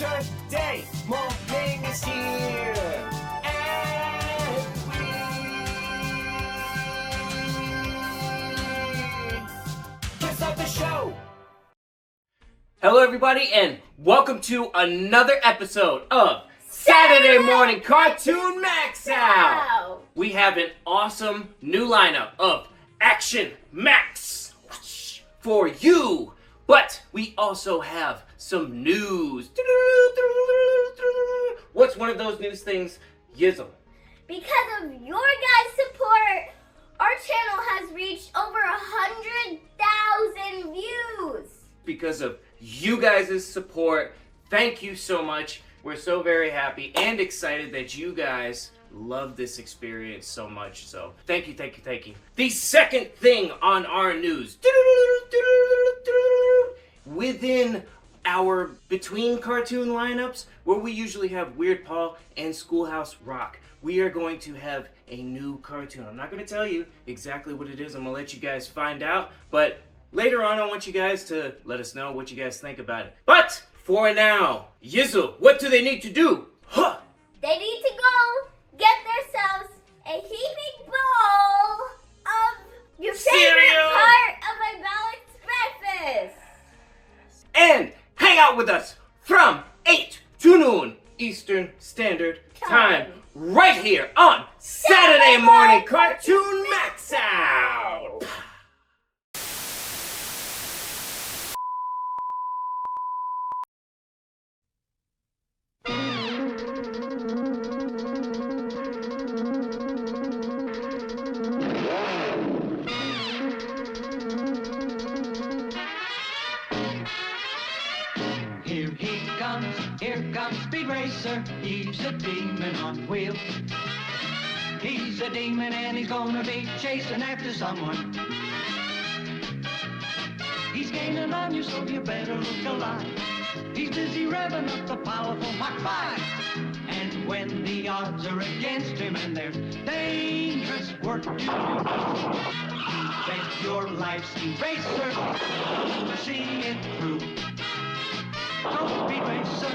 Saturday morning is here, and we start the show. Hello everybody and welcome to another episode of Saturday Morning Cartoon MAXOUT. We have an awesome new lineup of Action Max for you, but we also have some news. What's one of those news things, YIZZLE? Because of your guys' support, our channel has reached over 100,000 views. Because of you guys' support, thank you so much. We're so very happy and excited that you guys love this experience so much. So thank you, thank you, thank you. The second thing on our news, within our between cartoon lineups, where we usually have Weird Paul and Schoolhouse Rock, we are going to have a new cartoon. I'm not going to tell you exactly what it is. I'm going to let you guys find out, but later on I want you guys to let us know what you guys think about it. But for now, YIZZLE, what do they need to do? Huh! They need to go get themselves a heaping bowl of your favorite part of a balanced breakfast. And hang out with us from 8 to noon Eastern Standard Time right here on Saturday Morning Cartoon MAXOUT. Here comes Speed Racer, he's a demon on wheels. He's a demon and he's gonna be chasing after someone. He's gaining on you, so you better look alive. He's busy revving up the powerful Mach 5. And when the odds are against him and there's dangerous work to do, bet your life, Speed Racer, to see it through. Go Speed Racer,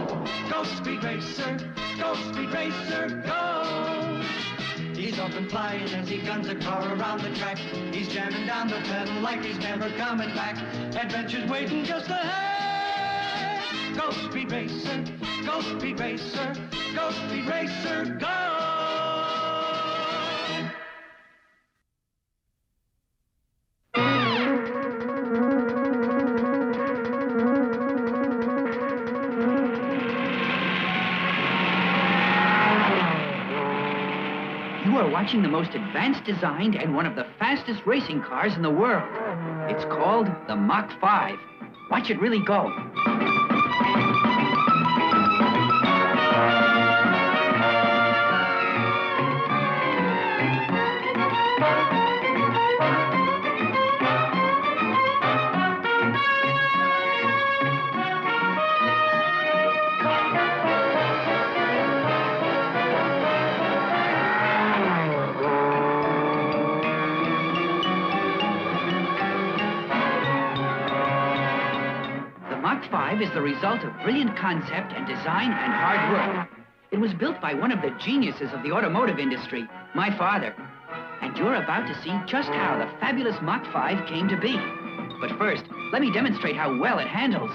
go Speed Racer, go Speed Racer, go! He's up and flying as he guns a car around the track. He's jamming down the pedal like he's never coming back. Adventure's waiting just ahead. Go Speed Racer, go Speed Racer, go Speed Racer, go! You are watching the most advanced designed and one of the fastest racing cars in the world. It's called the Mach 5. Watch it really go. Mach 5 is the result of brilliant concept and design and hard work. It was built by one of the geniuses of the automotive industry, my father. And you're about to see just how the fabulous Mach 5 came to be. But first, let me demonstrate how well it handles.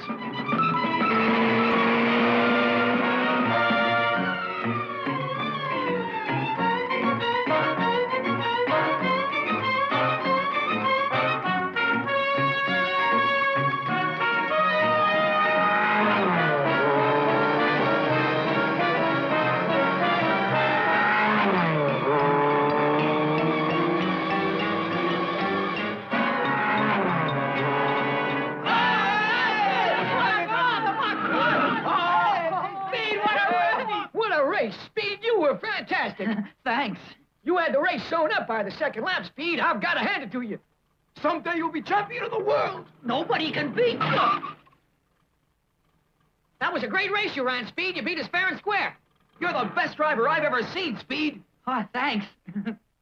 Speed, you were fantastic. Thanks. You had the race sewn up by the second lap, Speed. I've got to hand it to you. Someday you'll be champion of the world. Nobody can beat me. That was a great race you ran, Speed. You beat us fair and square. You're the best driver I've ever seen, Speed. Oh, thanks.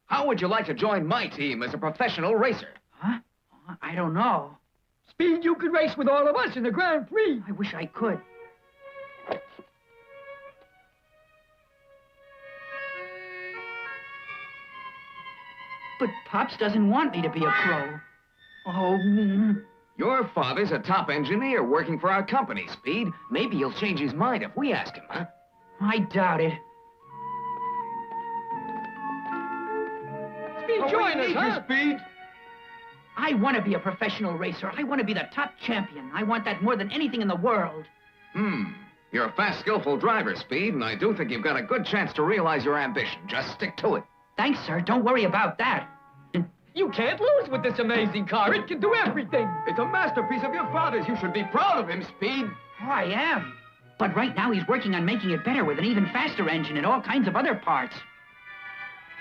How would you like to join my team as a professional racer? Huh? I don't know. Speed, you could race with all of us in the Grand Prix. I wish I could. But Pops doesn't want me to be a pro. Oh, Your father's a top engineer working for our company, Speed. Maybe he'll change his mind if we ask him, huh? I doubt it. Speed, join us, huh? Speed. I want to be a professional racer. I want to be the top champion. I want that more than anything in the world. You're a fast, skillful driver, Speed, and I do think you've got a good chance to realize your ambition. Just stick to it. Thanks, sir. Don't worry about that. You can't lose with this amazing car. It can do everything. It's a masterpiece of your father's. You should be proud of him, Speed. Oh, I am. But right now he's working on making it better with an even faster engine and all kinds of other parts.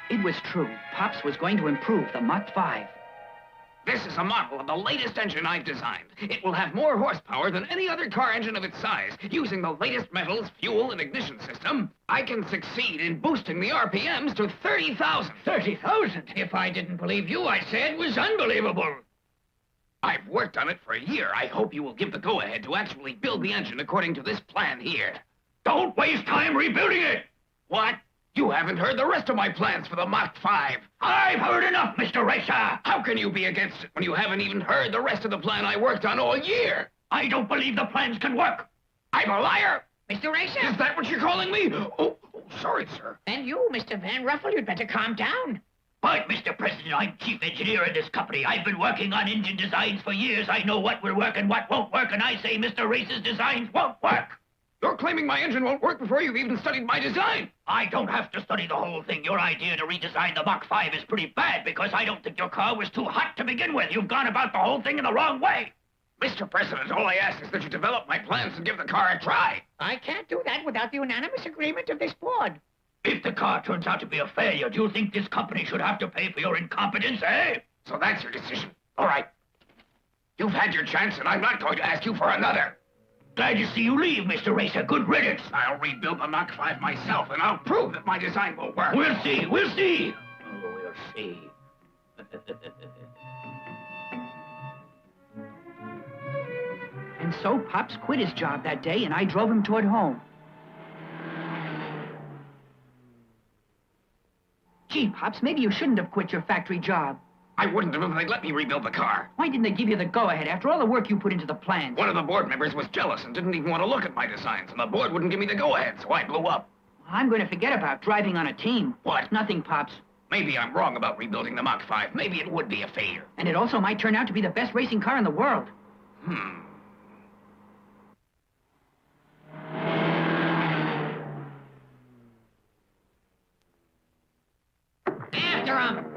It was true. Pops was going to improve the Mach 5. This is a model of the latest engine I've designed. It will have more horsepower than any other car engine of its size. Using the latest metals, fuel, and ignition system, I can succeed in boosting the RPMs to 30,000. 30,000? If I didn't believe you, I'd say it was unbelievable. I've worked on it for a year. I hope you will give the go-ahead to actually build the engine according to this plan here. Don't waste time rebuilding it! What? You haven't heard the rest of my plans for the Mach 5. I've heard enough, Mr. Racer! How can you be against it when you haven't even heard the rest of the plan I worked on all year? I don't believe the plans can work. I'm a liar! Mr. Racer! Is that what you're calling me? Oh, sorry, sir. And you, Mr. Van Ruffle, you'd better calm down. But, Mr. President, I'm chief engineer in this company. I've been working on engine designs for years. I know what will work and what won't work, and I say Mr. Racer's designs won't work. You're claiming my engine won't work before you've even studied my design. I don't have to study the whole thing. Your idea to redesign the Mach 5 is pretty bad because I don't think your car was too hot to begin with. You've gone about the whole thing in the wrong way. Mr. President, all I ask is that you develop my plans and give the car a try. I can't do that without the unanimous agreement of this board. If the car turns out to be a failure, do you think this company should have to pay for your incompetence, eh? So that's your decision. All right. You've had your chance, and I'm not going to ask you for another. Glad to see you leave, Mr. Racer. Good riddance. I'll rebuild the Mach 5 myself, and I'll prove that my design will work. We'll see. We'll see. Oh, we'll see. And so Pops quit his job that day, and I drove him toward home. Gee, Pops, maybe you shouldn't have quit your factory job. I wouldn't have if they'd let me rebuild the car. Why didn't they give you the go-ahead after all the work you put into the plans? One of the board members was jealous and didn't even want to look at my designs, and the board wouldn't give me the go-ahead, so I blew up. I'm going to forget about driving on a team. What? Nothing, Pops. Maybe I'm wrong about rebuilding the Mach 5. Maybe it would be a failure. And it also might turn out to be the best racing car in the world. After him!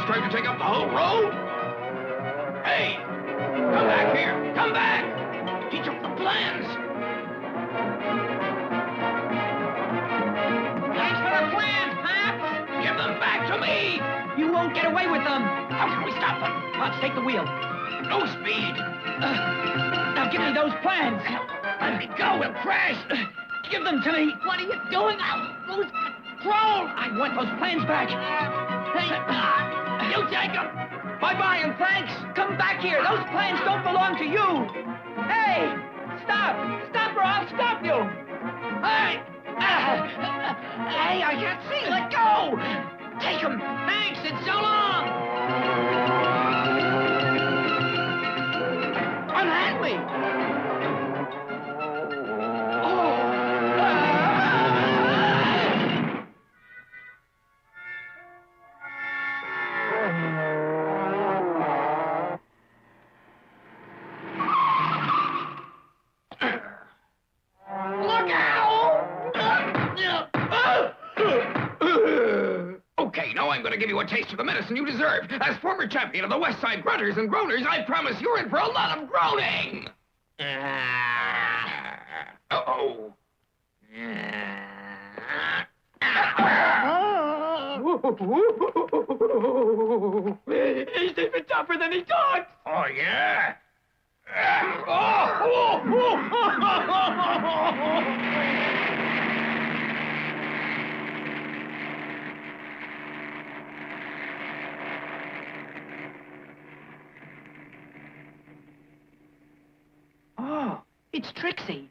Trying to take up the whole road? Hey! Come back here! Come back! He took the plans! Thanks for the plans, Pops! Give them back to me! You won't get away with them! How can we stop them? Pops, take the wheel. No speed! Now give me those plans! Let me go, we'll crash! Give them to me! What are you doing? I'll lose control! I want those plans back! Hey! You take them! Bye-bye and thanks! Come back here! Those plans don't belong to you! Hey! Stop! Stop or I'll stop you! Hey! Hey, I can't see! Let go! Take him! Thanks, it's so long! Unhand me! Okay, now I'm going to give you a taste of the medicine you deserve. As former champion of the West Side Grunters and Groaners, I promise you're in for a lot of groaning. Uh-oh. He's even tougher than he thought. Oh, yeah? Oh, it's Trixie.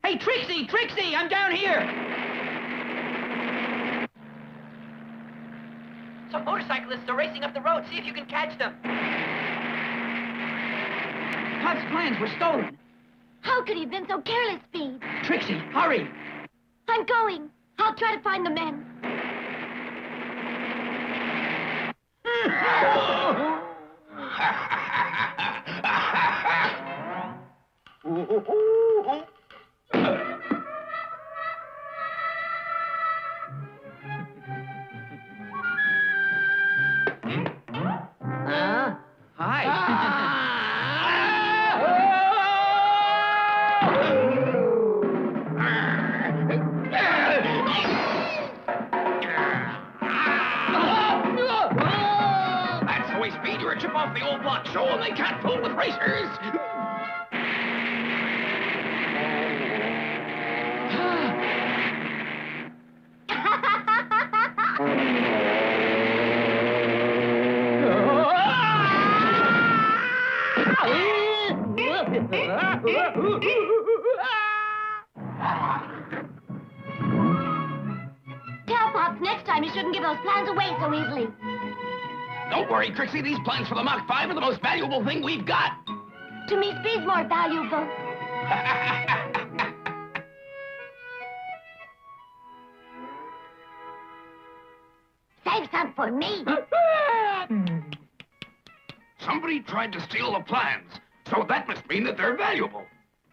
Hey, Trixie! Trixie! I'm down here! Some motorcyclists are racing up the road. See if you can catch them. Pop's plans were stolen. How could he have been so careless, Speed? Trixie, hurry! I'm going. I'll try to find the men. Hi. That's the way, Speed. You're a chip off the old block. Show them they can't fool with racers. Tell Pops next time he shouldn't give those plans away so easily. Don't worry, Trixie. These plans for the Mach 5 are the most valuable thing we've got. To me, Speed's more valuable. Save some for me. Somebody tried to steal the plans, so that must mean that they're valuable.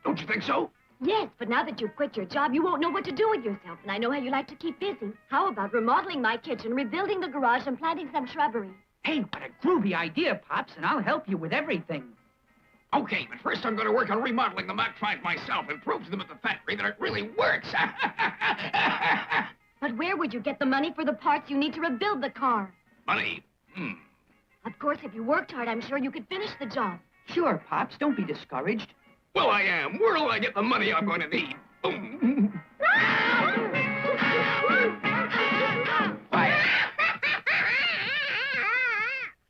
Don't you think so? Yes, but now that you've quit your job, you won't know what to do with yourself, and I know how you like to keep busy. How about remodeling my kitchen, rebuilding the garage, and planting some shrubbery? Hey, what a groovy idea, Pops, and I'll help you with everything. Okay, but first I'm going to work on remodeling the Mach 5 myself and prove to them at the factory that it really works. But where would you get the money for the parts you need to rebuild the car? Money? Of course, if you worked hard, I'm sure you could finish the job. Sure, Pops, don't be discouraged. Well, I am. Where'll I get the money I'm going to need?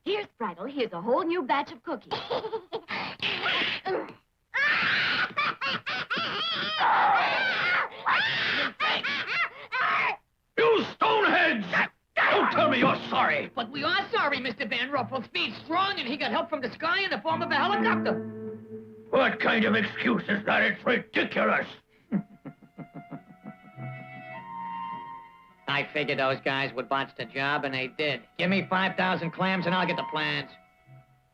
Here, Bridle, here's a whole new batch of cookies. You stoneheads! Don't tell me you're sorry. But we are sorry, Mr. Van Ruffle. Speed's strong, and he got help from the sky in the form of a helicopter. What kind of excuse is that? It's ridiculous. I figured those guys would botch the job, and they did. Give me 5,000 clams, and I'll get the plans.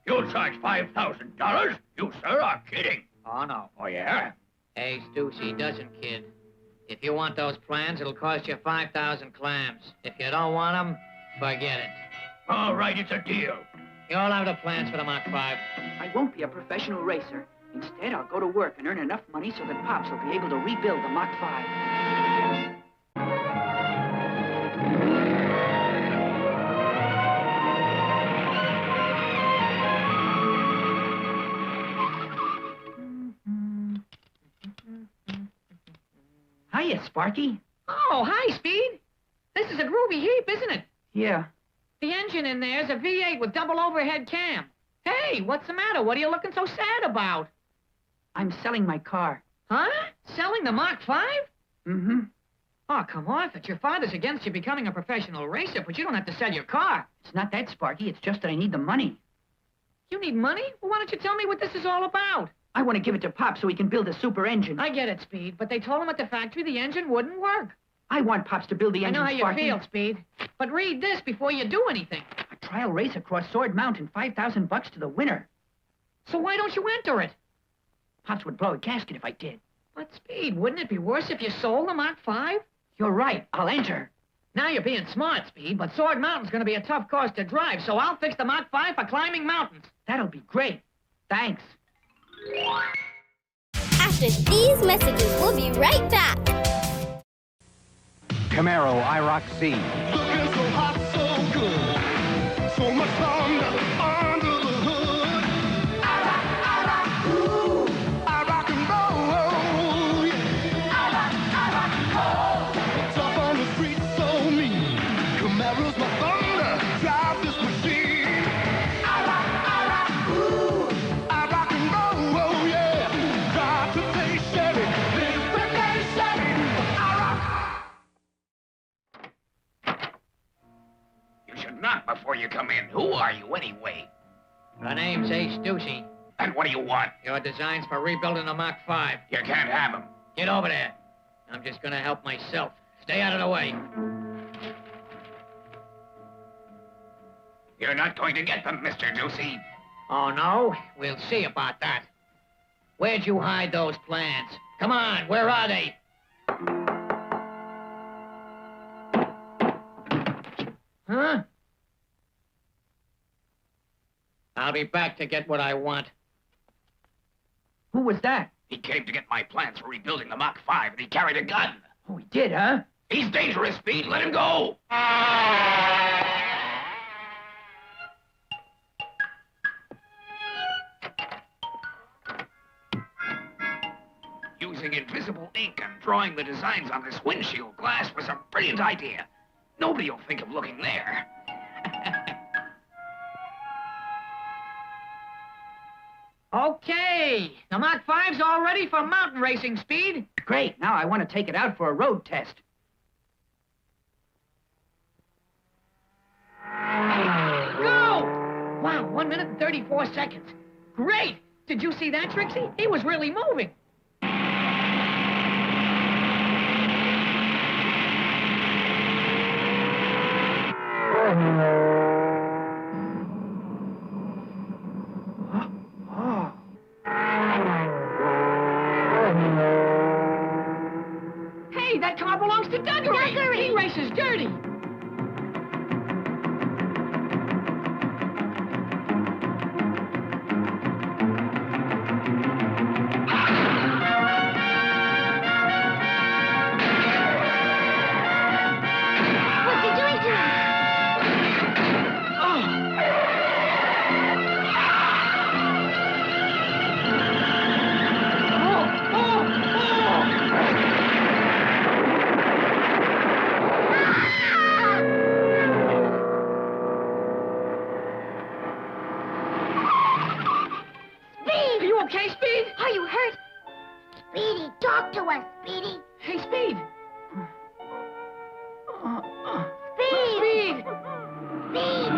You'll charge $5,000? You, sir, are kidding. Oh, no. Oh, yeah? Hey, Stussy, doesn't kid. If you want those plans, it'll cost you 5,000 clams. If you don't want them, forget it. All right, it's a deal. You'll have the plans for the Mach 5. I won't be a professional racer. Instead, I'll go to work and earn enough money so that Pops will be able to rebuild the Mach 5. Hiya, Sparky. Oh, hi, Speed. This is a groovy heap, isn't it? Yeah. The engine in there's a V8 with double overhead cam. Hey, what's the matter? What are you looking so sad about? I'm selling my car. Huh? Selling the Mach 5? Mm-hmm. Oh, come off it. Your father's against you becoming a professional racer, but you don't have to sell your car. It's not that, Sparky. It's just that I need the money. You need money? Well, why don't you tell me what this is all about? I want to give it to Pop so he can build a super engine. I get it, Speed, but they told him at the factory the engine wouldn't work. I want Pops to build the I engine, know how Sparky. you feel, Speed. But read this before you do anything. A trial race across Sword Mountain, $5,000 to the winner. So why don't you enter it? Pops would blow a gasket if I did. But, Speed, wouldn't it be worse if you sold the Mach 5? You're right. I'll enter. Now you're being smart, Speed, but Sword Mountain's going to be a tough course to drive, so I'll fix the Mach 5 for climbing mountains. That'll be great. Thanks. After these messages, we'll be right back. Camaro IROC C. Looking so hot, so knock before you come in. Who are you, anyway? My name's Ace Deucey. And what do you want? Your designs for rebuilding the Mach 5. You can't have them. Get over there. I'm just gonna help myself. Stay out of the way. You're not going to get them, Mr. Deucey. Oh, no? We'll see about that. Where'd you hide those plans? Come on, where are they? Huh? I'll be back to get what I want. Who was that? He came to get my plans for rebuilding the Mach 5, and he carried a gun. Oh, he did, huh? He's dangerous, Speed. Let him go. Using invisible ink and drawing the designs on this windshield glass was a brilliant idea. Nobody will think of looking there. Okay, the Mach 5's all ready for mountain racing, Speed. Great. Now I want to take it out for a road test. Go! Wow, 1 minute and 34 seconds. Great! Did you see that, Trixie? He was really moving. Hey, that car belongs to Duggery. Duggery! He races dirty. What's he doing to him? Are you okay, Speed? Are you hurt? Speedy, talk to us, Speedy. Hey, Speed. Speed! Speed! Speed!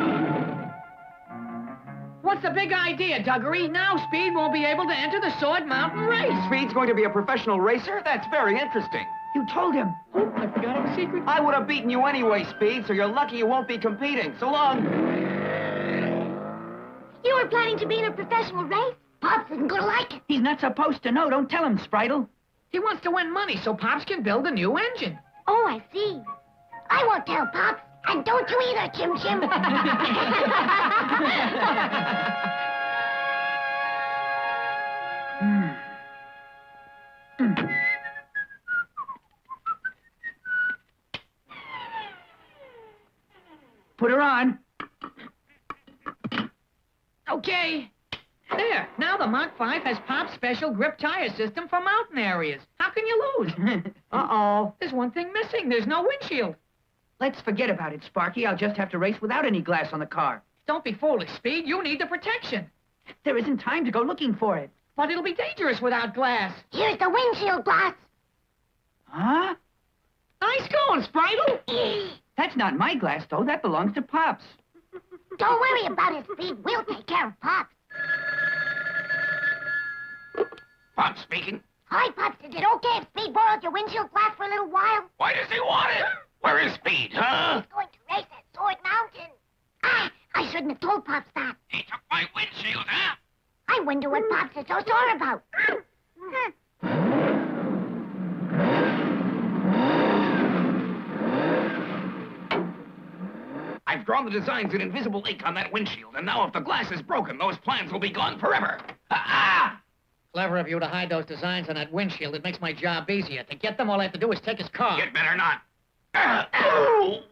What's the big idea, Duggery? Now Speed won't be able to enter the Sword Mountain race. Speed's going to be a professional racer? That's very interesting. You told him. Oh, I forgot our secret. I would have beaten you anyway, Speed, so you're lucky you won't be competing. So long. You were planning to be in a professional race? Pops isn't gonna like it. He's not supposed to know. Don't tell him, Spritel. He wants to win money so Pops can build a new engine. Oh, I see. I won't tell Pops. And don't you either, Chim Chim. Put her on. Okay. There. Now the Mach 5 has Pop's special grip tire system for mountain areas. How can you lose? Uh-oh. There's one thing missing. There's no windshield. Let's forget about it, Sparky. I'll just have to race without any glass on the car. Don't be foolish, Speed. You need the protection. There isn't time to go looking for it. But it'll be dangerous without glass. Here's the windshield glass. Huh? Nice going, Spritel. That's not my glass, though. That belongs to Pops. Don't worry about it, Speed. We'll take care of Pops. Pop speaking. Hi, Pops. Is it okay if Speed borrows your windshield glass for a little while? Why does he want it? Where is Speed, huh? He's going to race at Sword Mountain. I shouldn't have told Pops that. He took my windshield, huh? I wonder what Pops is so sore about. I've drawn the designs in invisible ink on that windshield, and now if the glass is broken, those plans will be gone forever. Ah! Clever of you to hide those designs on that windshield. It makes my job easier. To get them, all I have to do is take his car. You'd better not. Oh!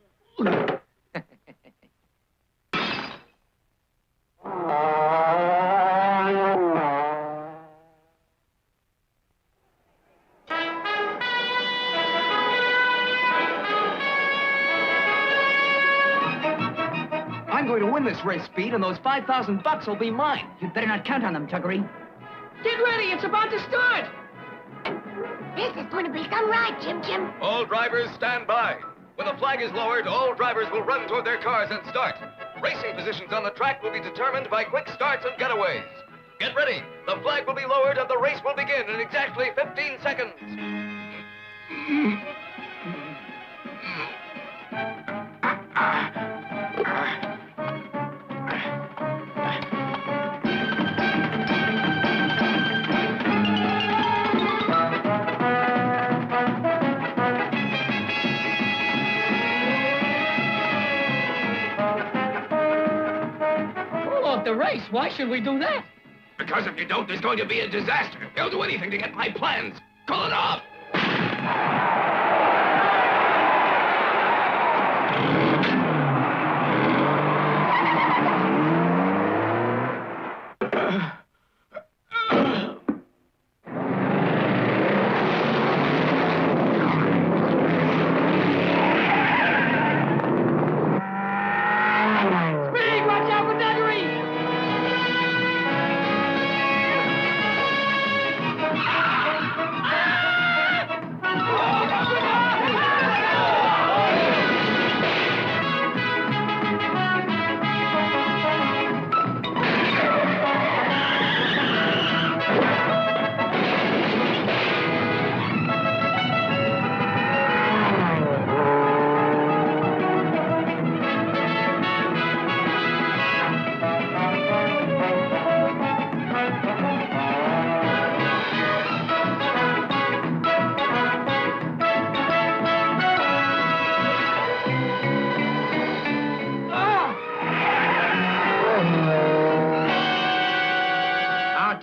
I'm going to win this race, Speed, and those $5,000 will be mine. You'd better not count on them, Tuggery. Get ready. It's about to start. This is going to be some ride, Chim Chim. All drivers stand by. When the flag is lowered, all drivers will run toward their cars and start. Racing positions on the track will be determined by quick starts and getaways. Get ready. The flag will be lowered and the race will begin in exactly 15 seconds. The race. Why should we do that? Because if you don't, there's going to be a disaster. They'll do anything to get my plans. Call it off!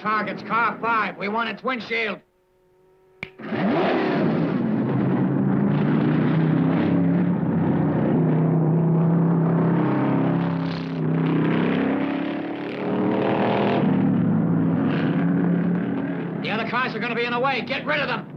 Target's car 5. We want its windshield. The other cars are going to be in the way. Get rid of them.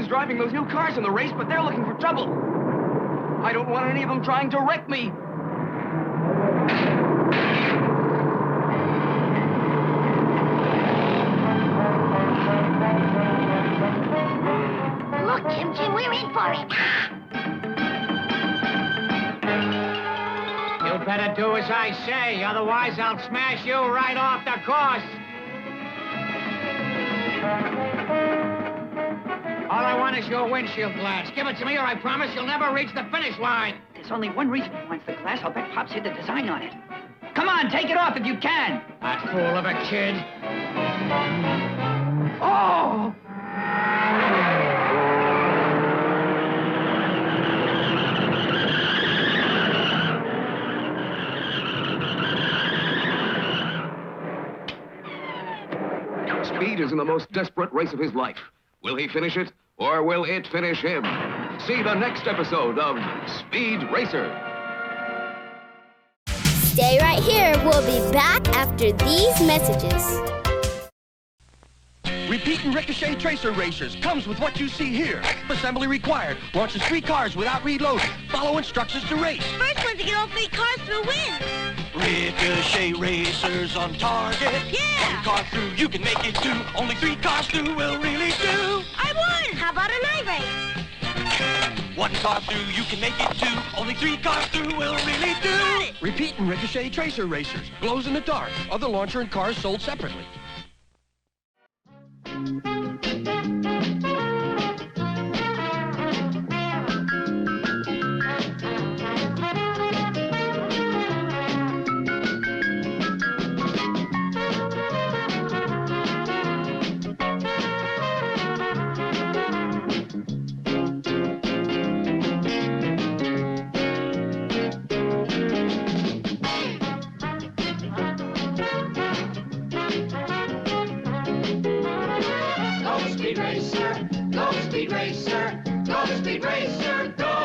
Driving those new cars in the race, but they're looking for trouble. I don't want any of them trying to wreck me. Look, Jim, we're in for it. You better do as I say, otherwise I'll smash you right off the course. All I want is your windshield glass. Give it to me or I promise you'll never reach the finish line. There's only one reason he wants the glass. I'll bet Pop's hid the design on it. Come on, take it off if you can. That fool of a kid. Oh! Speed is in the most desperate race of his life. Will he finish it, or will it finish him? See the next episode of Speed Racer. Stay right here. We'll be back after these messages. Repeat and Ricochet Tracer Racers comes with what you see here. Assembly required. Launches 3 cars without reloading. Follow instructions to race. First one to get all 3 cars through wins. Ricochet Racers on target. Yeah. 1 car through, you can make it 2. Only 3 cars through will really do. I won. How about an iRace? 1 car through, you can make it 2. Only 3 cars through will really do. Got it. Repeat and Ricochet Tracer Racers. Glows in the dark. Other launcher and cars sold separately. racer, go speed racer, go!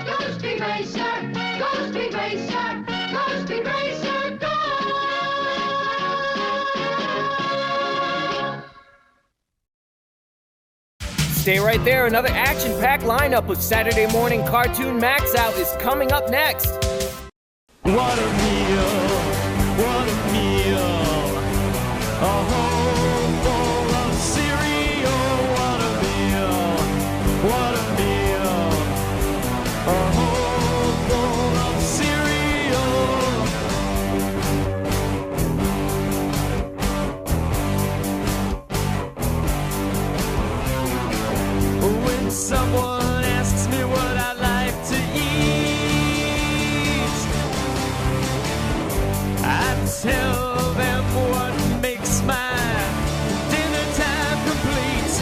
Go speed racer, go speed racer, go speed racer, go! Stay right there. Another action-packed lineup of Saturday Morning Cartoon MAXOUT is coming up next. What a meal, what a meal. A whole bowl of cereal. What a meal, what a meal. A whole bowl of cereal. When someone asks me what I like to eat, I tell them what makes my dinner time complete.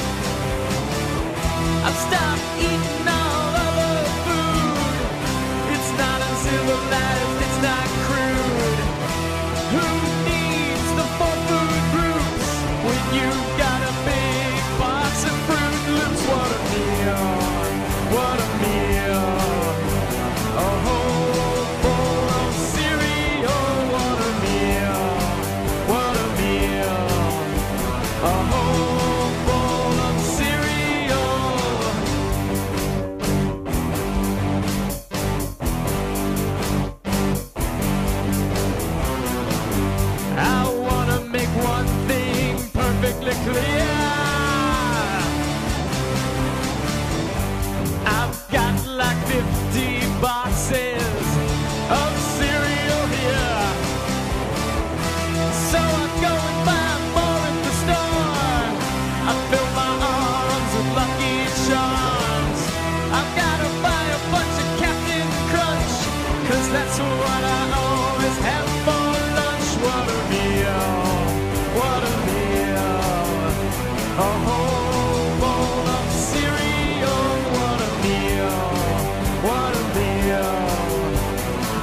I've stopped eating all other food. It's not uncivilized, it's not crude. Who needs the 4 food groups when you've got a big box of Fruit Loops? What a meal, what a meal. A whole bowl of cereal. What a meal, what a meal. A whole bowl of cereal. I wanna make one thing perfectly clear. I've got like 50 boxes of cereal here, so I go and buy more at the store. I fill my arms with Lucky Charms. I've gotta buy a bunch of Captain Crunch, 'cause that's what I always have for lunch. What a meal, what a meal. A whole bowl of cereal. What a meal, what a meal.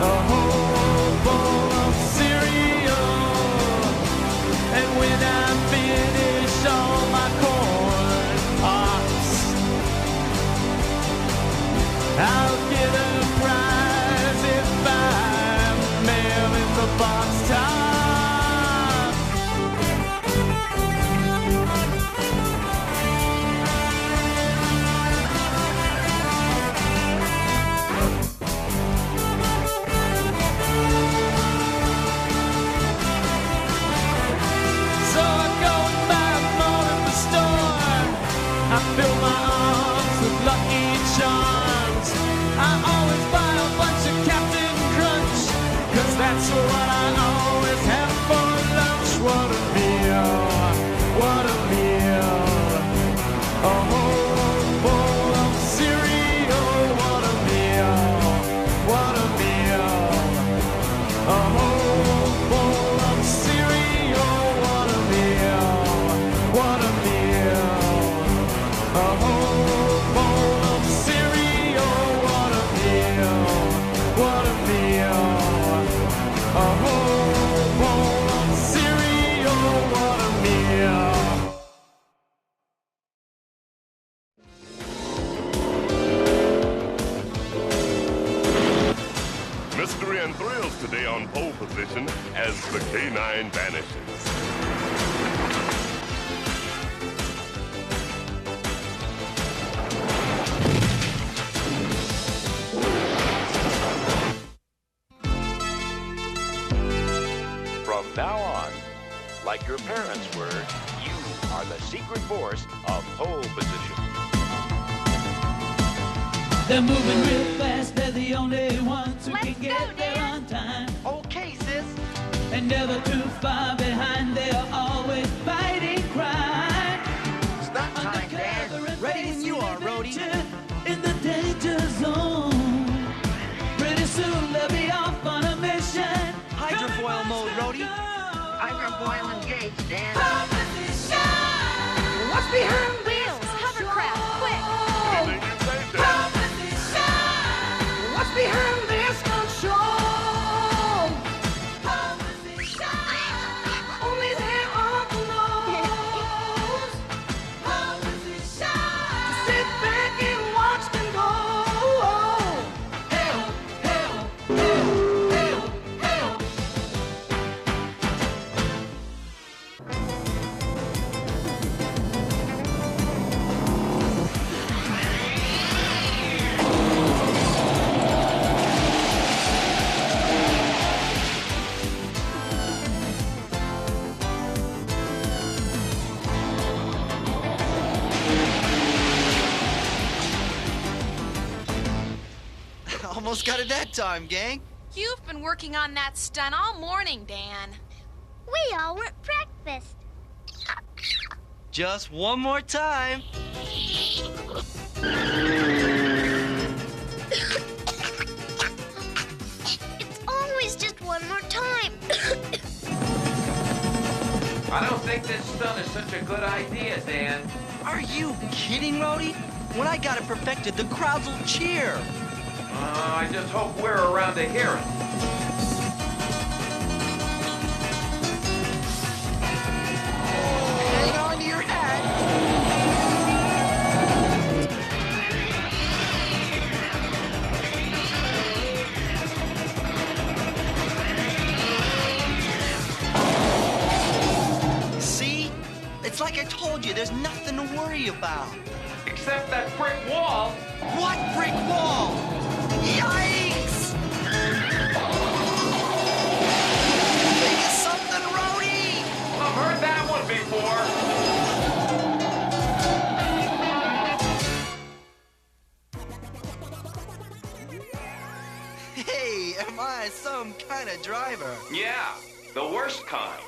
A whole bowl of cereal. And when I finish all my corn pops, I'll get a prize if I'm mail in the box top. So I go and buy more at the store. I fill my arms with Lucky Charms. I always buy a bunch of Captain Crunch, 'cause that's what I always have for lunch. What a meal, what a meal. A whole bowl of cereal. What a meal, what a meal. A whole bowl of cereal. What a meal, what a meal. A whole bowl of cereal. What a meal, what a meal. A whole bowl of cereal. What a meal. Mystery and thrills today on pole position as the K9 vanishes. From now on, like your parents were, you are the secret force of pole position. They're moving real fast, they're the only ones who can get there on time. Okay, sis. And never too far behind, they are always fighting crime. Stop time, Dad. Ready when you are, Rhodey. In the danger zone. Pretty soon they'll be off on a mission. Hydrofoil mode, Rhodey. Hydrofoil engaged, Dan. What's behind wheels? Hovercraft, quick! Anything you say, Dan. What's behind this? Almost got it that time, gang. You've been working on that stunt all morning, Dan. We all want breakfast. Just one more time. It's always just one more time. I don't think this stunt is such a good idea, Dan. Are you kidding, Rhodey? When I got it perfected, the crowds will cheer. I just hope we're around to hear it. Hang on to your hat. See? It's like I told you, there's nothing to worry about. Except that brick wall. What brick wall? Yikes! Think of something, Rhodey! I've heard that one before. Hey, am I some kind of driver? Yeah, the worst kind.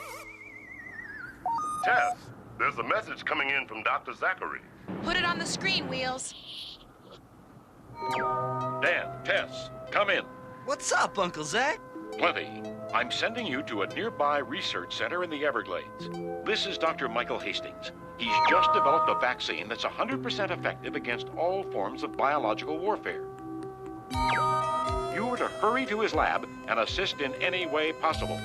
Tess, there's a message coming in from Dr. Zachary. Put it on the screen, Wheels. Dan, Tess, come in. What's up, Uncle Zach? Plenty. I'm sending you to a nearby research center in the Everglades. This is Dr. Michael Hastings. He's just developed a vaccine that's 100% effective against all forms of biological warfare. You are to hurry to his lab and assist in any way possible.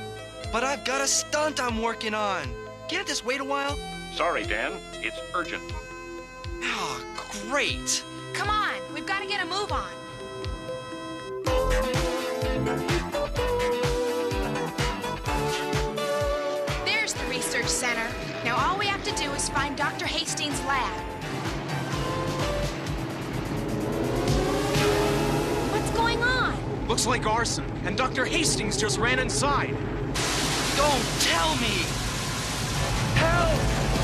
But I've got a stunt I'm working on. Can't this wait a while? Sorry, Dan. It's urgent. Oh, great. Come on, we've got to get a move on. There's the research center. Now all we have to do is find Dr. Hastings' lab. What's going on? Looks like arson, and Dr. Hastings just ran inside. Don't tell me! Help!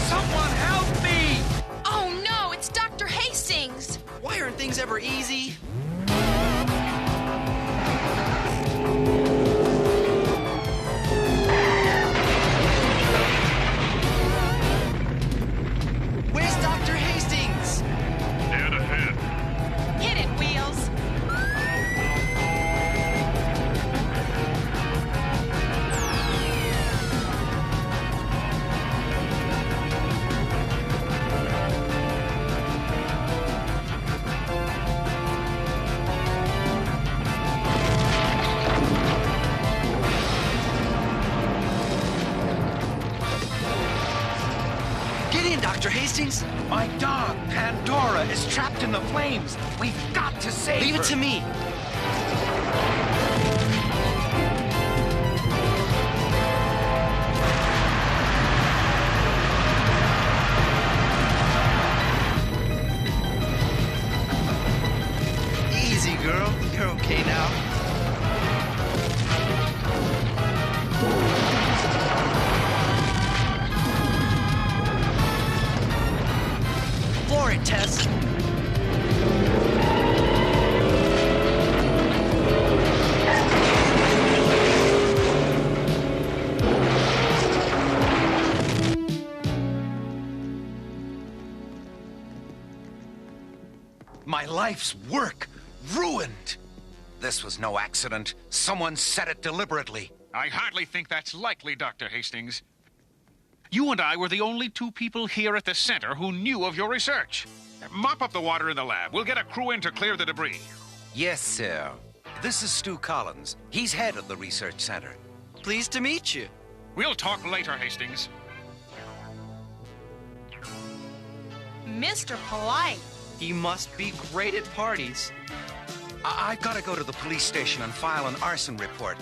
Someone help me! Oh no, it's Dr. Hastings! Why aren't things ever easy? Where's Dr. Hastings? Dead ahead. Hit it, Wheels! Get in, Dr. Hastings. My dog, Pandora, is trapped in the flames. We've got to save her. Leave it to me. Easy, girl. You're okay now. Floor it, Tess. My life's work ruined. This was no accident. Someone set it deliberately. I hardly think that's likely, Dr. Hastings. You and I were the only two people here at the center who knew of your research. Mop up the water in the lab. We'll get a crew in to clear the debris. Yes, sir. This is Stu Collins. He's head of the research center. Pleased to meet you. We'll talk later, Hastings. Mr. Polite. He must be great at parties. I've got to go to the police station and file an arson report.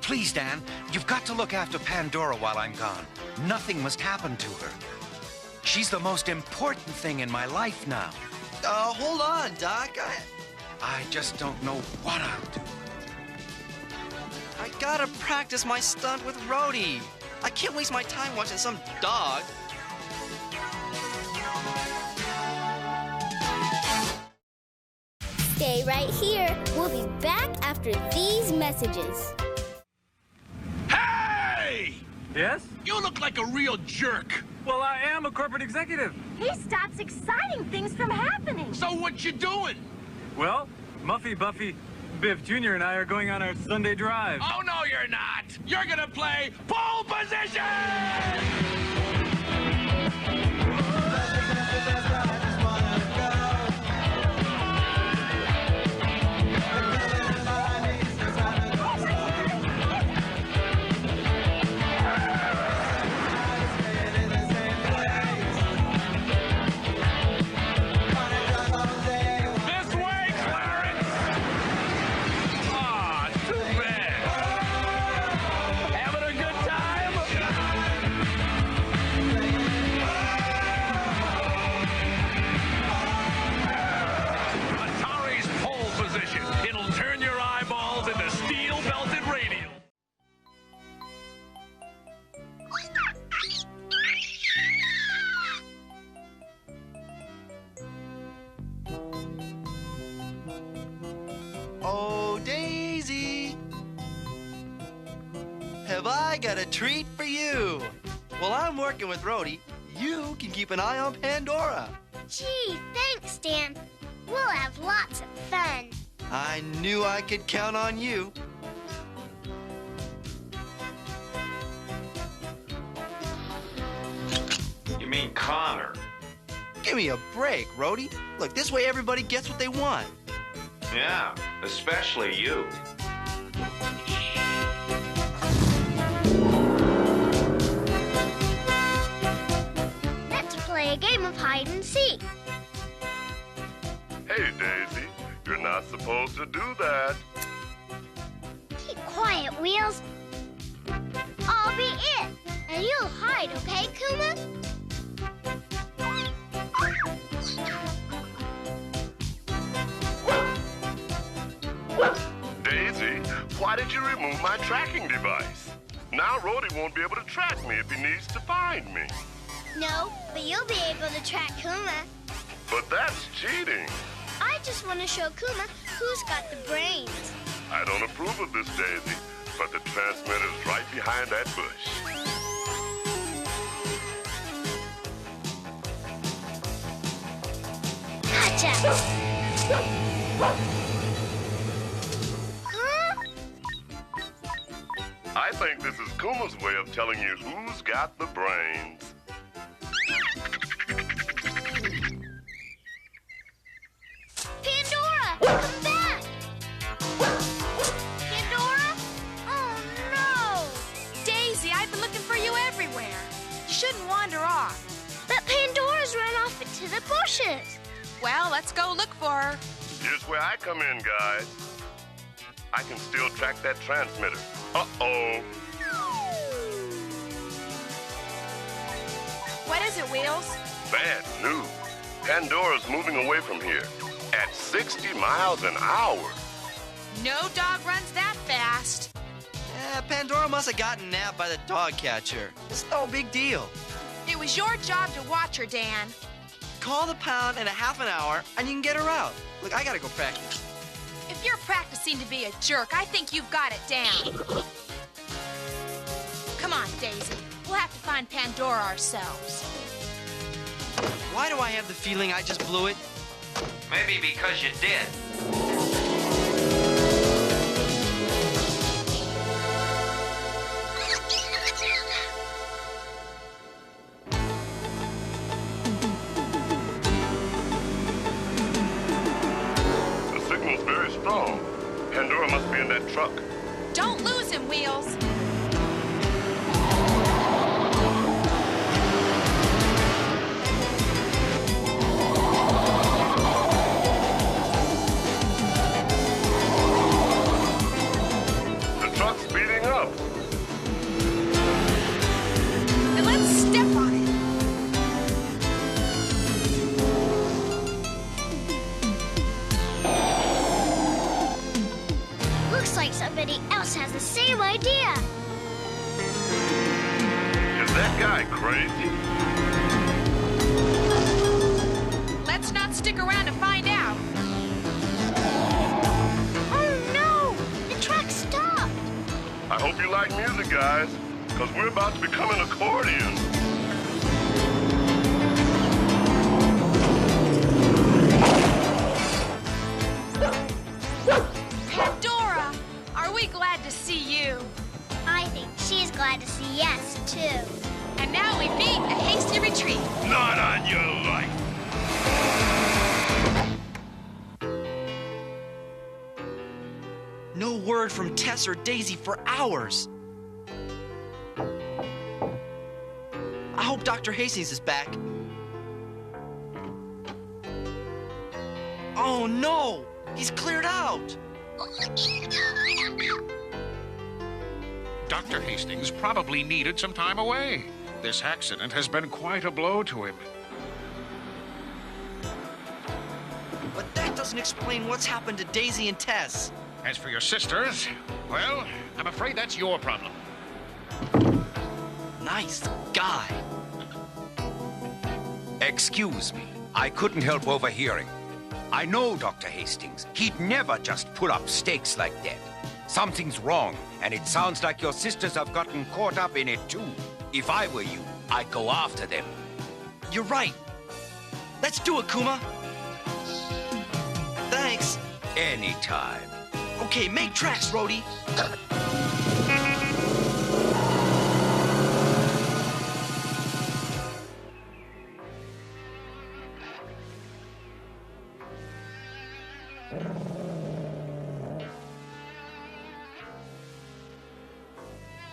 Please, Dan, you've got to look after Pandora while I'm gone. Nothing must happen to her. She's the most important thing in my life now. Hold on, Doc. I just don't know what I'll do. I gotta practice my stunt with Rhodey. I can't waste my time watching some dog. Stay right here. We'll be back after these messages. Hey! Yes? You look like a real jerk. Well, I am a corporate executive. He stops exciting things from happening. So what you doing? Well, Muffy, Buffy, Biff Jr. and I are going on our Sunday drive. Oh, no, you're not. You're gonna play pole position! Oh, Daisy! Have I got a treat for you? While I'm working with Rhodey, you can keep an eye on Pandora. Gee, thanks, Dan. We'll have lots of fun. I knew I could count on you. You mean Connor? Give me a break, Rhodey. Look, this way everybody gets what they want. Yeah, especially you. Let's play a game of hide and seek. Hey, Daisy, you're not supposed to do that. Keep quiet, Wheels. I'll be it, and you'll hide, okay, Kuma? Daisy, why did you remove my tracking device? Now Rhodey won't be able to track me if he needs to find me. No, but you'll be able to track Kuma. But that's cheating. I just want to show Kuma who's got the brains. I don't approve of this, Daisy, but the transmitter's right behind that bush. Gotcha! I think this is Kuma's way of telling you who's got the brains. Pandora, come back! Pandora? Oh, no! Daisy, I've been looking for you everywhere. You shouldn't wander off. But Pandora's run off into the bushes. Well, let's go look for her. Here's where I come in, guys. I can still track that transmitter. Uh-oh. What is it, Wheels? Bad news. Pandora's moving away from here at 60 miles an hour. No dog runs that fast. Yeah, Pandora must have gotten nabbed by the dog catcher. It's no big deal. It was your job to watch her, Dan. Call the pound in a half an hour, and you can get her out. Look, I gotta go practice. If you're practicing to be a jerk, I think you've got it down. Come on, Daisy. We'll have to find Pandora ourselves. Why do I have the feeling I just blew it? Maybe because you did. The signal's very strong. Pandora must be in that truck. Don't lose him, Wheels. The truck's speeding up. Then let's step on it. Looks like somebody else has the same idea. Is that guy crazy? Let's not stick around to find out. I hope you like music, guys, because we're about to become an accordion. Pandora, are we glad to see you? I think she's glad to see us, too. And now we meet a hasty retreat. Not on your life. No word from Tess or Daisy for hours. I hope Dr. Hastings is back. Oh no! He's cleared out! Dr. Hastings probably needed some time away. This accident has been quite a blow to him. But that doesn't explain what's happened to Daisy and Tess. As for your sisters, well, I'm afraid that's your problem. Nice guy. Excuse me, I couldn't help overhearing. I know Dr. Hastings. He'd never just put up stakes like that. Something's wrong, and it sounds like your sisters have gotten caught up in it too. If I were you, I'd go after them. You're right. Let's do it, Kuma. Thanks. Anytime. Okay, make tracks, Rhodey.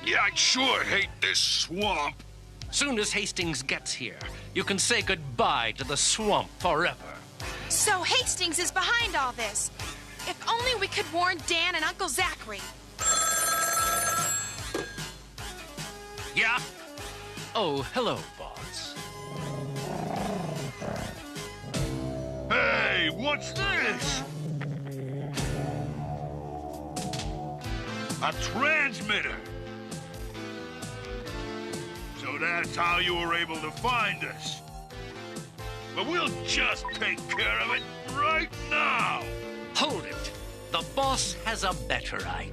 Yeah, I'd sure hate this swamp. Soon as Hastings gets here, you can say goodbye to the swamp forever. So Hastings is behind all this. If only we could warn Dan and Uncle Zachary. Yeah? Oh, hello, boss. Hey, what's this? A transmitter. So that's how you were able to find us. But we'll just take care of it right now. Hold it. The boss has a better idea.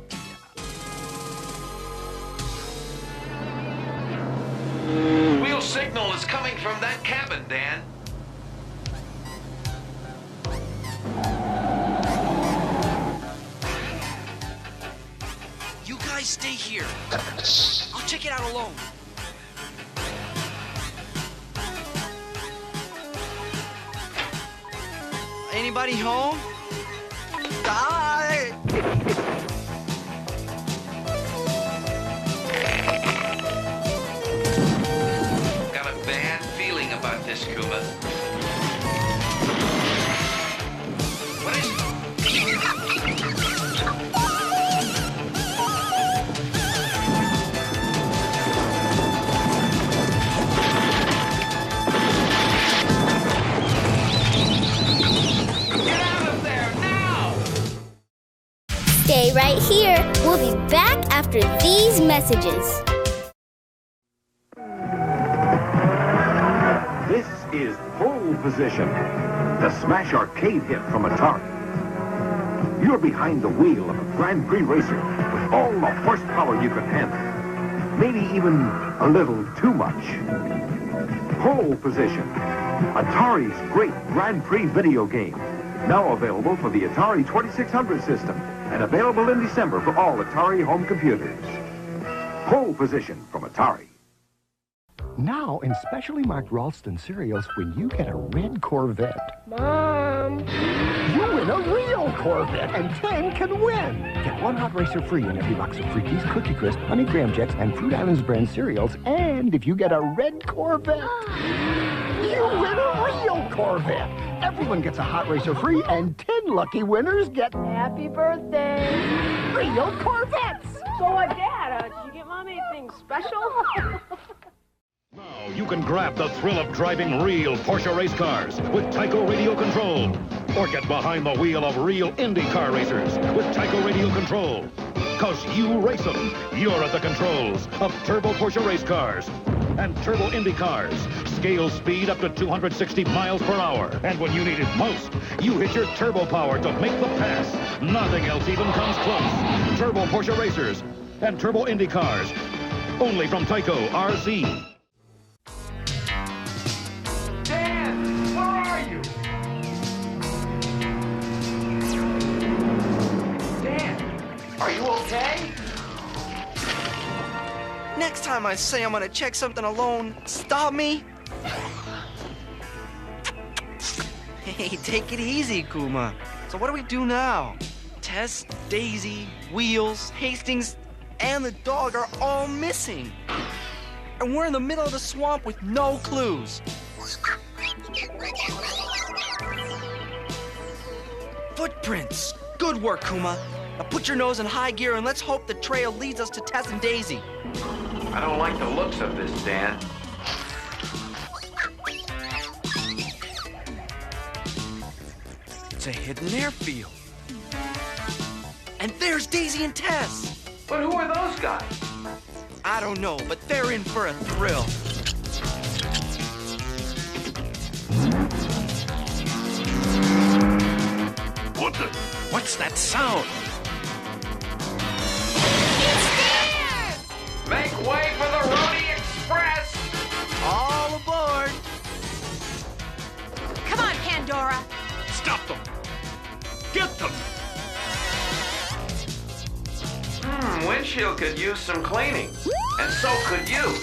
Wheel signal is coming from that cabin, Dan. You guys stay here. I'll check it out alone. Anybody home? Die! Got a bad feeling about this, Kuma. What is it? Stay right here. We'll be back after these messages. This is Pole Position, the smash arcade hit from Atari. You're behind the wheel of a Grand Prix racer with all the horsepower you can handle. Maybe even a little too much. Pole Position, Atari's great Grand Prix video game. Now available for the Atari 2600 system and available in December for all Atari home computers. Pole Position from Atari. Now, in specially marked Ralston cereals, when you get a red Corvette, Mom! you win a real Corvette, and 10 can win. Get one hot racer free in every box of Freakies, Cookie Crisp, Honey Graham Jets, and Fruit Islands brand cereals. And if you get a red Corvette, you win a real Corvette. Everyone gets a hot racer free, and 10 lucky winners get Happy birthday! real Corvettes. So, Dad, did you get Mom anything special? Now you can grab the thrill of driving real Porsche race cars with Tyco Radio Control. Or get behind the wheel of real Indy car racers with Tyco Radio Control. Because you race them. You're at the controls of turbo Porsche race cars and turbo Indy cars. Scale speed up to 260 miles per hour. And when you need it most, you hit your turbo power to make the pass. Nothing else even comes close. Turbo Porsche racers. and Turbo Indy cars. Only from Tyco RC. Dan, where are you? Dan, are you okay? Next time I say I'm gonna check something alone, stop me. Hey, take it easy, Kuma. So what do we do now? Tess, Daisy, Wheels, Hastings, and the dog are all missing. And we're in the middle of the swamp with no clues. Footprints. Good work, Kuma. Now put your nose in high gear and let's hope the trail leads us to Tess and Daisy. I don't like the looks of this, Dan. It's a hidden airfield. And there's Daisy and Tess. But who are those guys? I don't know, but they're in for a thrill. What the? What's that sound? Make way for the Roadie Express! All aboard! Come on, Pandora. Stop them! Get them! Windshield could use some cleaning. And so could you.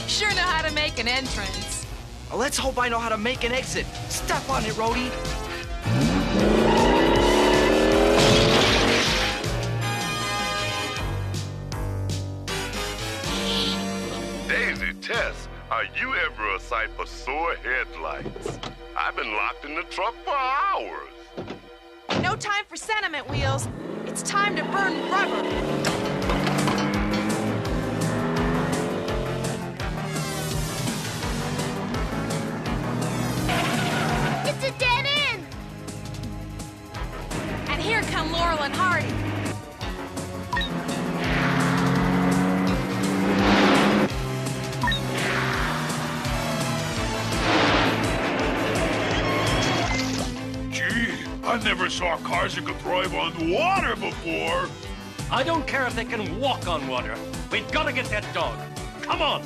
Sure know how to make an entrance. Well, let's hope I know how to make an exit. Step on it, Roadie. Daisy, Tess, are you ever a sight for sore headlights? I've been locked in the truck for hours. No time for sentiment, Wheels. It's time to burn rubber. It's a dead end! And here come Laurel and Hardy. I never saw cars that could thrive on water before. I don't care if they can walk on water. We've got to get that dog. Come on.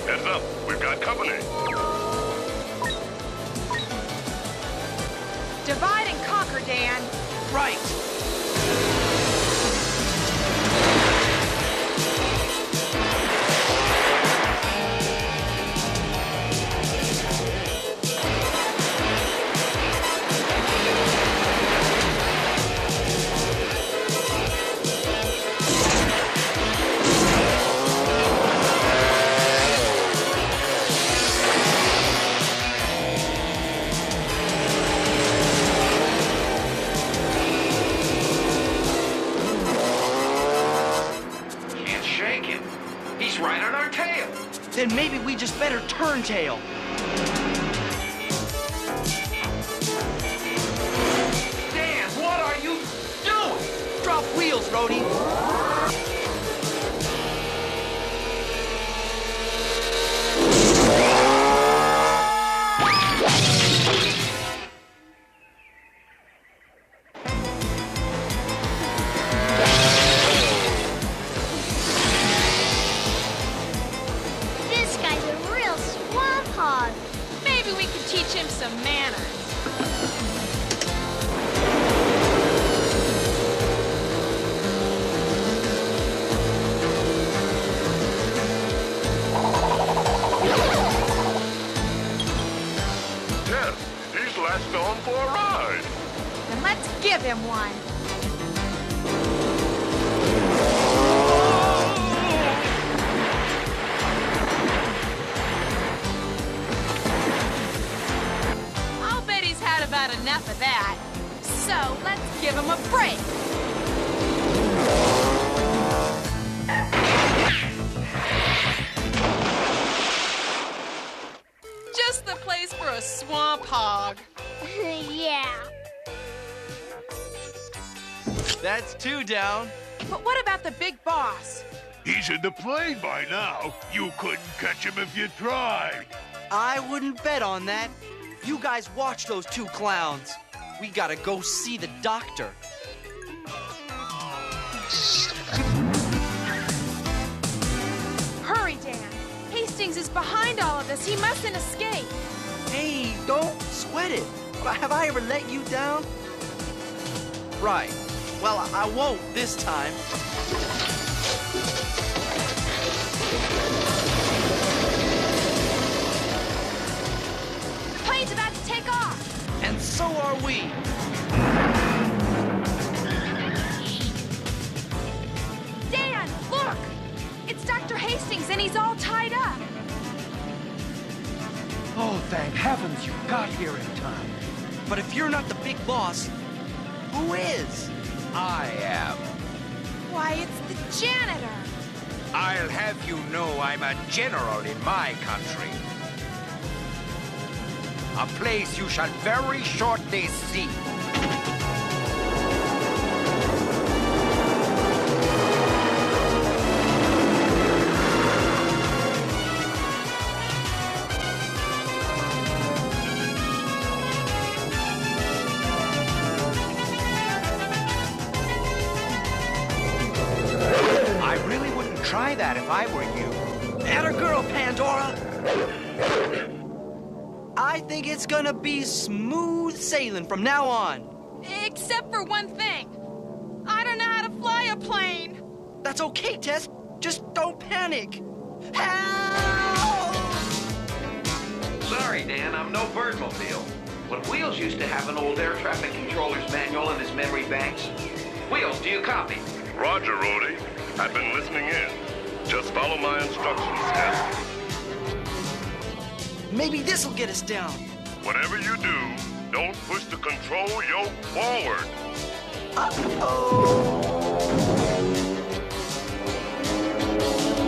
Heads up, we've got company. Divide and conquer, Dan. Right. Then maybe we just better turn tail. Dan, what are you doing? Drop wheels, Roadie. Maybe we can teach him some manners. Yes, he's latched on for a ride. Then let's give him one. About enough of that. So let's give him a break. Just the place for a swamp hog. Yeah. That's two down. But what about the big boss? He's in the plane by now. You couldn't catch him if you tried. I wouldn't bet on that. You guys watch those two clowns. We gotta go see the doctor. Hurry, Dan. Hastings is behind all of this. He mustn't escape. Hey, don't sweat it. Have I ever let you down? Right. Well, I won't this time. The plane's about to take off. And so are we. Dan, look! It's Dr. Hastings, and he's all tied up. Oh, thank heavens you got here in time. But if you're not the big boss, who is? I am. Why, it's the janitor. I'll have you know I'm a general in my country. A place you shall very shortly see. Try that if I were you. Atta girl, Pandora. I think it's gonna be smooth sailing from now on. Except for one thing. I don't know how to fly a plane. That's okay, Tess. Just don't panic. Help! Sorry, Dan, I'm no birdmobile. When Wheels used to have an old air traffic controller's manual in his memory banks. Wheels, do you copy? Roger, Rhodey. I've been listening in. Just follow my instructions, Tess. Maybe this'll get us down. Whatever you do, don't push the control yoke forward. Uh-oh.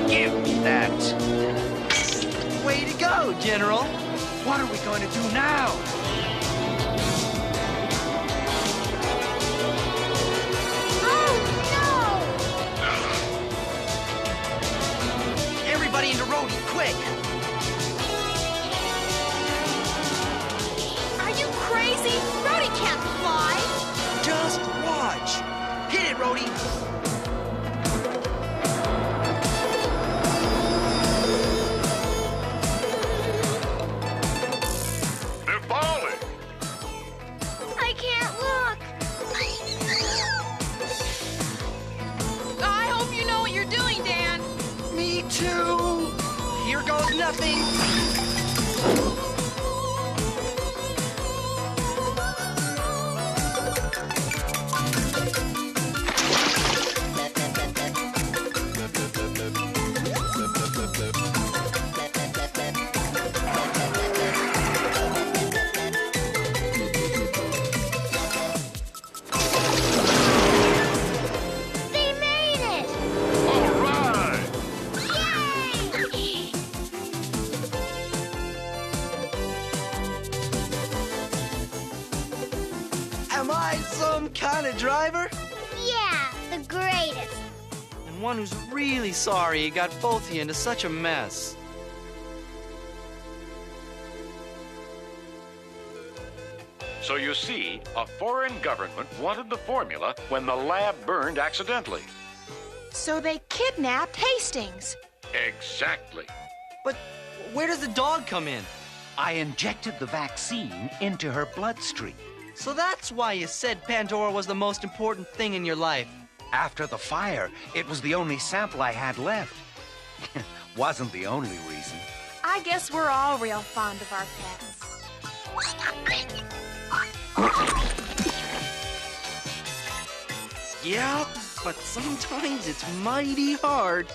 Give me that. Way to go, General. What are we going to do now? Everybody into Rhodey, quick! Are you crazy? Rhodey can't fly! Just watch! Hit it, Rhodey! They're falling! I can't look! I hope you know what you're doing, Dan! Me too! Here goes nothing! They made it! All right! Yay! Am I some kind of driver? Yeah, the greatest. And one who's really sorry he got both of you into such a mess. So you see, a foreign government wanted the formula when the lab burned accidentally. So they kidnapped Hastings. Exactly. But where does the dog come in? I injected the vaccine into her bloodstream. So that's why you said Pandora was the most important thing in your life. After the fire, it was the only sample I had left. Wasn't the only reason. I guess we're all real fond of our pets. Yeah, but sometimes it's mighty hard.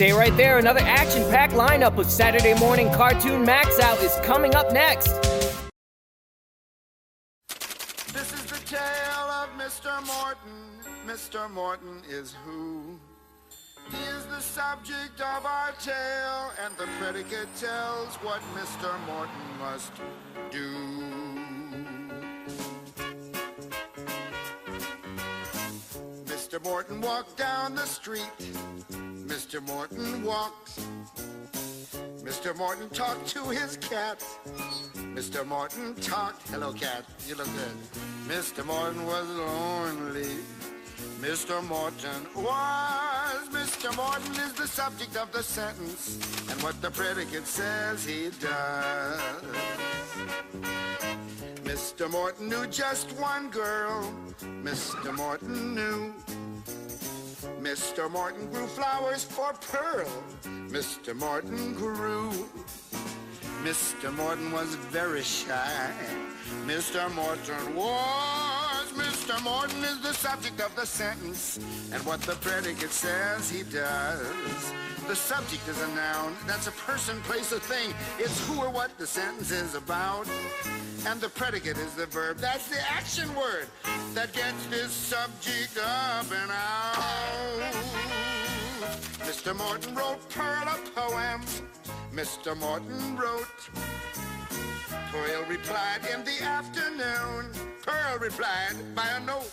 Stay right there. Another action-packed lineup of Saturday Morning Cartoon MAXOUT is coming up next. This is the tale of Mr. Morton. Mr. Morton is who? He is the subject of our tale, and the predicate tells what Mr. Morton must do. Mr. Morton walked down the street. Mr. Morton walked. Mr. Morton talked to his cat. Mr. Morton talked. Hello, cat. You look good. Mr. Morton was lonely. Mr. Morton was. Mr. Morton is the subject of the sentence, and what the predicate says he does. Mr. Morton knew just one girl. Mr. Morton knew. Mr. Morton grew flowers for Pearl. Mr. Morton grew. Mr. Morton was very shy. Mr. Morton was. Mr. Morton is the subject of the sentence, and what the predicate says he does. The subject is a noun. That's a person, place, or thing. It's who or what the sentence is about. And the predicate is the verb. That's the action word that gets this subject up and out. Mr. Morton wrote Pearl a poem. Mr. Morton wrote. Pearl replied in the afternoon. Pearl replied by a note.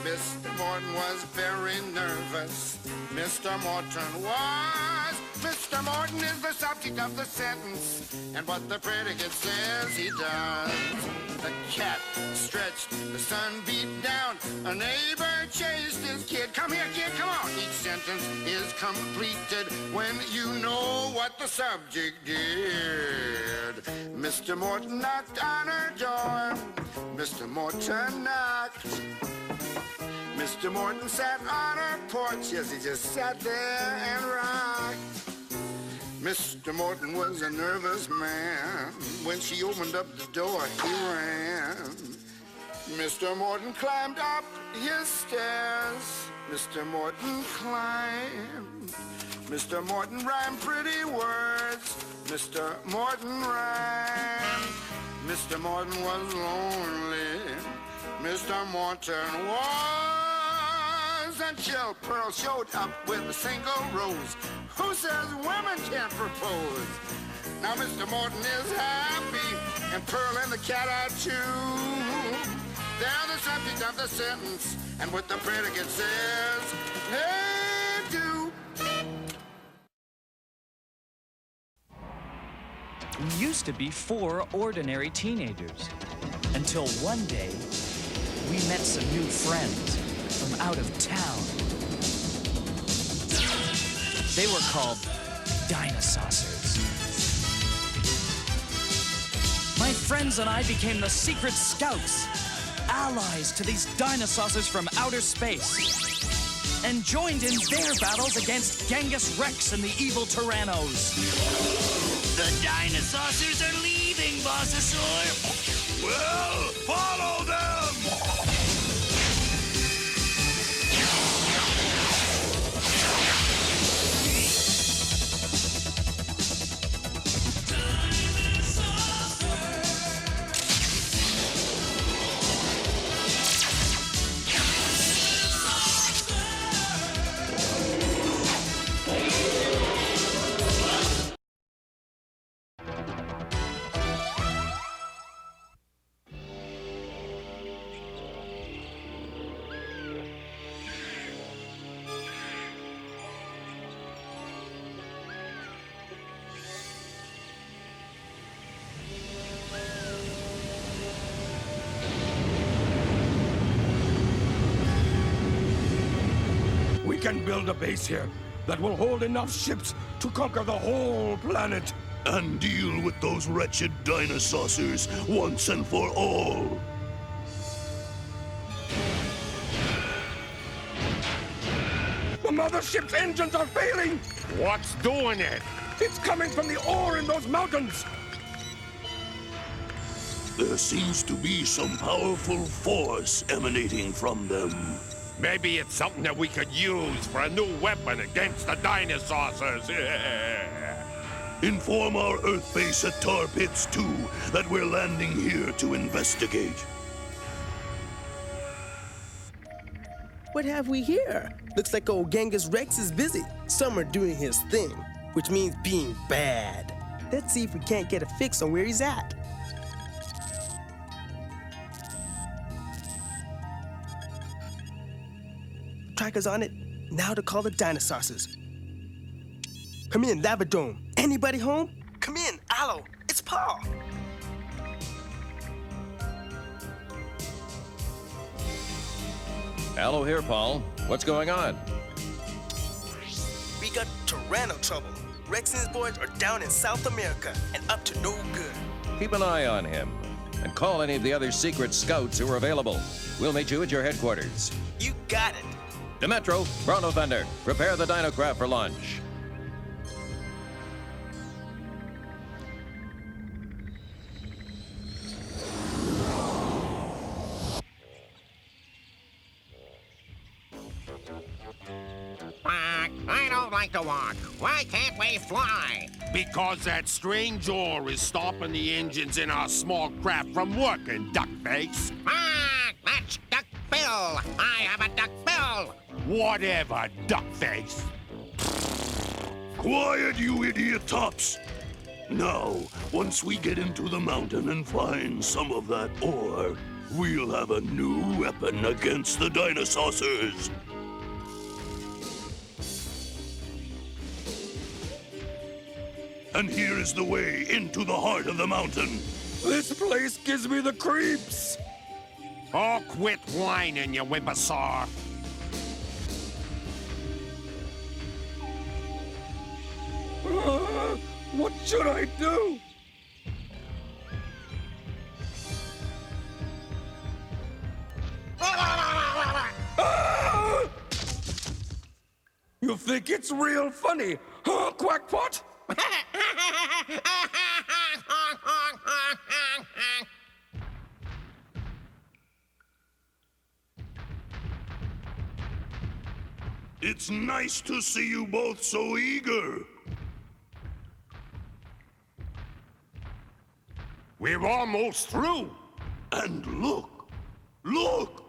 Mr. Morton was very nervous. Mr. Morton was. Mr. Morton is the subject of the sentence, and what the predicate says he does. The cat stretched, the sun beat down, a neighbor chased his kid. Come here, kid, come on. Each sentence is completed when you know what the subject did. Mr. Morton knocked on her door. Mr. Morton knocked. Mr. Morton sat on her porch. Yes, he just sat there and rocked. Mr. Morton was a nervous man. When she opened up the door, he ran. Mr. Morton climbed up his stairs. Mr. Morton climbed. Mr. Morton rhymed pretty words. Mr. Morton rhymed. Mr. Morton was lonely. Mr. Morton was, until Pearl showed up with a single rose. Who says women can't propose? Now Mr. Morton is happy, and Pearl and the cat are too. They're the subject of the sentence, and what the predicate says, they do. We used to be 4 ordinary teenagers, until one day, we met some new friends from out of town. They were called DINOSAUCERS. My friends and I became the secret scouts, allies to these dinosaurs from outer space, and joined in their battles against Genghis Rex and the evil Tyrannos. The dinosaurs are leaving, Bossasaur. Well, follow them! We can build a base here that will hold enough ships to conquer the whole planet. And deal with those wretched dinosaurs once and for all. The mothership's engines are failing! What's doing it? It's coming from the ore in those mountains! There seems to be some powerful force emanating from them. Maybe it's something that we could use for a new weapon against the DINOSAUCERS. Inform our Earth base at Tar Pits 2 that we're landing here to investigate. What have we here? Looks like old Genghis Rex is busy. Somewhere doing his thing, which means being bad. Let's see if we can't get a fix on where he's at. Tracker's on it. Now to call the DINOSAUCERS. Come in, Lavadome. Anybody home? Come in, Allo. It's Paul. Allo here, Paul. What's going on? We got Tyranno trouble. Rex and his boys are down in South America and up to no good. Keep an eye on him. And call any of the other secret scouts who are available. We'll meet you at your headquarters. You got it. Demetro, Chrono Thunder, prepare the Dino Craft for launch. I don't like to walk. Why can't we fly? Because that strange ore is stopping the engines in our small craft from working, Duckface. That's Duck Bill. I have a Duck Bill. Whatever, Duckface. Quiet, you idiot tops! Now, once we get into the mountain and find some of that ore, we'll have a new weapon against the DINOSAUCERS. And here is the way into the heart of the mountain. This place gives me the creeps. Oh, quit whining, you whippersaw. What should I do? You think it's real funny, huh, Quackpot? It's nice to see you both so eager. We're almost through. And look, look!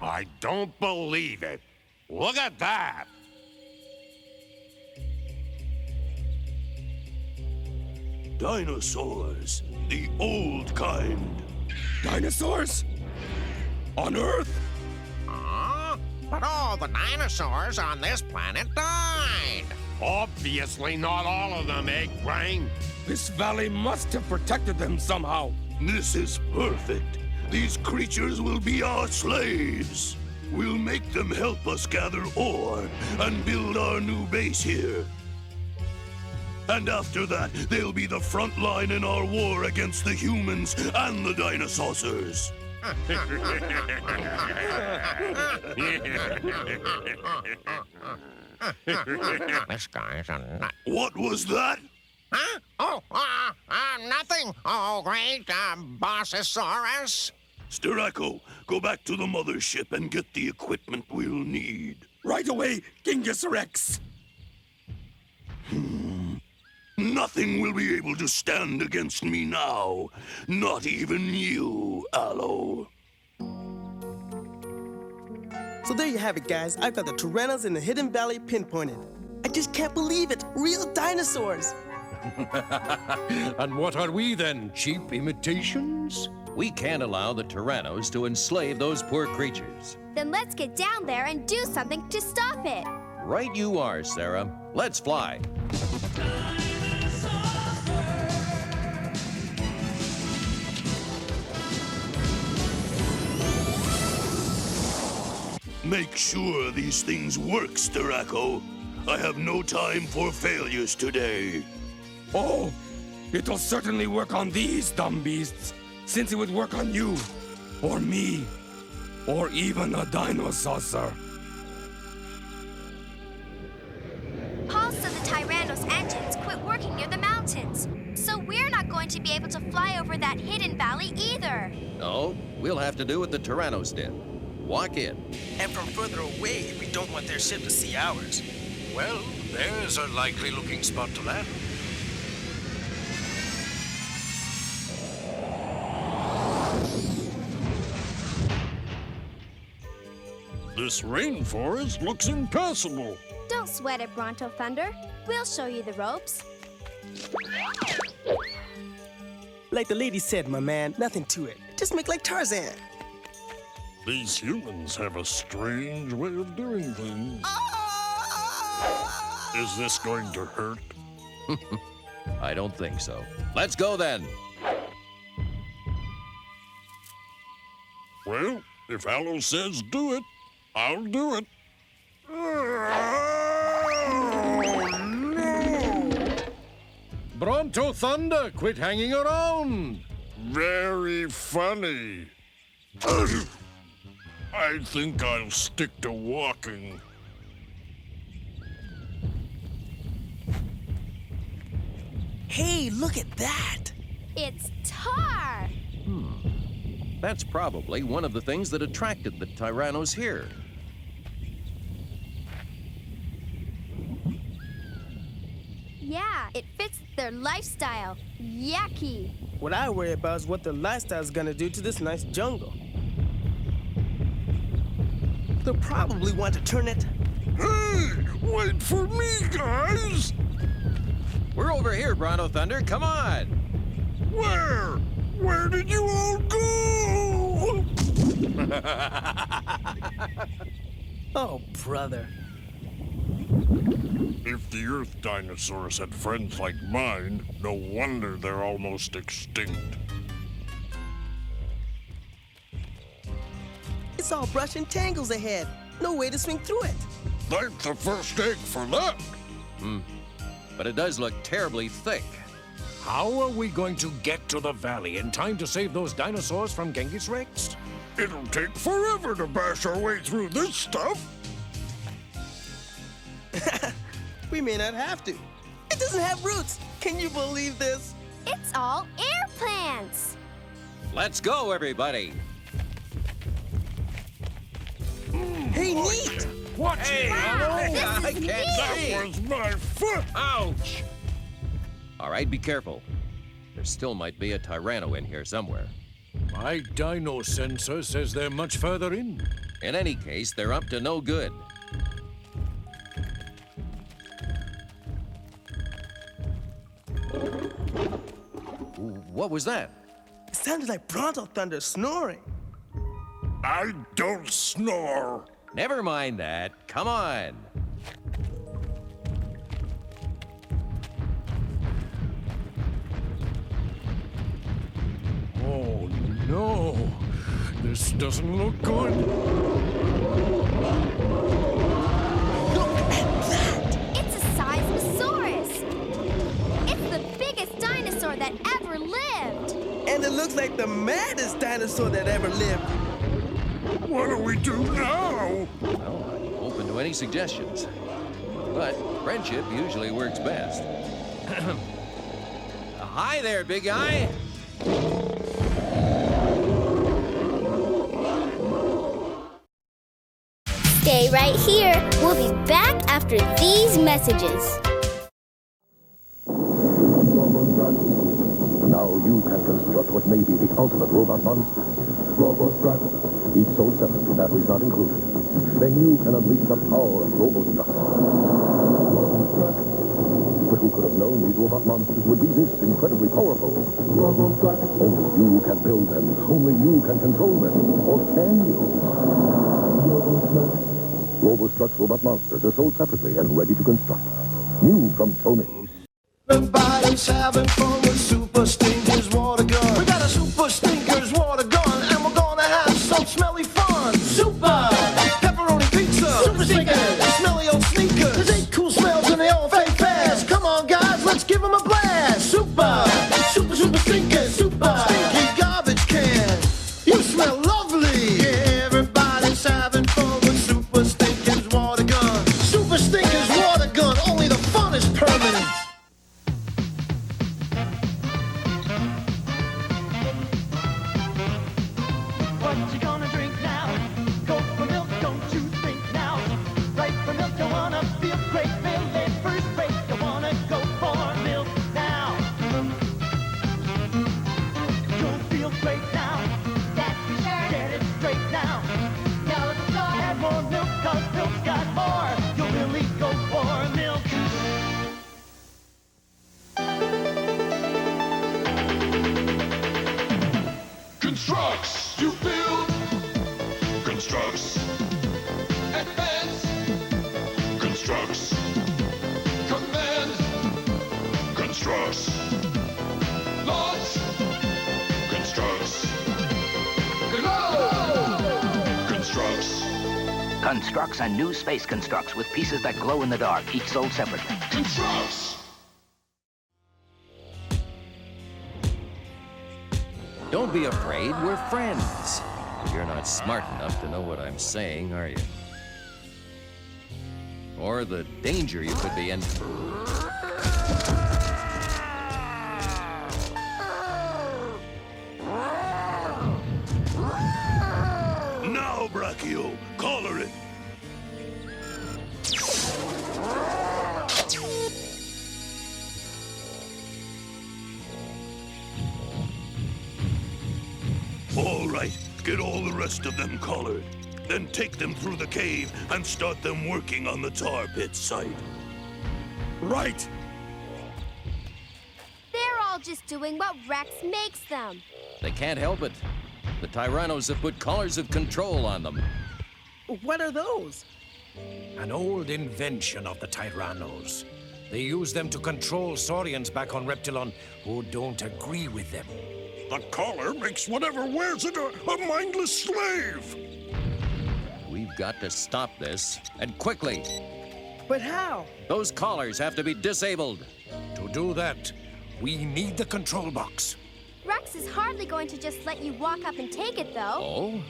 I don't believe it. Look at that. Dinosaurs, the old kind. Dinosaurs? On Earth? But all the dinosaurs on this planet died. Obviously not all of them, Egg Brain. This valley must have protected them somehow. This is perfect. These creatures will be our slaves. We'll make them help us gather ore and build our new base here. And after that, they'll be the front line in our war against the humans and the DINOSAUCERS. This guy's a nut. What was that? Huh? Oh, nothing. Oh, great, Bossosaurus. Sterako, go back to the mothership and get the equipment we'll need. Right away, Genghis Rex. Nothing will be able to stand against me now. Not even you, Allo. So there you have it, guys. I've got the Tyrannos in the Hidden Valley pinpointed. I just can't believe it. Real dinosaurs. And what are we then, cheap imitations? We can't allow the Tyrannos to enslave those poor creatures. Then let's get down there and do something to stop it. Right you are, Sarah. Let's fly. Make sure these things work, Sterako. I have no time for failures today. Oh, it'll certainly work on these dumb beasts, since it would work on you, or me, or even a Dinosaucer. Paul said the Tyrannos engines quit working near the mountains, so we're not going to be able to fly over that hidden valley either. No, we'll have to do what the Tyrannos did. Walk in. And from further away if we don't want their ship to see ours. Well, there's a likely-looking spot to land. This rainforest looks impassable. Don't sweat it, Bronto Thunder. We'll show you the ropes. Like the lady said, my man, nothing to it. Just make like Tarzan. These humans have a strange way of doing things. Is this going to hurt? I don't think so. Let's go then. Well, if Aloe says do it, I'll do it. Bronto Thunder, quit hanging around. Very funny. I think I'll stick to walking. Hey, look at that! It's tar! That's probably one of the things that attracted the Tyrannos here. Yeah, it fits their lifestyle. Yucky! What I worry about is what their lifestyle's gonna do to this nice jungle. They'll probably want to turn it. Hey, wait for me, guys! We're over here, Bronto Thunder. Come on! Where? Where did you all go? Oh, brother. If the Earth dinosaurs had friends like mine, no wonder they're almost extinct. It's all brush and tangles ahead. No way to swing through it. That's the first egg for that. But it does look terribly thick. How are we going to get to the valley in time to save those dinosaurs from Genghis Rex? It'll take forever to bash our way through this stuff. We may not have to. It doesn't have roots. Can you believe this? It's all air plants! Let's go, everybody! Hey, neat! Watch it! Wow, this is I can't neat. see! That was my foot! Ouch! All right, be careful. There still might be a Tyranno in here somewhere. My dino sensor says they're much further in. In any case, they're up to no good. What was that? It sounded like Bronto Thunder snoring. I don't snore. Never mind that. Come on. Oh, no. This doesn't look good. Look at that! It's a Seismosaurus! It's the biggest dinosaur that ever lived! And it looks like the maddest dinosaur that ever lived. What do we do now? Well, I'm open to any suggestions. But friendship usually works best. Hi there, big guy. Stay right here. We'll be back after these messages. Now you can construct what may be the ultimate robot monster. Robostruck. Each sold separately, batteries not included. Then you can unleash the power of Robostruck. But who could have known these robot monsters would be this incredibly powerful? Only you can build them. Only you can control them. Or can you? Robostruck's robot monsters are sold separately and ready to construct. New from Tony. Everybody's having fun with Super Stinker's water gun. We got a Super Stinker's water gun, and we're gonna have some smelly fun. Super pepperoni pizza, Super Stinkers, smelly old sneakers. There's 8 cool smells and they all fade fast. Come on, guys, let's give them a blast. Super Stinkers, super stinky garbage can. You smell lovely. Yeah, everybody's having fun with Super Stinker's water gun. Super Stinker's water gun, only the fun is permanent. Constructs. Command. Constructs. Launch. Constructs. Go. Constructs. Constructs and new space constructs with pieces that glow in the dark, each sold separately. Constructs. Don't be afraid, we're friends. You're not smart enough to know what I'm saying, are you? Or the danger you could be in. Now, Brachio, collar it. All right, get all the rest of them collared. Then take them through the cave and start them working on the tar pit site. Right! They're all just doing what Rex makes them. They can't help it. The Tyrannos have put collars of control on them. What are those? An old invention of the Tyrannos. They use them to control Saurians back on Reptilon who don't agree with them. The collar makes whatever wears it a mindless slave. We've got to stop this, and quickly. But how? Those collars have to be disabled. To do that, we need the control box. Rex is hardly going to just let you walk up and take it, though. Oh?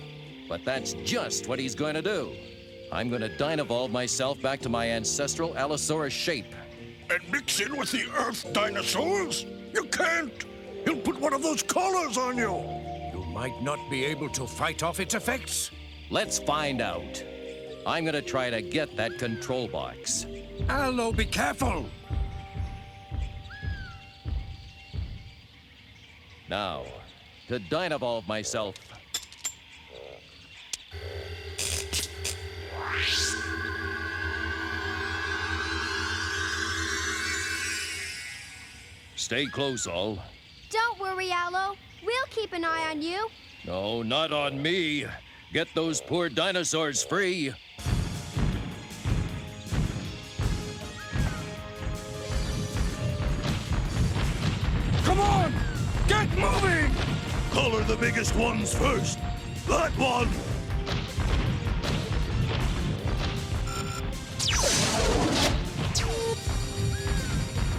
But that's just what he's going to do. I'm going to Dynavolve myself back to my ancestral Allosaurus shape. And mix in with the Earth dinosaurs? You can't! He'll put one of those collars on you! You might not be able to fight off its effects. Let's find out. I'm going to try to get that control box. Allo, be careful! Now, to Dynavolve myself. Stay close, all. Don't worry, Allo. We'll keep an eye on you. No, not on me. Get those poor dinosaurs free. Come on! Get moving! Collar the biggest ones first. That one!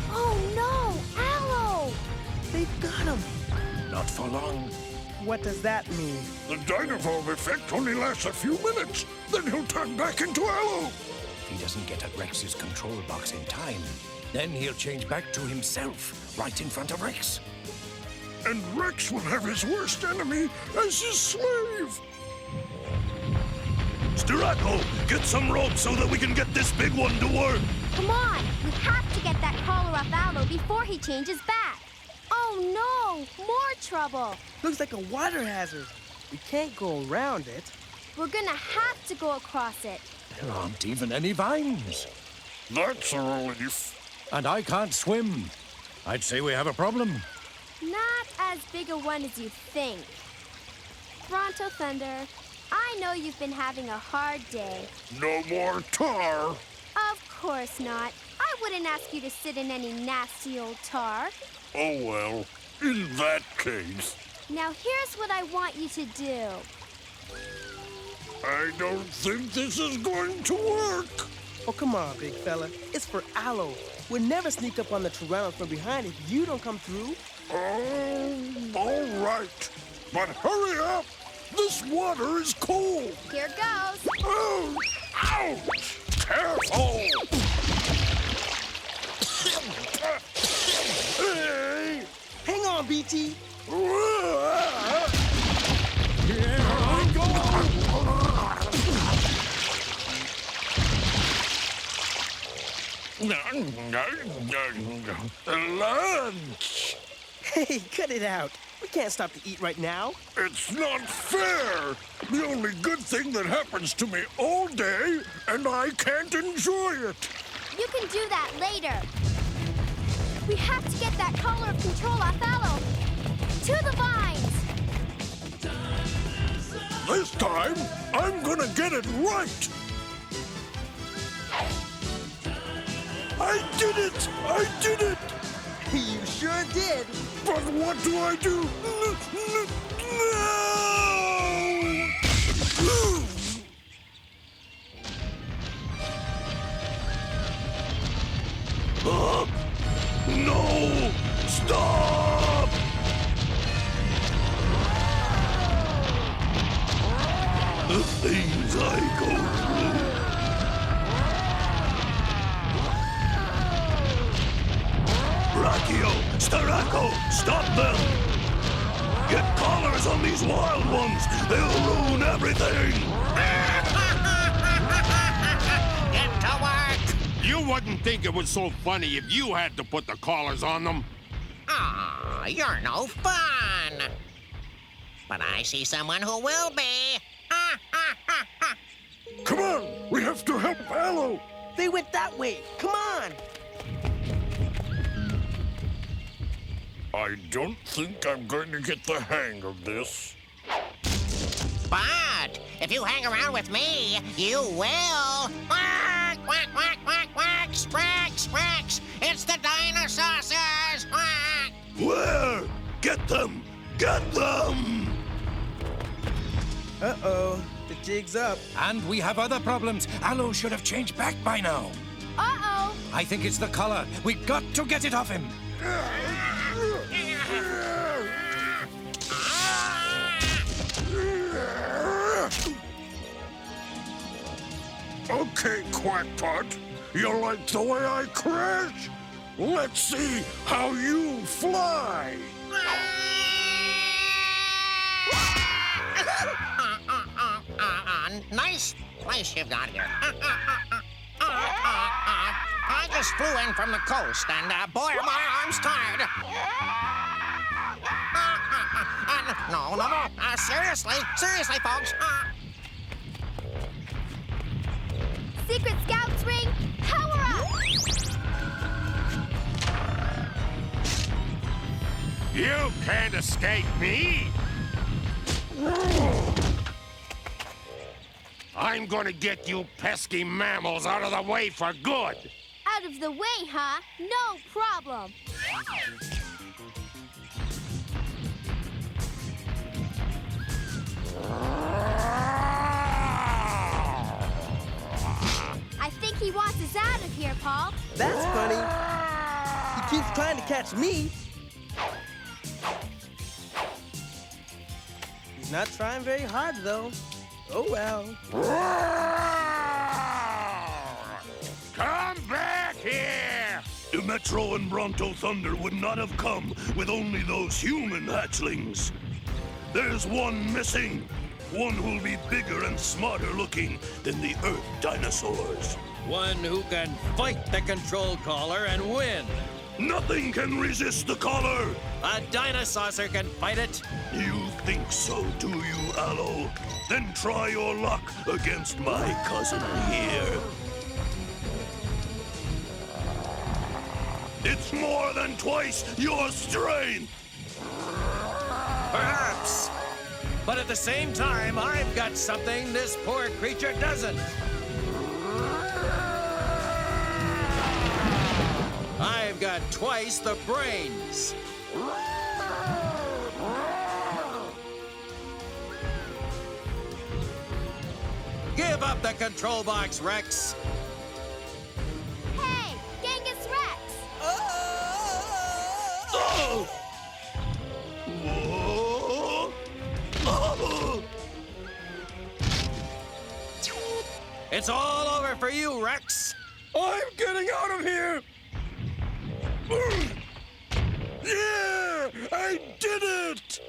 Oh no, Allo! They've got him. Not for long. What does that mean? The Dynavolve effect only lasts a few minutes. Then he'll turn back into Allo. If he doesn't get at Rex's control box in time, then he'll change back to himself, right in front of Rex. And Rex will have his worst enemy as his slave. Stiraco, get some rope so that we can get this big one to work. Come on! We have to get that collar off Allo before he changes back. Oh no! More trouble! Looks like a water hazard. We can't go around it. We're gonna have to go across it. There aren't even any vines. That's a relief. And I can't swim. I'd say we have a problem. Not as big a one as you think. Bronto Thunder, I know you've been having a hard day. No more tar. Of course not. I wouldn't ask you to sit in any nasty old tar. Oh well, in that case. Now here's what I want you to do. I don't think this is going to work. Oh, come on, big fella. It's for Allo. We'll never sneak up on the Tyrannos from behind if you don't come through. Oh, all right. But hurry up. This water is cold. Here goes. Oh, ouch. Careful. Hey. Hang on, BT. Here I go. Lunch! Hey, cut it out. We can't stop to eat right now. It's not fair! The only good thing that happens to me all day, and I can't enjoy it! You can do that later. We have to get that collar of control off Allo. To the vines! This time, I'm gonna get it right! I did it! I did it! You sure did. But what do I do? No! Stop! The things I go through. Brachio, Staraco, stop them! Get collars on these wild ones! They'll ruin everything! Get to work! You wouldn't think it was so funny if you had to put the collars on them. Aw, you're no fun. But I see someone who will be. Come on! We have to help Aloe! They went that way. Come on! I don't think I'm going to get the hang of this. But if you hang around with me, you will. Quack, quack, quack, quack, quack, sprack, spracks. It's the DINOSAUCERS. Quack. Where? Get them! Get them! Uh-oh. The jig's up. And we have other problems. Aloe should have changed back by now. Uh-oh. I think it's the collar. We got to get it off him. Okay, Quackpot. You like the way I crash? Let's see how you fly. Nice place you've got here. I just flew in from the coast, and boy, are my arms tired. No. Seriously, folks. Secret Scouts ring, power up! You can't escape me. I'm gonna get you pesky mammals out of the way for good. Out of the way, huh? No problem. I think he wants us out of here, Paul. That's funny. He keeps trying to catch me. He's not trying very hard, though. Oh, well. Come back here! Metro and Bronto Thunder would not have come with only those human hatchlings. There's one missing. One who'll be bigger and smarter looking than the Earth dinosaurs. One who can fight the control collar and win. Nothing can resist the collar. A Dinosaucer can fight it. You think so, do you, Aloe? Then try your luck against my cousin here. It's more than twice your strength. Perhaps. But at the same time, I've got something this poor creature doesn't. I've got twice the brains. Give up the control box, Rex. Hey, Genghis Rex! Oh! Whoa! Oh! It's all over for you, Rex. I'm getting out of here! Yeah! I did it!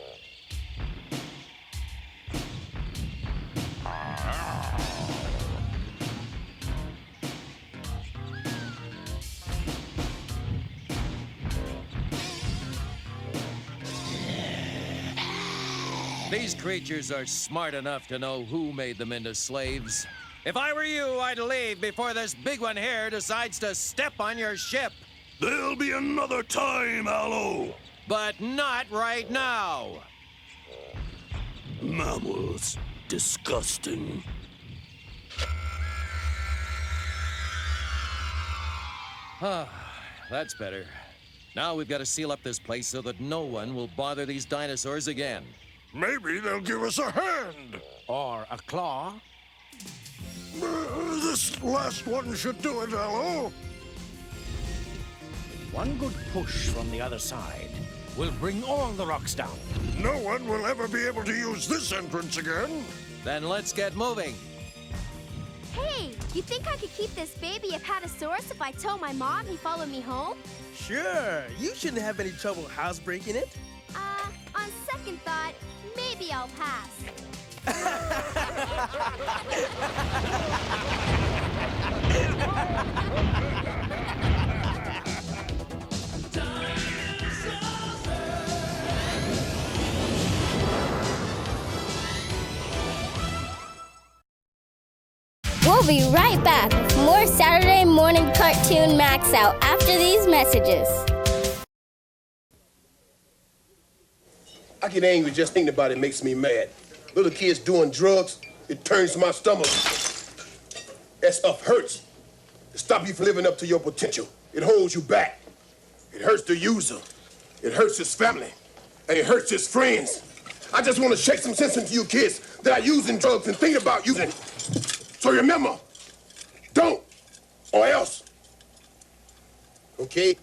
These creatures are smart enough to know who made them into slaves. If I were you, I'd leave before this big one here decides to step on your ship. There'll be another time, Aloe. But not right now. Mammals. Disgusting. That's better. Now we've got to seal up this place so that no one will bother these dinosaurs again. Maybe they'll give us a hand. Or a claw. This last one should do it, Hello. One good push from the other side will bring all the rocks down. No one will ever be able to use this entrance again. Then let's get moving. Hey, you think I could keep this baby Apatosaurus if I told my mom he followed me home? Sure, you shouldn't have any trouble housebreaking it. On second thought, maybe I'll pass. We'll be right back with more Saturday Morning Cartoon MAXOUT after these messages. I get angry just thinking about it makes me mad. Little kids doing drugs, it turns my stomach. That stuff hurts. It stops you from living up to your potential. It holds you back. It hurts the user. It hurts his family. And it hurts his friends. I just want to shake some sense into you kids that are using drugs and thinking about using. So remember, don't, or else. Okay?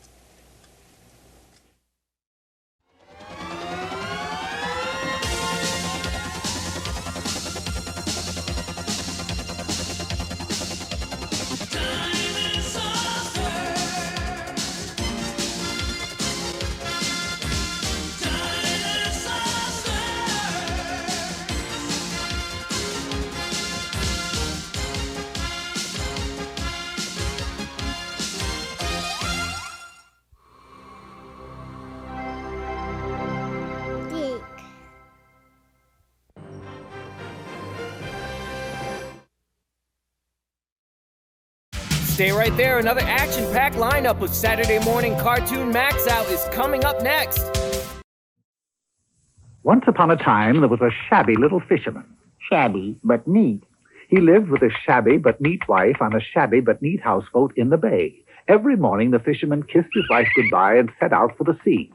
Stay right there. Another action-packed lineup of Saturday Morning Cartoon MAXOUT is coming up next. Once upon a time, there was a shabby little fisherman. Shabby, but neat. He lived with his shabby but neat wife on a shabby but neat houseboat in the bay. Every morning, the fisherman kissed his wife goodbye and set out for the sea.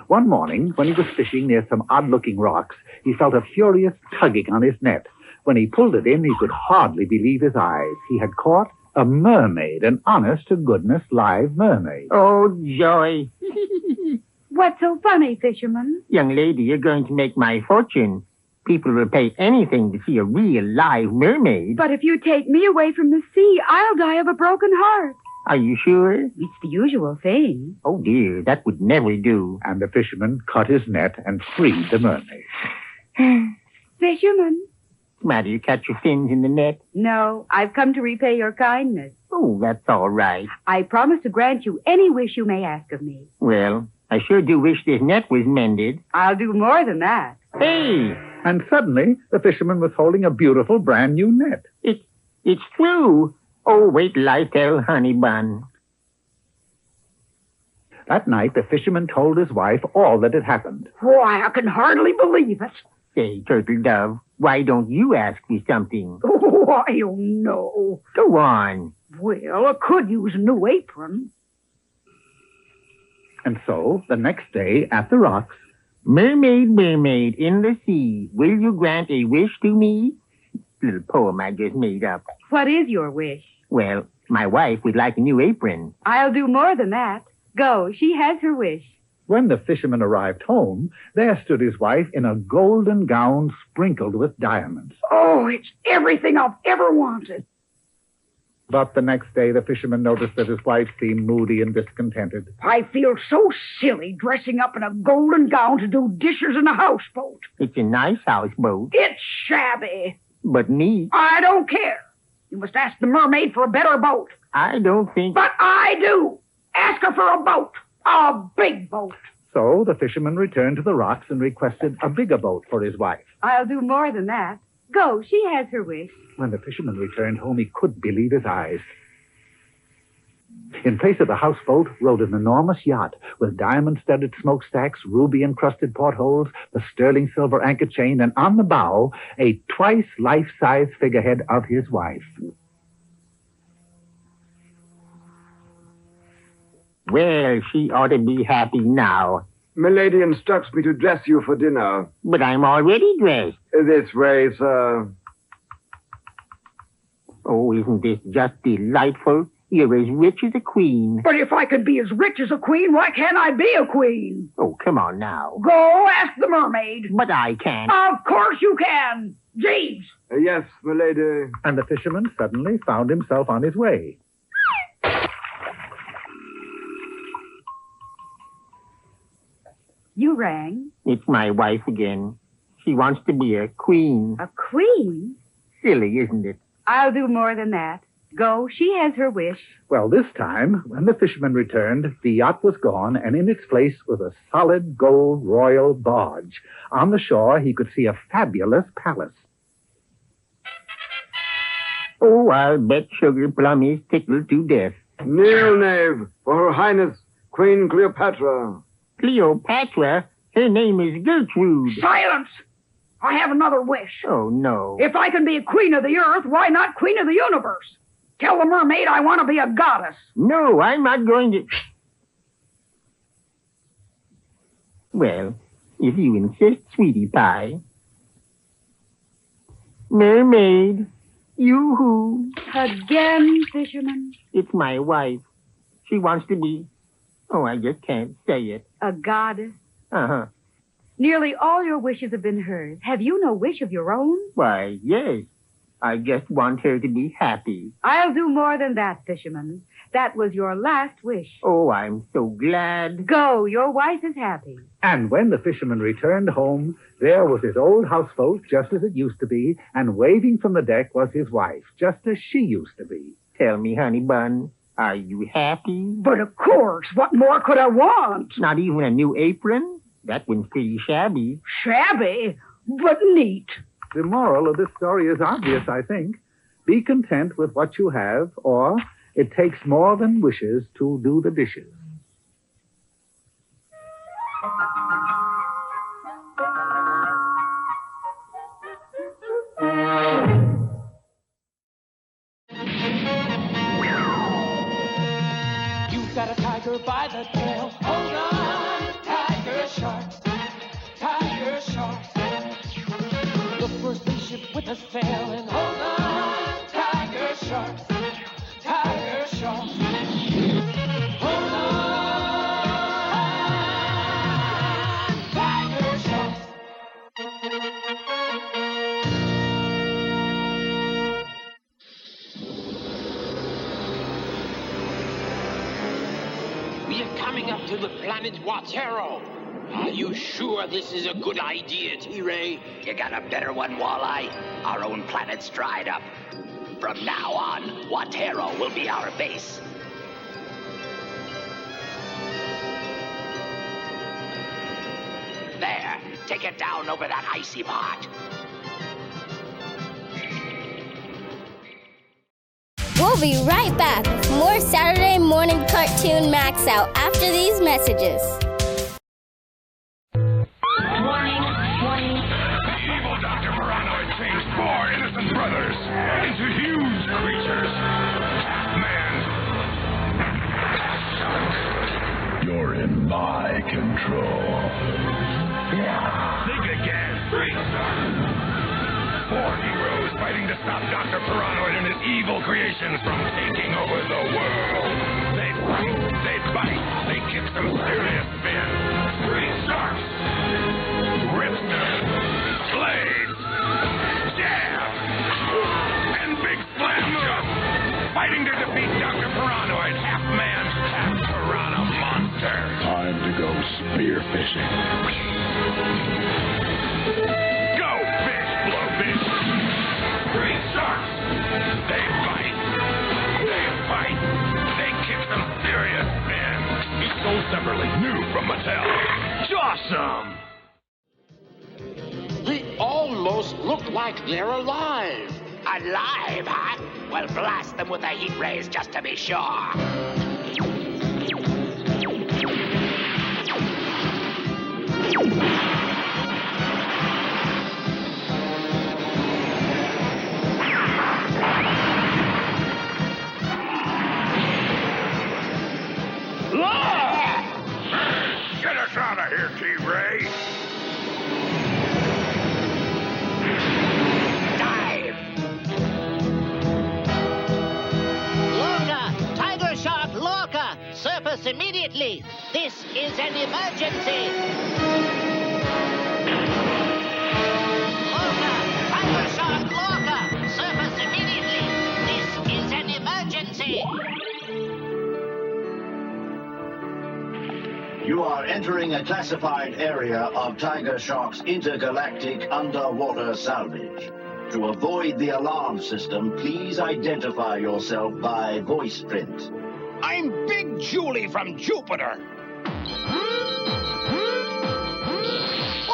One morning, when he was fishing near some odd-looking rocks, he felt a furious tugging on his net. When he pulled it in, he could hardly believe his eyes. He had caught a mermaid, an honest-to-goodness live mermaid. Oh, joy. What's so funny, fisherman? Young lady, you're going to make my fortune. People will pay anything to see a real live mermaid. But if you take me away from the sea, I'll die of a broken heart. Are you sure? It's the usual thing. Oh, dear, that would never do. And the fisherman cut his net and freed the mermaid. Fisherman? Matter, you catch your fins in the net? No, I've come to repay your kindness. Oh, that's all right. I promise to grant you any wish you may ask of me. Well, I sure do wish this net was mended. I'll do more than that. Hey! And suddenly, the fisherman was holding a beautiful brand new net. It's true. Oh, wait till I tell Honey Bun. That night, the fisherman told his wife all that had happened. Why, I can hardly believe it. Say, Turtle Dove, why don't you ask me something? Oh, I don't know. Go on. Well, I could use a new apron. And so, the next day, at the rocks, Mermaid, mermaid in the sea, will you grant a wish to me? Little poem I just made up. What is your wish? Well, my wife would like a new apron. I'll do more than that. Go, she has her wish. when the fisherman arrived home, there stood his wife in a golden gown sprinkled with diamonds. Oh, it's everything I've ever wanted. But the next day, the fisherman noticed that his wife seemed moody and discontented. I feel so silly dressing up in a golden gown to do dishes in a houseboat. It's a nice houseboat. It's shabby. But neat. I don't care. You must ask the mermaid for a better boat. I don't think... But I do. Ask her for a boat. A big boat. So the fisherman returned to the rocks and requested a bigger boat for his wife. I'll do more than that. Go, she has her wish. When the fisherman returned home, he couldn't believe his eyes. In place of the houseboat rode an enormous yacht with diamond-studded smokestacks, ruby-encrusted portholes, the sterling silver anchor chain, and on the bow, a twice life-size figurehead of his wife. Well, she ought to be happy now. Milady instructs me to dress you for dinner. But I'm already dressed. This way, sir. Oh, isn't this just delightful? You're as rich as a queen. But if I could be as rich as a queen, why can't I be a queen? Oh, come on now. Go ask the mermaid. But I can't. Of course you can. Jeeves. Yes, milady. And the fisherman suddenly found himself on his way. You rang? It's my wife again. She wants to be a queen. A queen? Silly, isn't it? I'll do more than that. Go, she has her wish. Well, this time, when the fisherman returned, the yacht was gone, and in its place was a solid gold royal barge. On the shore, he could see a fabulous palace. Oh, I'll bet Sugar Plum is tickled to death. Kneel, knave, for Her Highness Queen Cleopatra. Cleopatra? Her name is Gertrude. Silence! I have another wish. Oh, no. If I can be a queen of the earth, why not queen of the universe? Tell the mermaid I want to be a goddess. No, I'm not going to... Well, if you insist, sweetie pie. Mermaid. Yoo-hoo. Again, fisherman? It's my wife. She wants to be... Oh, I just can't say it. A goddess? Uh-huh. Nearly all your wishes have been hers. Have you no wish of your own? Why, yes. I just want her to be happy. I'll do more than that, fisherman. That was your last wish. Oh, I'm so glad. Go, your wife is happy. And when the fisherman returned home, there was his old houseboat, just as it used to be, and waving from the deck was his wife, just as she used to be. Tell me, honey bun, are you happy? But of course, what more could I want? Not even a new apron? That one's pretty shabby. Shabby, but neat. The moral of this story is obvious, I think. Be content with what you have, or it takes more than wishes to do the dishes. You've got a tiger by the tail. Hold on, tiger sharks. Tiger sharks. Look for a spaceship with a sail and hold on, tiger sharks. Tiger sharks. Hold on, tiger sharks. We're coming up to the planet Watero. Are you sure this is a good idea, T-Ray? You got a better one, Walleye? Our own planet's dried up. From now on, Watero will be our base. There, take it down over that icy part. We'll be right back with more Saturday Morning Cartoon MAXOUT after these messages. Four innocent brothers into huge creatures. Man. You're in my control. Think again. Four heroes fighting to stop Dr. Paranoid and his evil creations from taking over the world. They fight, they bite, they kick some serious spin. Three sharks. Ripster. Blades. Jab! And Big Slam Jump! Fighting to defeat Dr. Paranoid, half-man, half-piranha monster. Time to go spearfishing. Go, fish, blowfish! Three sharks! They bite. They fight. They kick some serious spin. Each sold separately, new from Mattel. Jawsome! They almost look like they're alive. Alive, huh? Well, blast them with the heat rays just to be sure. Look! immediately. This is an emergency. Lorca! Tiger Shark Lorca! Surface immediately. This is an emergency. You are entering a classified area of Tiger Shark's intergalactic underwater salvage. To avoid the alarm system, please identify yourself by voice print. I'm Big Julie from Jupiter.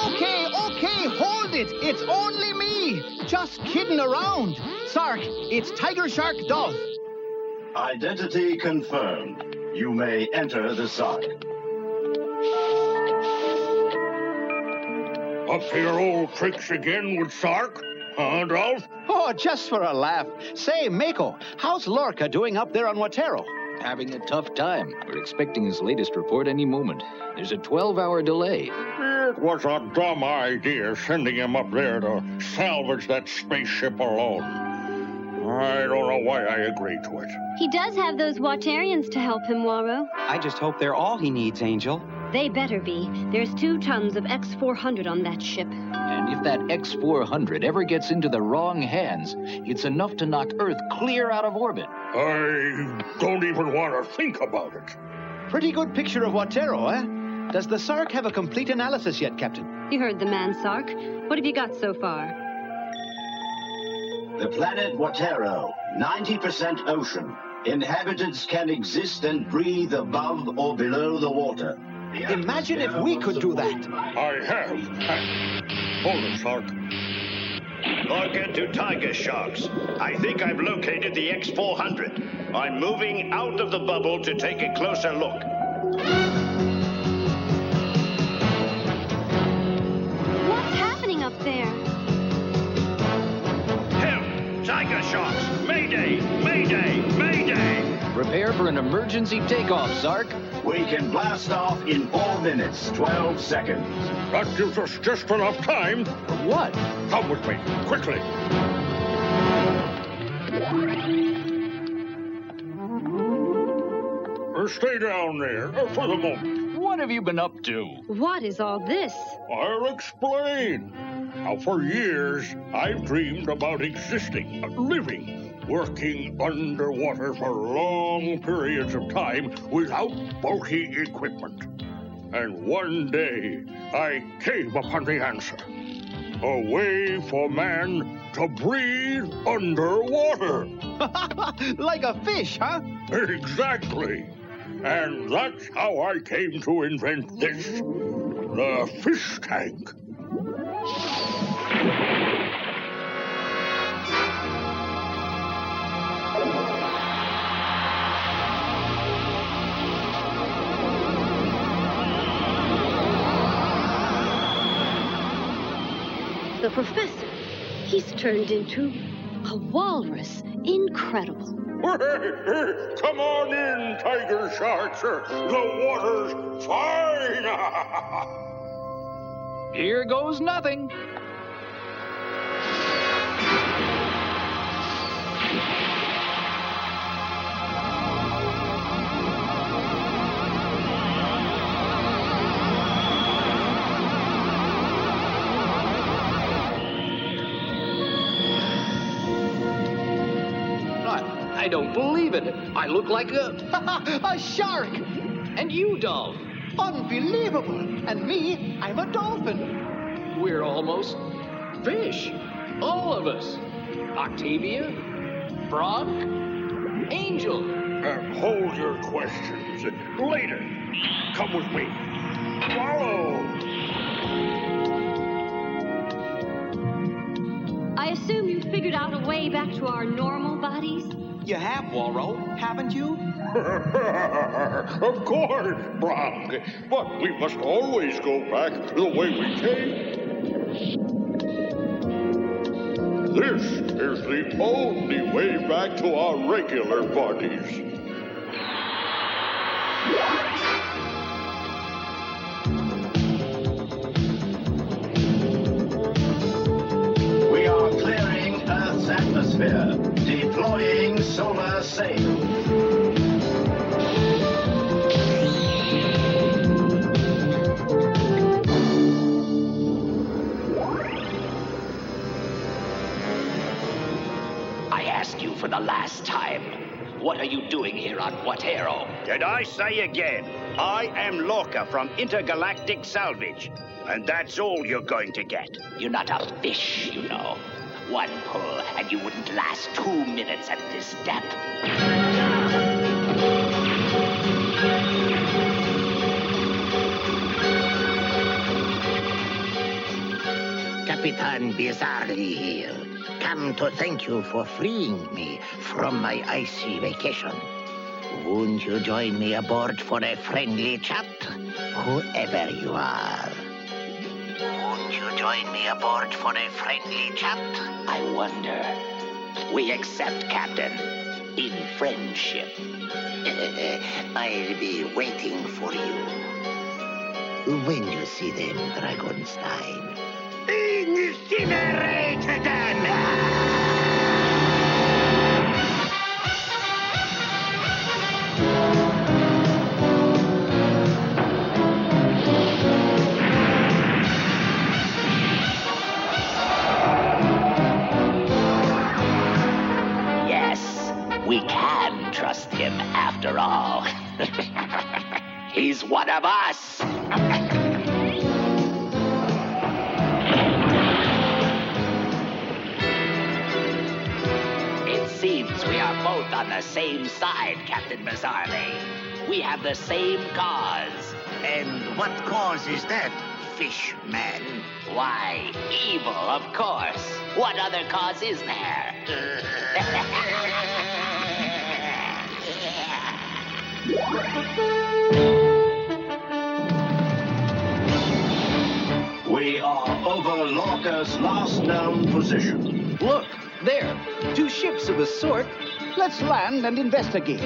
Okay, hold it. It's only me. Just kidding around. Sark, it's Tiger Shark Dolph. Identity confirmed. You may enter the Sark. Up to your old tricks again with Sark? Huh, Dolph? Oh, just for a laugh. Say, Mako, how's Lorca doing up there on Watero? Having a tough time. We're expecting his latest report any moment. There's a 12-hour delay. It was a dumb idea sending him up there to salvage that spaceship alone. I don't know why I agreed to it. He does have those Watarians to help him, Waro. I just hope they're all he needs, Angel. They better be. There's 2 tons of X-400 on that ship. And if that X-400 ever gets into the wrong hands, it's enough to knock Earth clear out of orbit. I don't even want to think about it. Pretty good picture of Watero, eh? Does the Sark have a complete analysis yet, Captain? You heard the man, Sark. What have you got so far? The planet Watero, 90% ocean. Inhabitants can exist and breathe above or below the water. Imagine if we could do that. I have. Hold it, Sark. Lorca to Tiger Sharks. I think I've located the X-400. I'm moving out of the bubble to take a closer look. What's happening up there? Help! Tiger Sharks! Mayday! Mayday! Mayday! Prepare for an emergency takeoff, Sark. We can blast off in 4 minutes, 12 seconds. That gives us just enough time. For what? Come with me, quickly. Stay down there for the moment. What have you been up to? What is all this? I'll explain. Now, for years, I've dreamed about existing, living, working underwater for long periods of time without bulky equipment. And one day, I came upon the answer. A way for man to breathe underwater. Like a fish, huh? Exactly. And that's how I came to invent this. The fish tank. The professor. He's turned into a walrus. Incredible. Come on in, Tiger Sharks. The water's fine. Here goes nothing. I don't believe it. I look like a... a shark! And you, Dolph. Unbelievable! And me, I'm a dolphin. We're almost fish. All of us. Octavia, Brock, Angel. Hold your questions. Later. Come with me. Follow. I assume you figured out a way back to our normal bodies? You have, Waro, haven't you? Of course, Brock. But we must always go back the way we came. This is the only way back to our regular bodies. We are clearing Earth's atmosphere. Deploying solar sails. last time. What are you doing here on Watero? Did I say again? I am Lorca from Intergalactic Salvage. And that's all you're going to get. You're not a fish, you know. One pull, and you wouldn't last 2 minutes at this depth. Capitan Bizarrely here. Come to thank you for freeing me from my icy vacation. Won't you join me aboard for a friendly chat? Whoever you are. Won't you join me aboard for a friendly chat? I wonder. We accept, Captain. In friendship. I'll be waiting for you. When you see them, Dragonstein. Incinerated them! Yes, we can trust him after all. He's one of us. Seems we are both on the same side, Captain Bizarrely. We have the same cause. And what cause is that, fishman? Why, evil, of course. What other cause is there? We are over Lorca's last known position. Look, there. 2 ships of a sort. Let's land and investigate.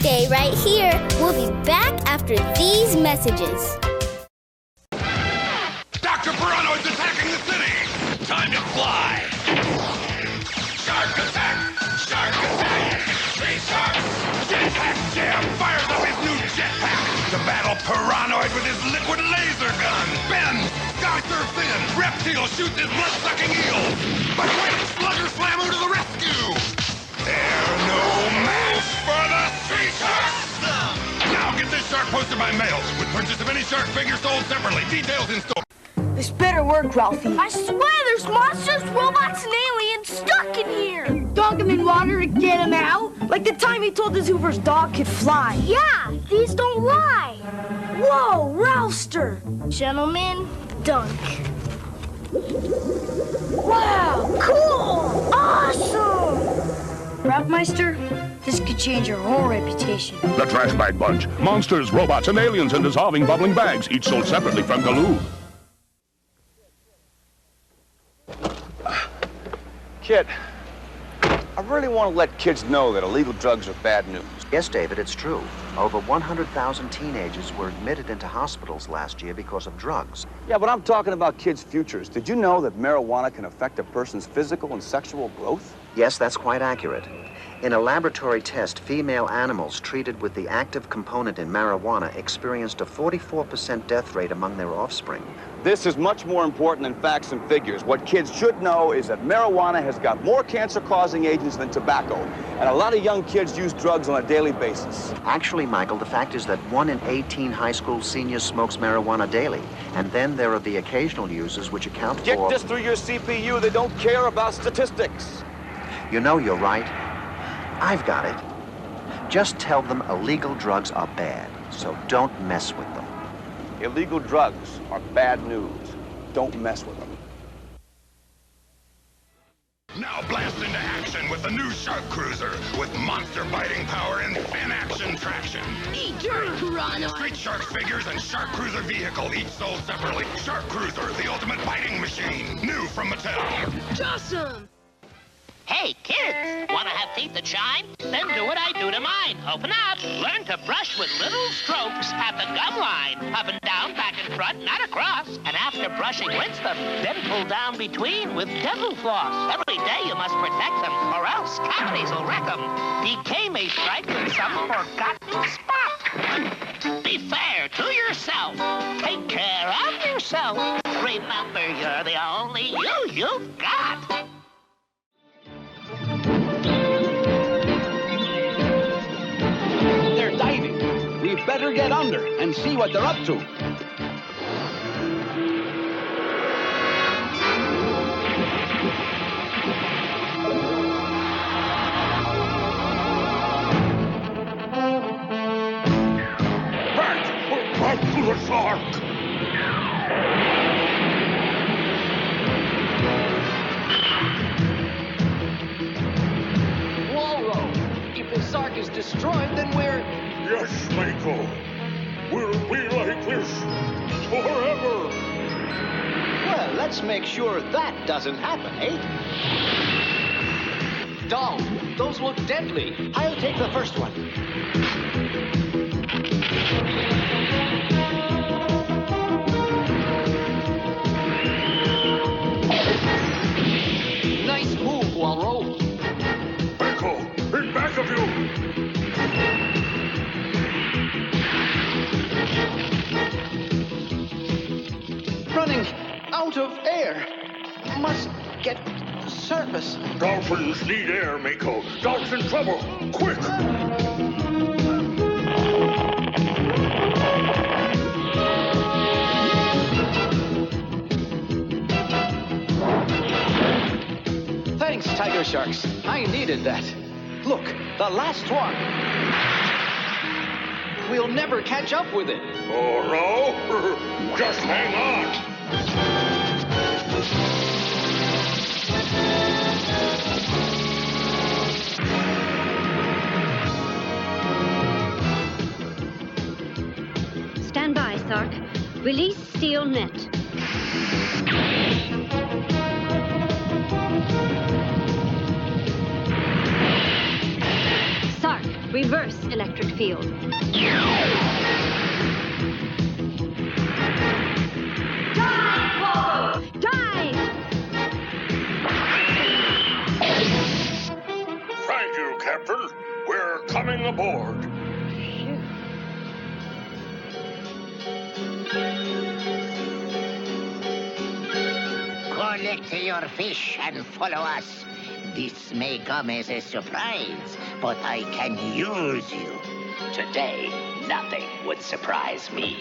Stay right here. We'll be back after these messages. Dr. Piranoid's attacking the city! Time to fly! Shark attack! Shark attack! 3 sharks! Jetpack Jam fires up his new jetpack to battle Piranoid with his liquid laser gun! Ben! Dr. Finn! Reptile shoots his blood-sucking eel! But wait! Slugger Slammer to the rescue! They're no match for the Street Sharks! Now get this shark poster by mail, with purchase of any shark figure sold separately. Details in store. This better work, Ralphie. I swear there's monsters, robots, and aliens stuck in here! Dunk him in water to get him out? Like the time he told us Hoover's dog could fly. Yeah, these don't lie! Whoa, Ralphster! Gentlemen, dunk. Wow, cool! Awesome! Ralphmeister, this could change your whole reputation. The Trash Bag Bunch. Monsters, robots, and aliens in dissolving bubbling bags, each sold separately from Galoo. Kid, I really want to let kids know that illegal drugs are bad news. Yes, David, it's true. Over 100,000 teenagers were admitted into hospitals last year because of drugs. Yeah, but I'm talking about kids' futures. Did you know that marijuana can affect a person's physical and sexual growth? Yes, that's quite accurate. In a laboratory test, female animals treated with the active component in marijuana experienced a 44% death rate among their offspring. This is much more important than facts and figures. What kids should know is that marijuana has got more cancer-causing agents than tobacco, and a lot of young kids use drugs on a daily basis. Actually, Michael, the fact is that 1 in 18 high school seniors smokes marijuana daily, and then there are the occasional users which account for... Get this through your CPU. They don't care about statistics. You know, you're right. I've got it. Just tell them illegal drugs are bad, so don't mess with them. Illegal drugs are bad news. Don't mess with them. Now blast into action with the new Shark Cruiser with monster-biting power and fin-action traction. Eat dirt, Piranoid! Street Sharks figures and Shark Cruiser vehicle, each sold separately. Shark Cruiser, the ultimate biting machine. New from Mattel. Awesome! Hey, kids, want to have teeth that shine? Then do what I do to mine. Open up. Learn to brush with little strokes at the gum line. Up and down, back and front, not across. And after brushing, rinse them. Then pull down between with dental floss. Every day you must protect them, or else cavities will wreck them. Decay may strike with some forgotten spot. Be fair to yourself. Take care of yourself. Remember, you're the only you've got. They're diving. We better get under and see what they're up to. Back to the shark! Walro, if the shark is destroyed, then we're... Yes, Mako. We'll be like this forever. Well, let's make sure that doesn't happen, eh? Doll, those look deadly. I'll take the first one. Nice move, Walro. Mako, in back of you! Running out of air. Must get to the surface. Dolphins need air, Mako. Dog's in trouble. Quick! Thanks, Tiger Sharks. I needed that. Look, the last one. We'll never catch up with it. Oh, no? Just hang on. Stand by, Sark. Release steel net. Sark, reverse electric field. Dive! Thank you, Captain. We're coming aboard. Collect your fish and follow us. This may come as a surprise, but I can use you. Today, nothing would surprise me.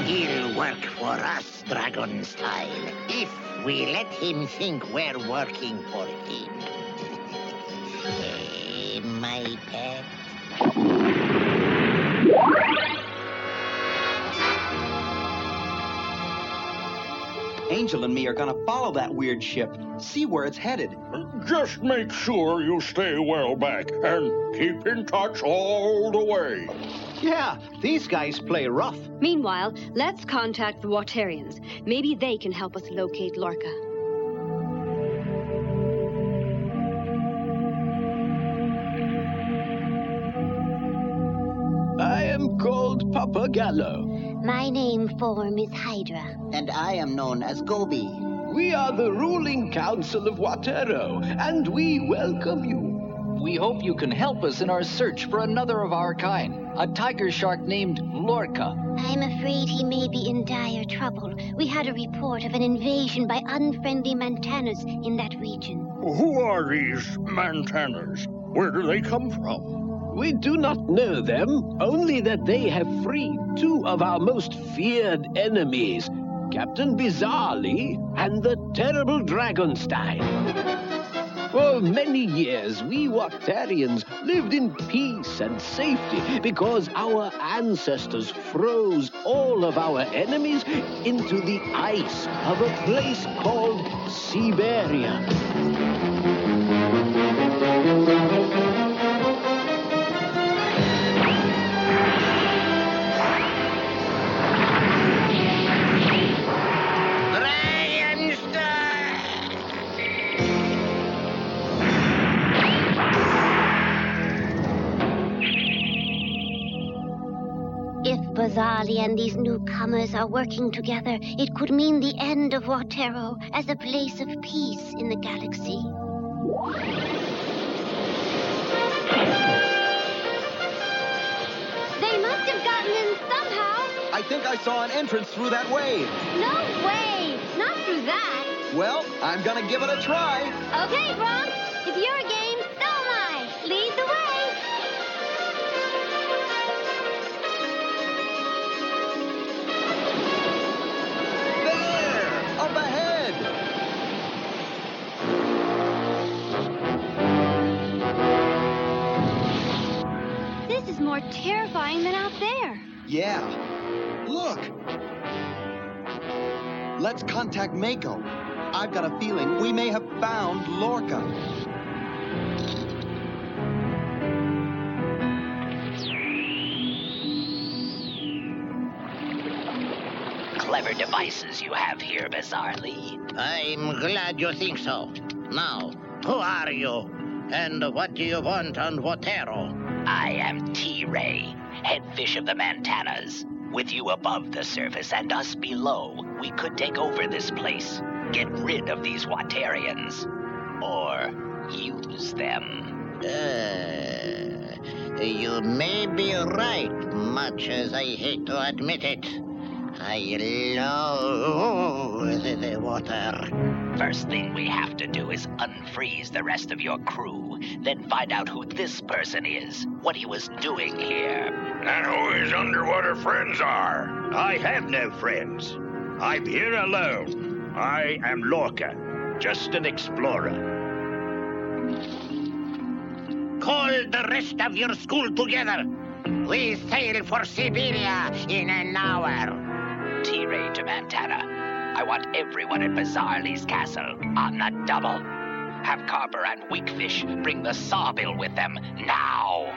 He'll work for us, Dragon style, if we let him think we're working for him. Hey, my pet. Angel and me are gonna follow that weird ship, see where it's headed. Just make sure you stay well back and keep in touch all the way. Yeah, these guys play rough. Meanwhile, let's contact the Watarians. Maybe they can help us locate Lorca. I am called Papagallo. My name form is Hydra. And I am known as Gobi. We are the ruling council of Watero, and we welcome you. We hope you can help us in our search for another of our kind, a tiger shark named Lorca. I'm afraid he may be in dire trouble. We had a report of an invasion by unfriendly Mantanas in that region. Who are these Mantanas? Where do they come from? We do not know them, only that they have freed two of our most feared enemies, Captain Bizarrely and the terrible Dragonstein. For many years, we Watarians lived in peace and safety because our ancestors froze all of our enemies into the ice of a place called Siberia. If Bazali and these newcomers are working together, it could mean the end of Watero as a place of peace in the galaxy. They must have gotten in somehow. I think I saw an entrance through that wave. No way! Not through that. Well, I'm gonna give it a try. Okay, Bronx. If you're game, so am I. Lead the way. There! Up ahead! This is more terrifying than out there. Yeah. Look! Let's contact Mako. I've got a feeling we may have found Lorca. Clever devices you have here, Bizarrely. I'm glad you think so. Now, who are you? And what do you want on Wotero? I am T-Ray, head fish of the Mantanas. With you above the surface and us below, we could take over this place. Get rid of these Waterians. Or use them. You may be right, much as I hate to admit it. I loathe the water. First thing we have to do is unfreeze the rest of your crew, then find out who this person is, what he was doing here. And who his underwater friends are. I have no friends. I'm here alone. I am Lorca, just an explorer. Call the rest of your school together. We sail for Siberia in an hour. T-Ray to Montana. I want everyone at Bizarrely's castle on the double. Have Carver and Weakfish bring the sawbill with them now.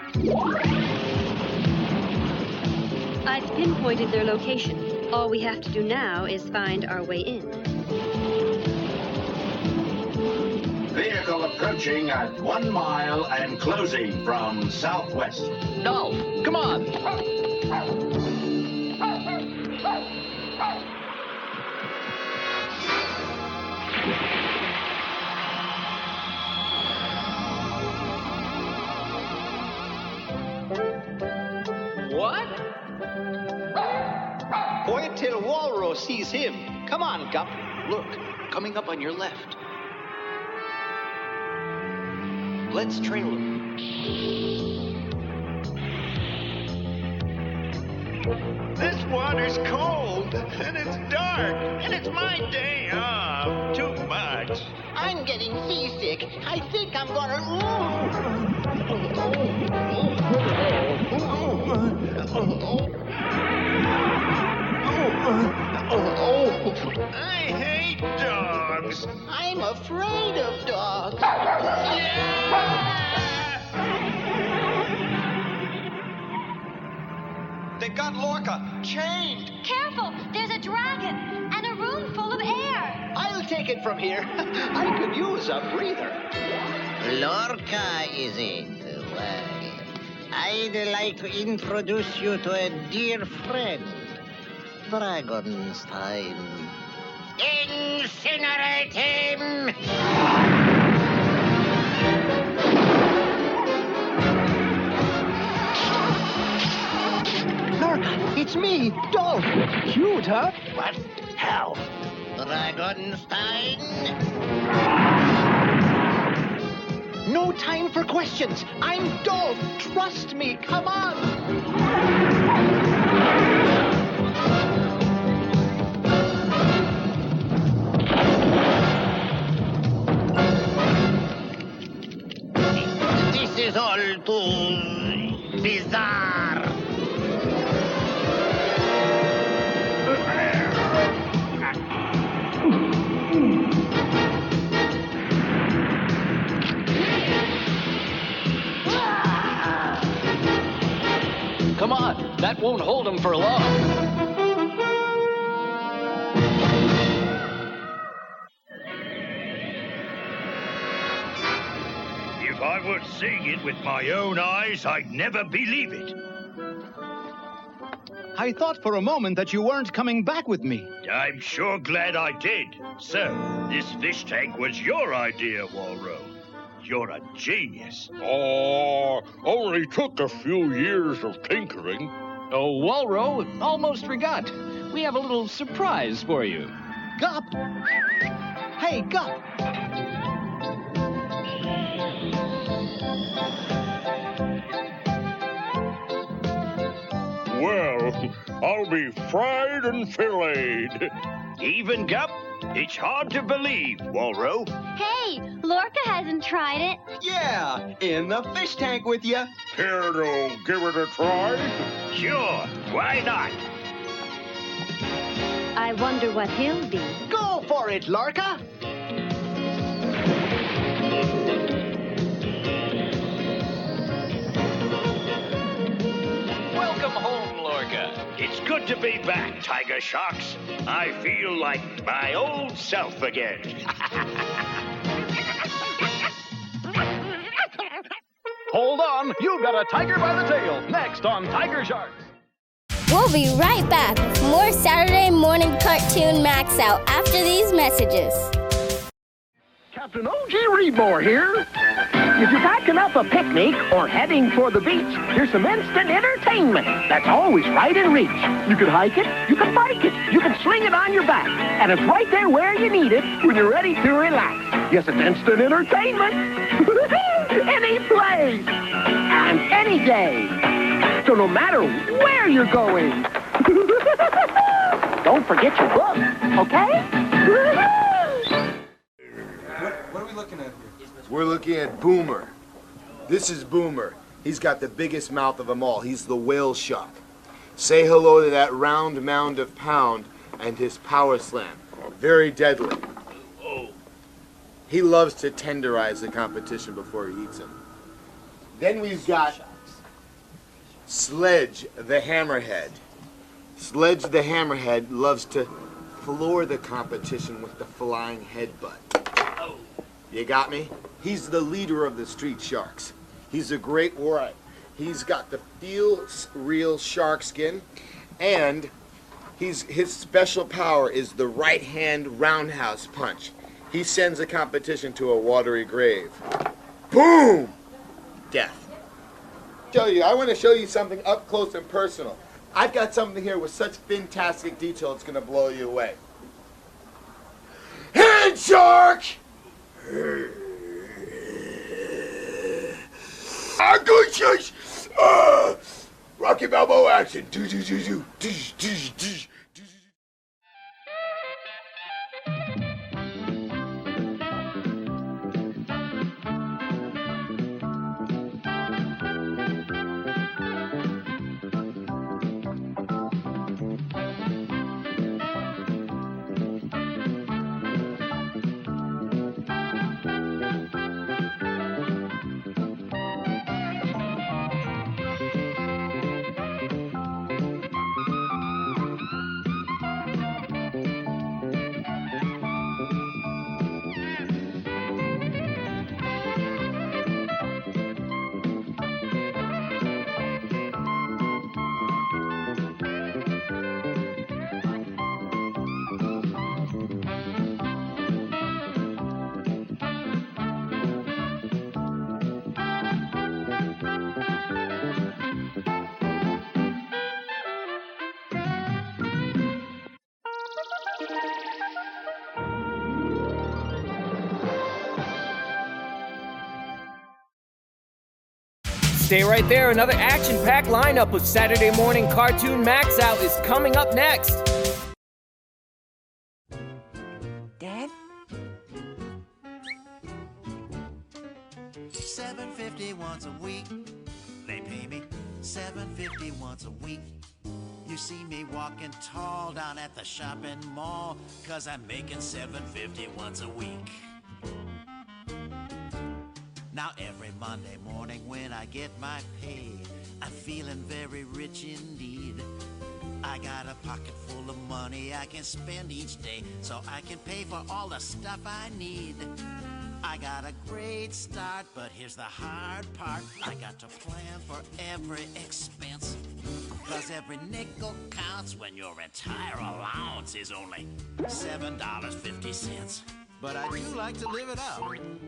I've pinpointed their location. All we have to do now is find our way in. Vehicle approaching at 1 mile and closing from southwest. No, come on. What? Wait till Walro sees him. Come on, Gup. Look, coming up on your left. Let's trail him. This water's cold, and it's dark, and it's my day off. Too much. I'm getting seasick. I think I'm gonna... I hate dogs. I'm afraid of dogs. They got Lorca chained. Careful! There's a dragon and a room full of air. I'll take it from here. I could use a breather. Lorca, is it? Well, I'd like to introduce you to a dear friend. Dragonstein. Incinerate him! Lorca, it's me, Dolph. Cute, huh? What? How? Dragonstein? No time for questions. I'm Dolph. Trust me. Come on. This is all too bizarre. Come on, that won't hold him for long. If I were seeing it with my own eyes, I'd never believe it. I thought for a moment that you weren't coming back with me. I'm sure glad I did. So, this fish tank was your idea, Walro. You're a genius. Oh, only took a few years of tinkering. Oh, Walro, almost forgot. We have a little surprise for you. Gup! Hey, Gup! Well, I'll be fried and filleted. Even, Gup? It's hard to believe, Walro. Hey, Lorca hasn't tried it. Yeah, in the fish tank with you. Care to give it a try? Sure, why not? I wonder what he'll be. Go for it, Lorca! Welcome home, Lorca. It's good to be back, Tiger Sharks. I feel like my old self again. Hold on, you've got a tiger by the tail. Next on Tiger Sharks. We'll be right back with more Saturday Morning Cartoon MAXOUT after these messages. Captain O.G. Reedmore here. If you're packing up a picnic or heading for the beach, here's some instant entertainment that's always right in reach. You can hike it, you can bike it, you can sling it on your back, and it's right there where you need it when you're ready to relax. Yes, it's instant entertainment. Any place and any day. So no matter where you're going, don't forget your book, okay? What are we looking at here? We're looking at Boomer. This is Boomer. He's got the biggest mouth of them all. He's the whale shark. Say hello to that round mound of pound and his power slam. Very deadly. He loves to tenderize the competition before he eats them. Then we've got Sledge the Hammerhead. Sledge the Hammerhead loves to floor the competition with the flying headbutt. You got me? He's the leader of the street sharks. He's a great warrior. He's got the real shark skin, and his special power is the right hand roundhouse punch. He sends a competition to a watery grave. Boom! Death. I want to show you something up close and personal. I've got something here with such fantastic detail it's going to blow you away. Hand shark! Good shush! Rocky Balboa action. Stay right there. Another action-packed lineup of Saturday Morning Cartoon MAXOUT is coming up next. Dad? $7.50 once a week. They pay me $7.50 once a week. You see me walking tall down at the shopping mall, 'cause I'm making $7.50 once a week. Now every Monday morning when I get my pay, I'm feeling very rich indeed. I got a pocket full of money I can spend each day, so I can pay for all the stuff I need. I got a great start, but here's the hard part. I got to plan for every expense, 'cause every nickel counts when your entire allowance is only $7.50. But I do like to live it up.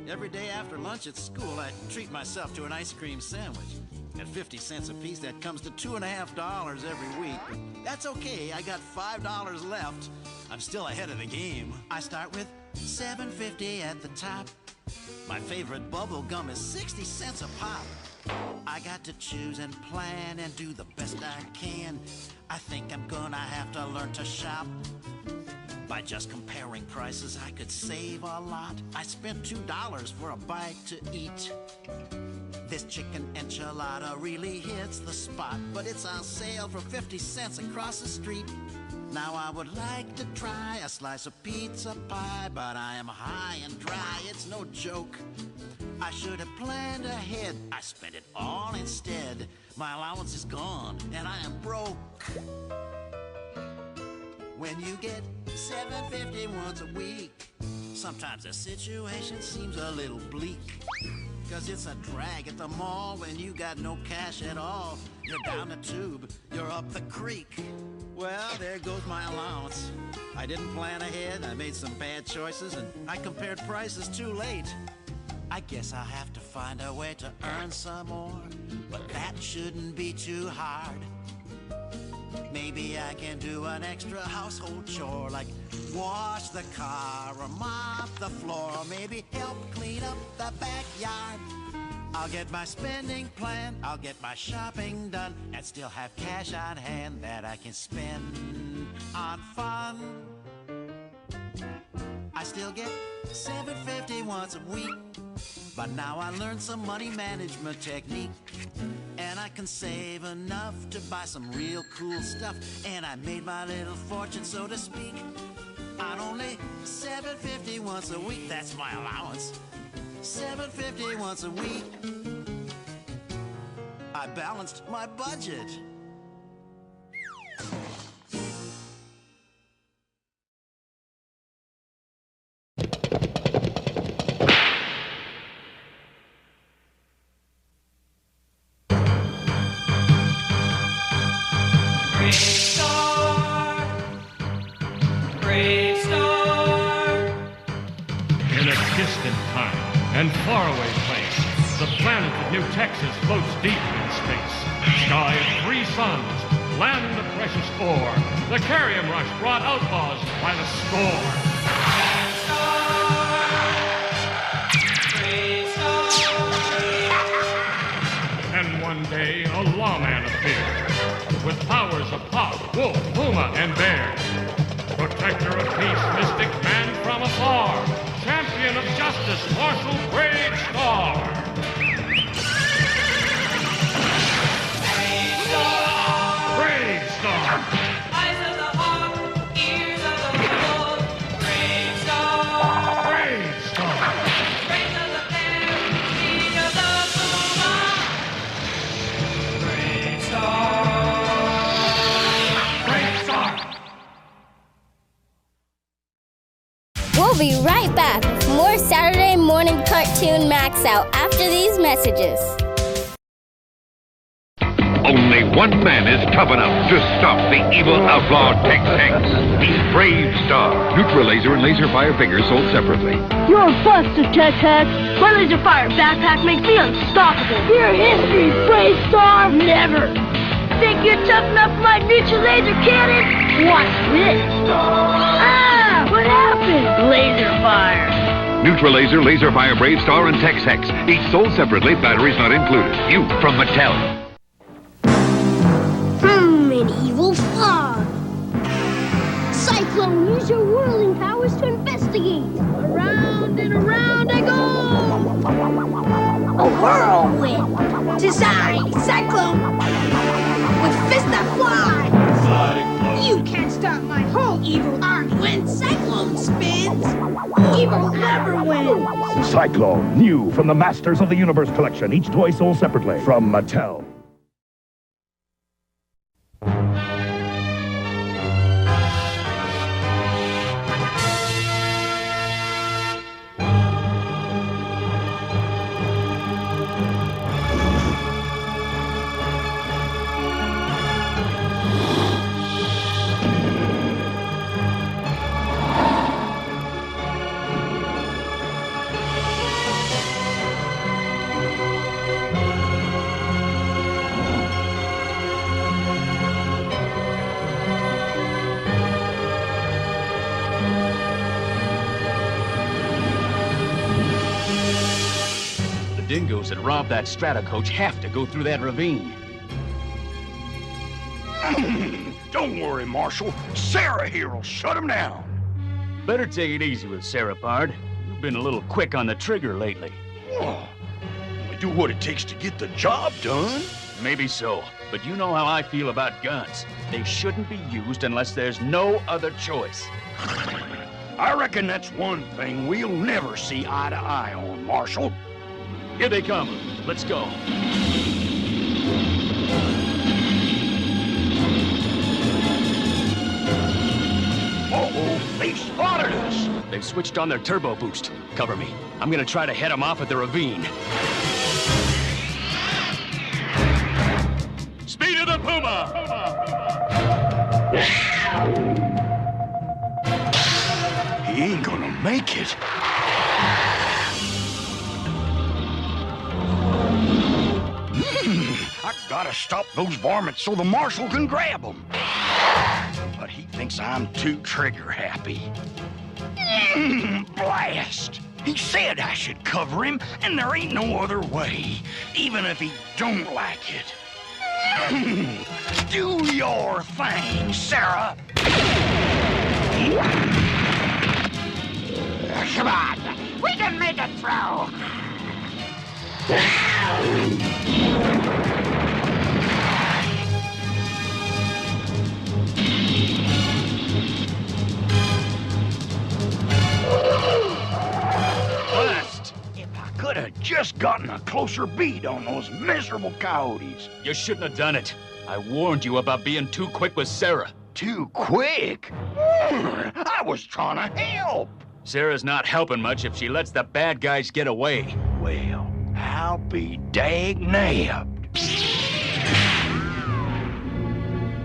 Every day after lunch at school, I treat myself to an ice cream sandwich. At 50 cents a piece, that comes to $2.50 every week. That's okay, I got $5 left. I'm still ahead of the game. I start with $7.50 at the top. My favorite bubble gum is 60 cents a pop. I got to choose and plan and do the best I can. I think I'm gonna have to learn to shop. By just comparing prices, I could save a lot. I spent $2 for a bite to eat. This chicken enchilada really hits the spot, but it's on sale for 50 cents across the street. Now I would like to try a slice of pizza pie, but I am high and dry, it's no joke. I should have planned ahead, I spent it all instead. My allowance is gone, and I am broke. When you get $7.50 once a week, sometimes the situation seems a little bleak. Cause it's a drag at the mall when you got no cash at all. You're down the tube, you're up the creek. Well, there goes my allowance. I didn't plan ahead, I made some bad choices, and I compared prices too late. I guess I'll have to find a way to earn some more, but that shouldn't be too hard. Maybe I can do an extra household chore, like wash the car or mop the floor, or maybe help clean up the backyard. I'll get my spending plan, I'll get my shopping done, and still have cash on hand that I can spend on fun. I still get $7.50 once a week, but now I learned some money management technique. And I can save enough to buy some real cool stuff, and I made my little fortune, so to speak, on only $7.50 once a week. That's my allowance. $7.50 once a week. I balanced my budget. And faraway place, the planet of New Texas floats deep in space. Sky of 3 suns, land of precious ore. The Carrium Rush brought outlaws by the score. And one day, a lawman appeared, with powers of Pop, Wolf, Puma, and Bear. Protector of peace, mystic man from afar. Champion of justice, Marshal BRAVESTARR. BRAVESTARR. Eyes of the hawk, ears of the bull. BRAVESTARR. BRAVESTARR. Brains of the bear, feet of the puma. BRAVESTARR. BRAVESTARR. We'll be right back with more Saturday Morning Cartoon MAXOUT after these messages. Only one man is tough enough to stop the evil outlaw Tex-Hex. He's BRAVESTARR. Neutral laser and laser fire figures sold separately. You're a buster, Tex-Hex. My laser fire backpack makes me unstoppable. Your history, BRAVESTARR. Never. Think you're tough enough for my neutral laser cannon? Watch this. Ah! What happened? Laser fire. Neutral laser, laser fire, BRAVESTARR, and Tex-Hex. Each sold separately, batteries not included. You from Mattel. Medieval fog. Cyclone, use your whirling powers to investigate. Around and around I go. A whirlwind. Tis I, Cyclone, with fists that fly. Cyclone. You can't stop my whole evil army. When Cyclone spins, evil never wins. Cyclone, new from the Masters of the Universe collection. Each toy sold separately from Mattel. dingoes that robbed that strata coach have to go through that ravine. Don't worry, Marshal. Sarah here will shut him down. Better take it easy with Sarah, Pard. You've been a little quick on the trigger lately. Oh, we do what it takes to get the job done. Maybe so, but you know how I feel about guns. They shouldn't be used unless there's no other choice. I reckon that's one thing we'll never see eye to eye on, Marshal. Here they come. Let's go. Uh-oh, they've spotted us. They've switched on their turbo boost. Cover me. I'm gonna try to head them off at the ravine. Speed of the Puma! He ain't gonna make it. I gotta stop those varmints so the Marshal can grab them. But he thinks I'm too trigger happy. Blast! He said I should cover him, and there ain't no other way, even if he don't like it. Do your thing, Sarah. Come on, we can make it through. Blast! If I could have just gotten a closer bead on those miserable coyotes. You shouldn't have done it. I warned you about being too quick with Sarah. Too quick? I was trying to help. Sarah's not helping much if she lets the bad guys get away. Well, I'll be dag-nabbed.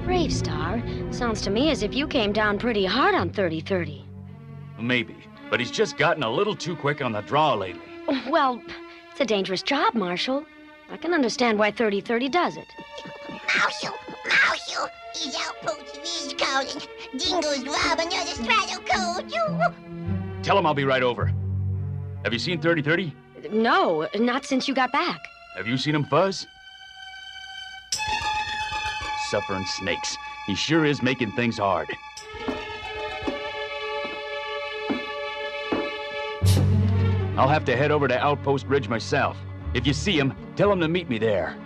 BRAVESTARR, sounds to me as if you came down pretty hard on 3030. Maybe, but he's just gotten a little too quick on the draw lately. Well, it's a dangerous job, Marshal. I can understand why 3030 does it. Marshal, his outpost is calling. Dingoes rob another straddle coach. Tell him I'll be right over. Have you seen 3030? No, not since you got back. Have you seen him fuzz? Suffering snakes. He sure is making things hard. I'll have to head over to Outpost Ridge myself. If you see him, tell him to meet me there.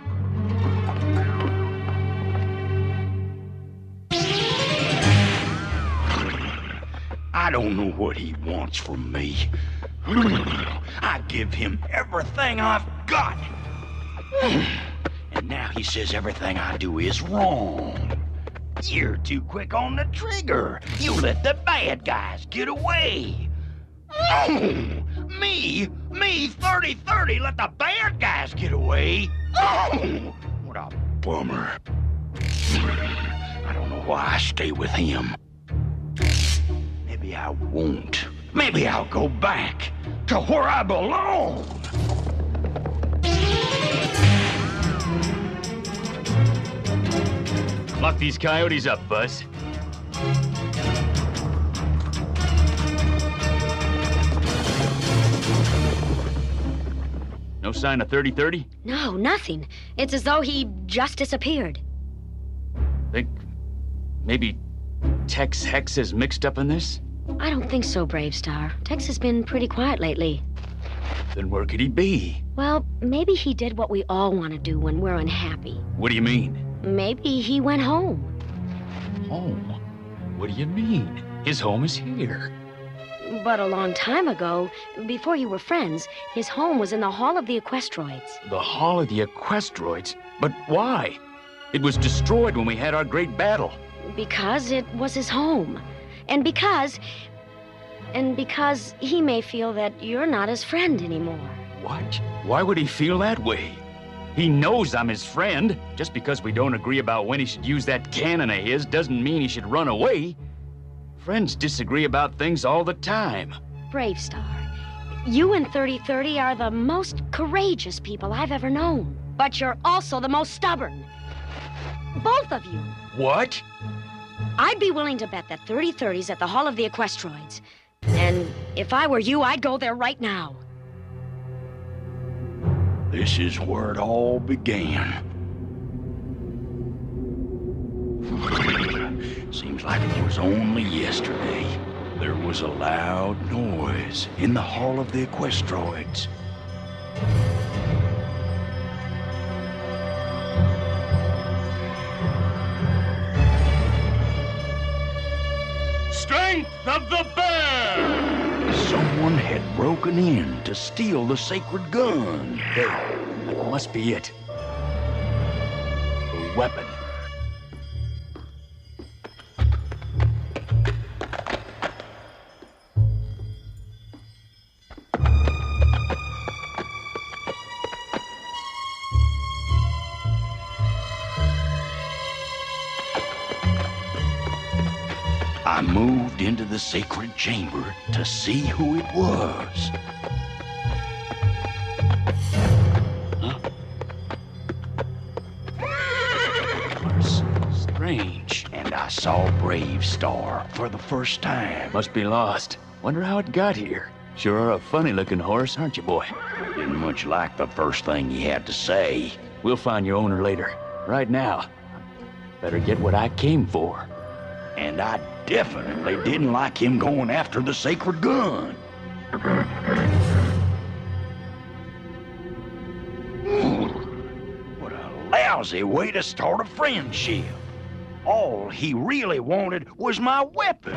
I don't know what he wants from me. I give him everything I've got. And now he says everything I do is wrong. You're too quick on the trigger. You let the bad guys get away. Me, 3030, let the bad guys get away. Oh, what a bummer. I don't know why I stay with him. Maybe I won't. Maybe I'll go back to where I belong. Lock these coyotes up, Buzz. No sign of 3030? No, nothing. It's as though he just disappeared. Think maybe Tex Hex is mixed up in this? I don't think so, BRAVESTARR. Tex has been pretty quiet lately. Then where could he be? Well, maybe he did what we all want to do when we're unhappy. What do you mean? Maybe he went home. Home? What do you mean? His home is here. But a long time ago, before you were friends, his home was in the Hall of the Equestroids. The Hall of the Equestroids? But why? It was destroyed when we had our great battle. Because it was his home. And because he may feel that you're not his friend anymore. What? Why would he feel that way? He knows I'm his friend. Just because we don't agree about when he should use that cannon of his doesn't mean he should run away. Friends disagree about things all the time. BRAVESTARR, you and 3030 are the most courageous people I've ever known. But you're also the most stubborn. Both of you. What? I'd be willing to bet that 3030's at the Hall of the Equestroids. And if I were you, I'd go there right now. This is where it all began. Seems like it was only yesterday. There was a loud noise in the Hall of the Equestroids. Strength of the bear! Someone had broken in to steal the sacred gun. There, that must be it. The weapon. I moved into the sacred chamber to see who it was. Strange. And I saw BRAVESTARR for the first time. Must be lost. Wonder how it got here. Sure are a funny-looking horse, aren't you, boy? Didn't much like the first thing he had to say. We'll find your owner later. Right now, better get what I came for. And I definitely didn't like him going after the sacred gun. What a lousy way to start a friendship. All he really wanted was my weapon.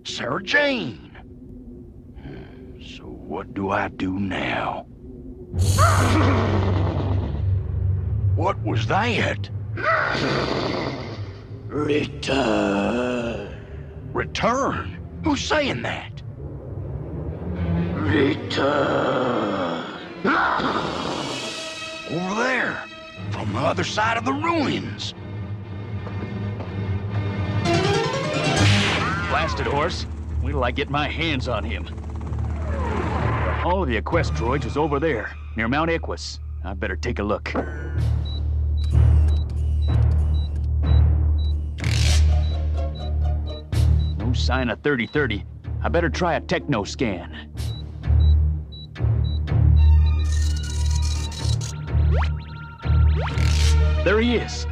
Sarah Jane. So what do I do now? What was that? Return. Return? Who's saying that? Return. Over there, from the other side of the ruins. Blasted horse. Wait till I get my hands on him. The Hall of the Equestroids is over there, near Mount Equus. I better take a look. No sign of 3030. I better try a techno scan. There he is.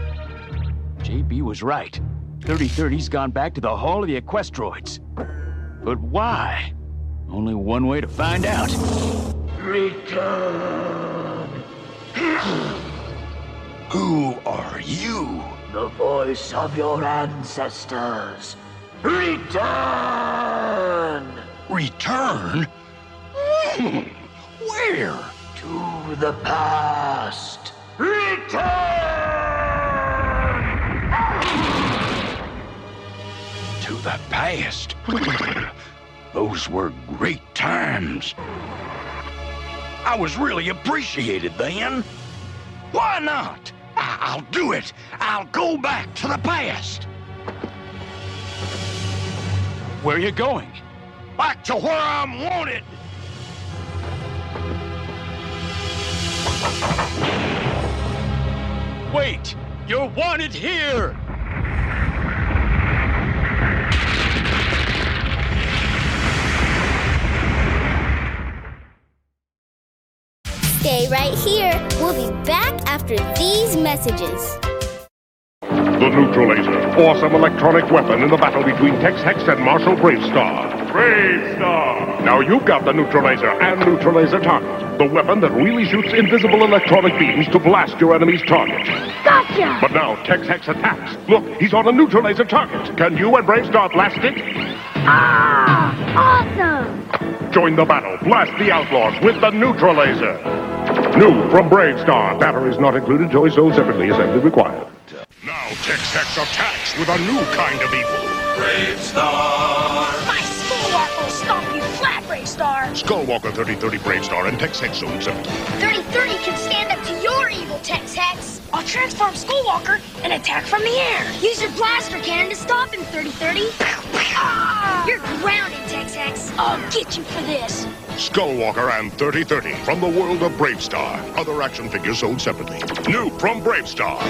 JB was right. 3030's gone back to the Hall of the Equestroids. But why? Only one way to find out. Return. Who are you? The voice of your ancestors. Return! Return? Where? To the past. Return! To the past? Those were great times. I was really appreciated then. Why not? I'll do it. I'll go back to the past. Where are you going? Back to where I'm wanted. Wait! You're wanted here! Stay right here. We'll be back after these messages. The Neutralaser, awesome electronic weapon in the battle between Tex Hex and Marshal BRAVESTARR. BRAVESTARR! Now you've got the Neutralaser and Neutralaser Target, the weapon that really shoots invisible electronic beams to blast your enemy's target. Gotcha! But now Tex Hex attacks. Look, he's on a Neutralaser Target. Can you and BRAVESTARR blast it? Ah! Awesome! Join the battle. Blast the outlaws with the Neutralaser. New from BRAVESTARR. Batteries not included. Toys sold separately. Assembly required. Now Tex Hex attacks with a new kind of evil. BRAVESTARR! My Skullwalker will stomp you flat, BRAVESTARR! Skullwalker 3030 BRAVESTARR and Tex Hex sold separately. 3030 can stand up to your evil, Tex Hex! I'll transform Skullwalker and attack from the air! Use your blaster cannon to stop him, 3030! Ah! You're grounded, Tex Hex! I'll get you for this! Skullwalker and 3030 from the world of BRAVESTARR. Other action figures sold separately. New from BRAVESTARR.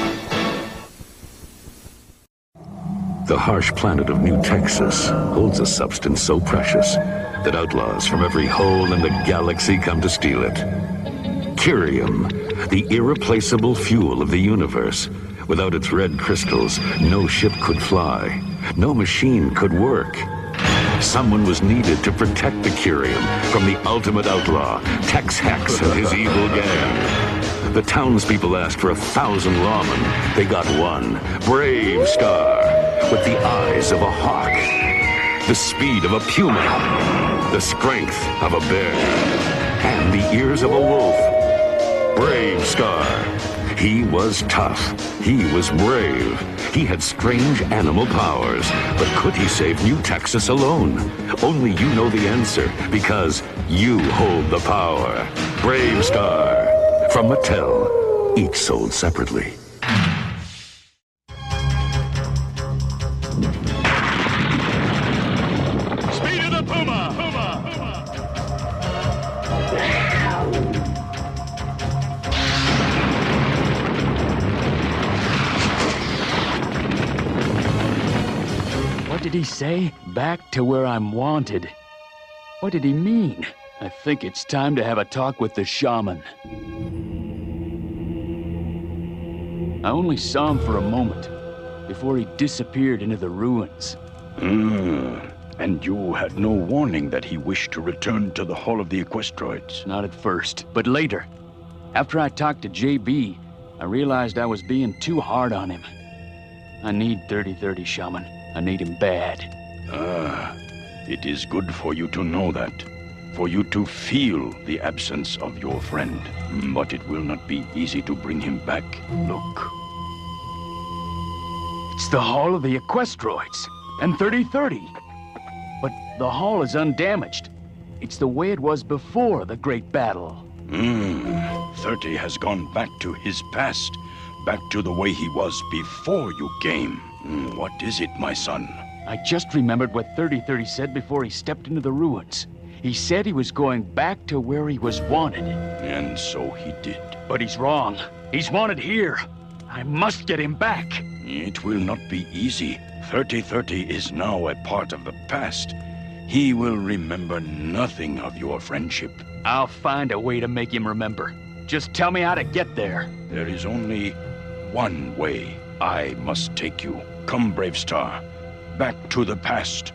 The harsh planet of New Texas holds a substance so precious that outlaws from every hole in the galaxy come to steal it. Curium, the irreplaceable fuel of the universe. Without its red crystals, no ship could fly. No machine could work. Someone was needed to protect the Curium from the ultimate outlaw, Tex Hex and his evil gang. The townspeople asked for 1,000 lawmen. They got one, BRAVESTARR, with the eyes of a hawk, the speed of a puma, the strength of a bear, and the ears of a wolf. BRAVESTARR. He was tough. He was brave. He had strange animal powers. But could he save New Texas alone? Only you know the answer, because you hold the power. BRAVESTARR. From Mattel. Each sold separately. Speed of the puma! What did he say? Back to where I'm wanted. What did he mean? I think it's time to have a talk with the shaman. I only saw him for a moment, before he disappeared into the ruins. And you had no warning that he wished to return to the Hall of the Equestroids? Not at first, but later. After I talked to JB, I realized I was being too hard on him. I need 3030, Shaman. I need him bad. It is good for you to know that. For you to feel the absence of your friend. But it will not be easy to bring him back. Look. It's the Hall of the Equestroids. And 3030. But the hall is undamaged. It's the way it was before the great battle. 30 has gone back to his past. Back to the way he was before you came. What is it, my son? I just remembered what 3030 said before he stepped into the ruins. He said he was going back to where he was wanted. And so he did. But he's wrong. He's wanted here. I must get him back. It will not be easy. 3030 is now a part of the past. He will remember nothing of your friendship. I'll find a way to make him remember. Just tell me how to get there. There is only one way. I must take you. Come, BRAVESTARR. Back to the past.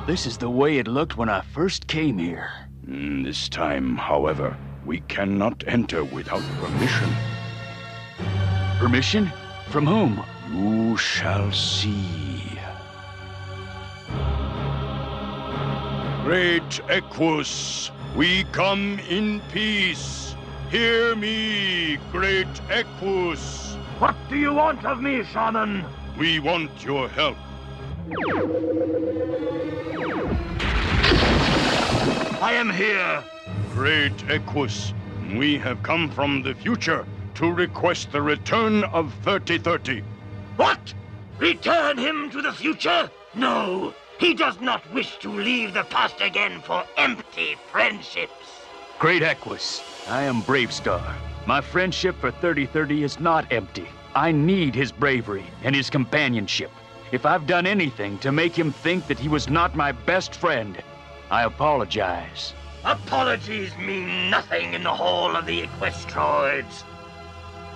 This is the way it looked when I first came here. This time, however, we cannot enter without permission. Permission? From whom? You shall see. Great Equus, we come in peace. Hear me, Great Equus. What do you want of me, Shaman? We want your help. I am here. Great Equus, we have come from the future to request the return of 3030. What? Return him to the future? No, he does not wish to leave the past again for empty friendships. Great Equus, I am BRAVESTARR. My friendship for 3030 is not empty. I need his bravery and his companionship. If I've done anything to make him think that he was not my best friend, I apologize. Apologies mean nothing in the Hall of the Equestroids.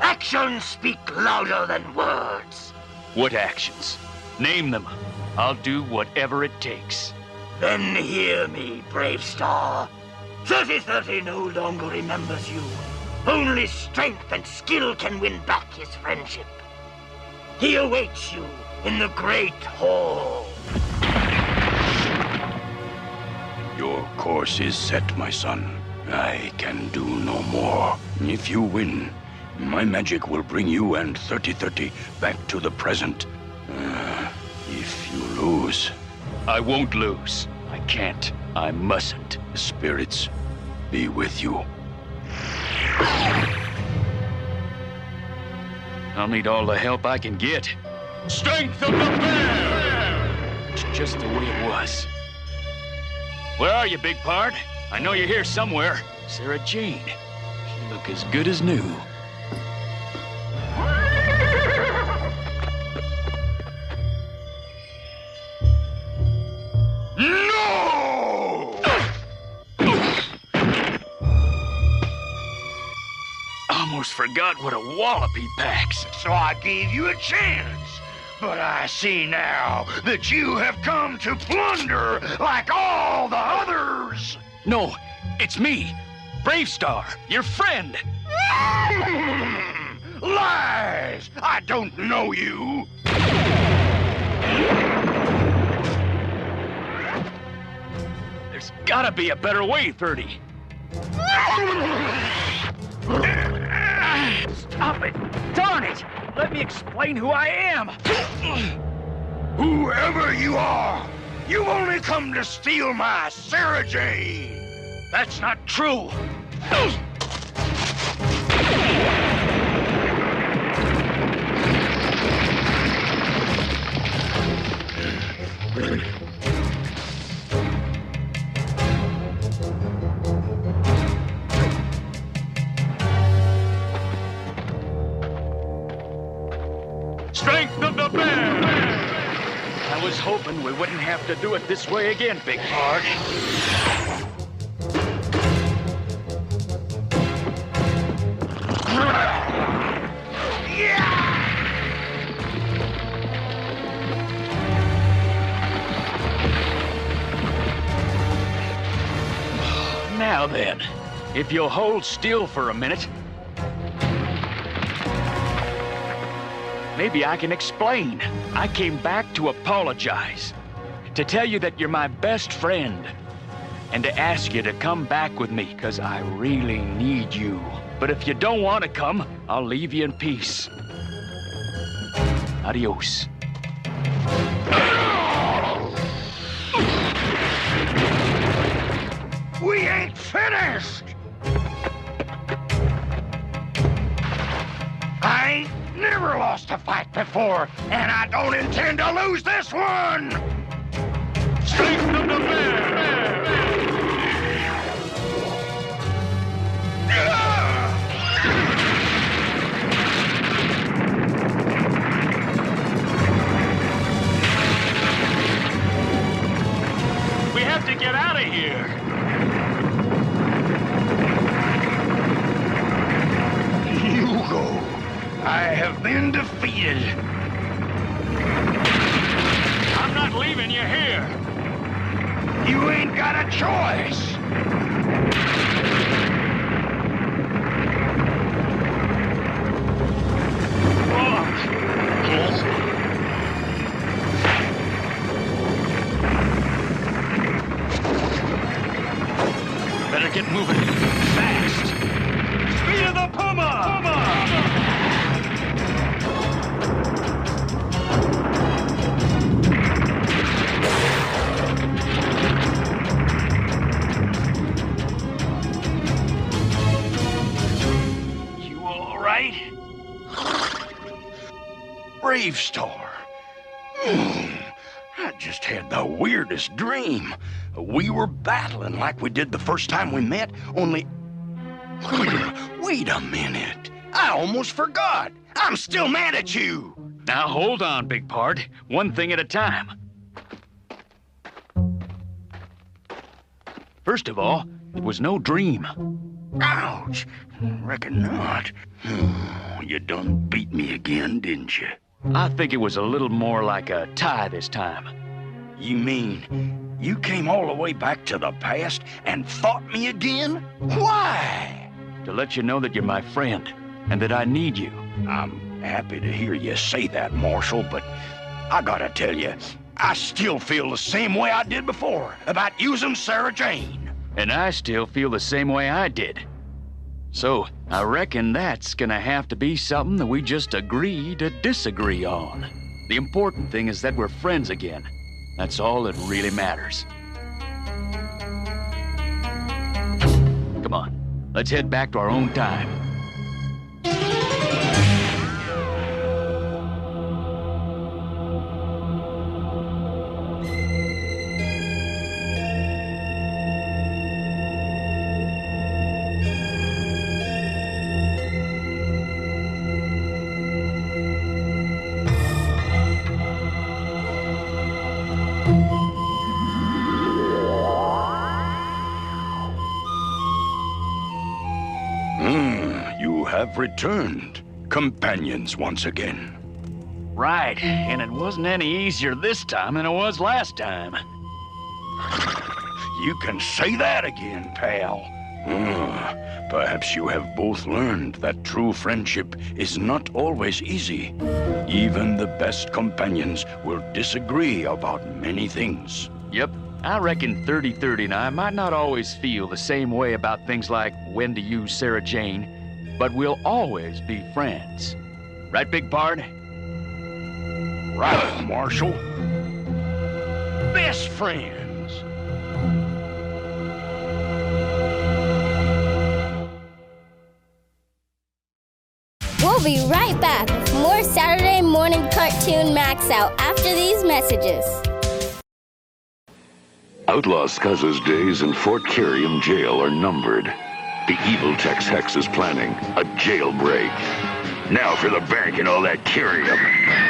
Actions speak louder than words. What actions? Name them. I'll do whatever it takes. Then hear me, BRAVESTARR. 3030 no longer remembers you. Only strength and skill can win back his friendship. He awaits you in the Great Hall. Your course is set, my son. I can do no more. If you win, my magic will bring you and 3030 back to the present. If you lose... I won't lose. I can't. I mustn't. Spirits be with you. I'll need all the help I can get. Strength of the bear! It's just the way it was. Where are you, Big Pard? I know you're here somewhere. Sarah Jane. She look as good as new. No! Almost forgot what a wallop he packs. So I gave you a chance. But I see now that you have come to plunder like all the others. No, it's me, BRAVESTARR, your friend. Lies! I don't know you. There's gotta be a better way, 30. Stop it! Darn it! Let me explain who I am! Whoever you are, you've only come to steal my Sarah Jane. That's not true! Strength of the bear! I was hoping we wouldn't have to do it this way again, Big Pard. Now then, if you'll hold still for a minute, maybe I can explain. I came back to apologize, to tell you that you're my best friend, and to ask you to come back with me, because I really need you. But if you don't want to come, I'll leave you in peace. Adios. We ain't finished! I ain't never lost a fight before, and I don't intend to lose this one! Strength of the bear! We have to get out of here! I have been defeated. I'm not leaving you here. You ain't got a choice. Better get moving fast. Speed of the Puma! BRAVESTARR. I just had the weirdest dream. We were battling like we did the first time we met, only... Wait a minute. I almost forgot. I'm still mad at you. Now hold on, Big Pard. One thing at a time. First of all, it was no dream. Ouch. Reckon not. You done beat me again, didn't you? I think it was a little more like a tie this time. You mean you came all the way back to the past and fought me again? Why? To let you know that you're my friend and that I need you. I'm happy to hear you say that, Marshal, but I gotta tell you, I still feel the same way I did before about using Sarah Jane. And I still feel the same way I did. So, I reckon that's gonna have to be something that we just agree to disagree on. The important thing is that we're friends again. That's all that really matters. Come on, let's head back to our own time. have returned, companions once again. Right, and it wasn't any easier this time than it was last time. You can say that again, pal. Perhaps you have both learned that true friendship is not always easy. Even the best companions will disagree about many things. Yep, I reckon 3030 and I might not always feel the same way about things like when to use Sarah Jane, but we'll always be friends. Right, Big Pard? Right, Marshall. Best friends. We'll be right back with more Saturday Morning Cartoon MAXOUT after these messages. Outlaw Scuzza's days in Fort Carium jail are numbered. The evil Tex Hex is planning a jailbreak. Now for the bank and all that carium.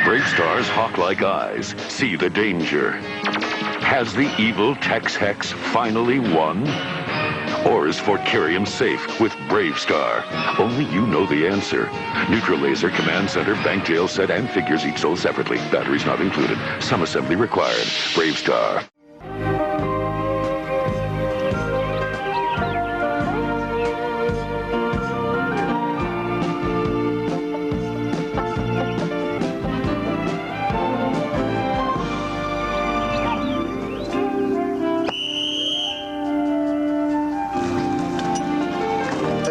BRAVESTARR's hawk-like eyes see the danger. Has the evil Tex Hex finally won? Or is Fort Carium safe with BRAVESTARR? Only you know the answer. Neutral laser, command center, bank jail set, and figures each sold separately. Batteries not included. Some assembly required. BRAVESTARR.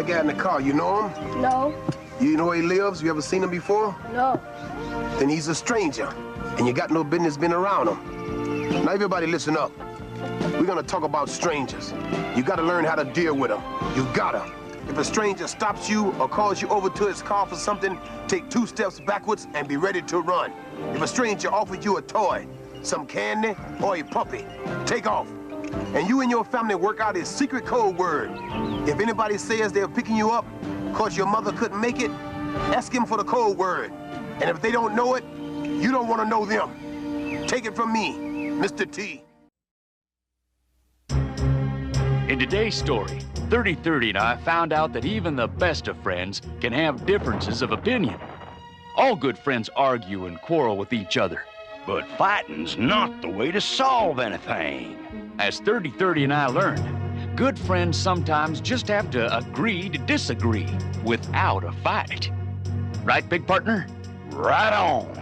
In the car, you know him? No. You know where he lives? You ever seen him before? No. Then he's a stranger, and you got no business being around him. Now everybody listen up. We're gonna talk about strangers. You gotta learn how to deal with them. You gotta. If a stranger stops you or calls you over to his car for something, take 2 steps backwards and be ready to run. If a stranger offers you a toy, some candy, or a puppy, take off. And you and your family work out his secret code word. If anybody says they're picking you up because your mother couldn't make it, ask him for the code word. And if they don't know it, you don't want to know them. Take it from me, Mr. T. In today's story, 3030 and I found out that even the best of friends can have differences of opinion. All good friends argue and quarrel with each other. But fighting's not the way to solve anything. As 3030 and I learned, good friends sometimes just have to agree to disagree without a fight. Right, big partner? Right on.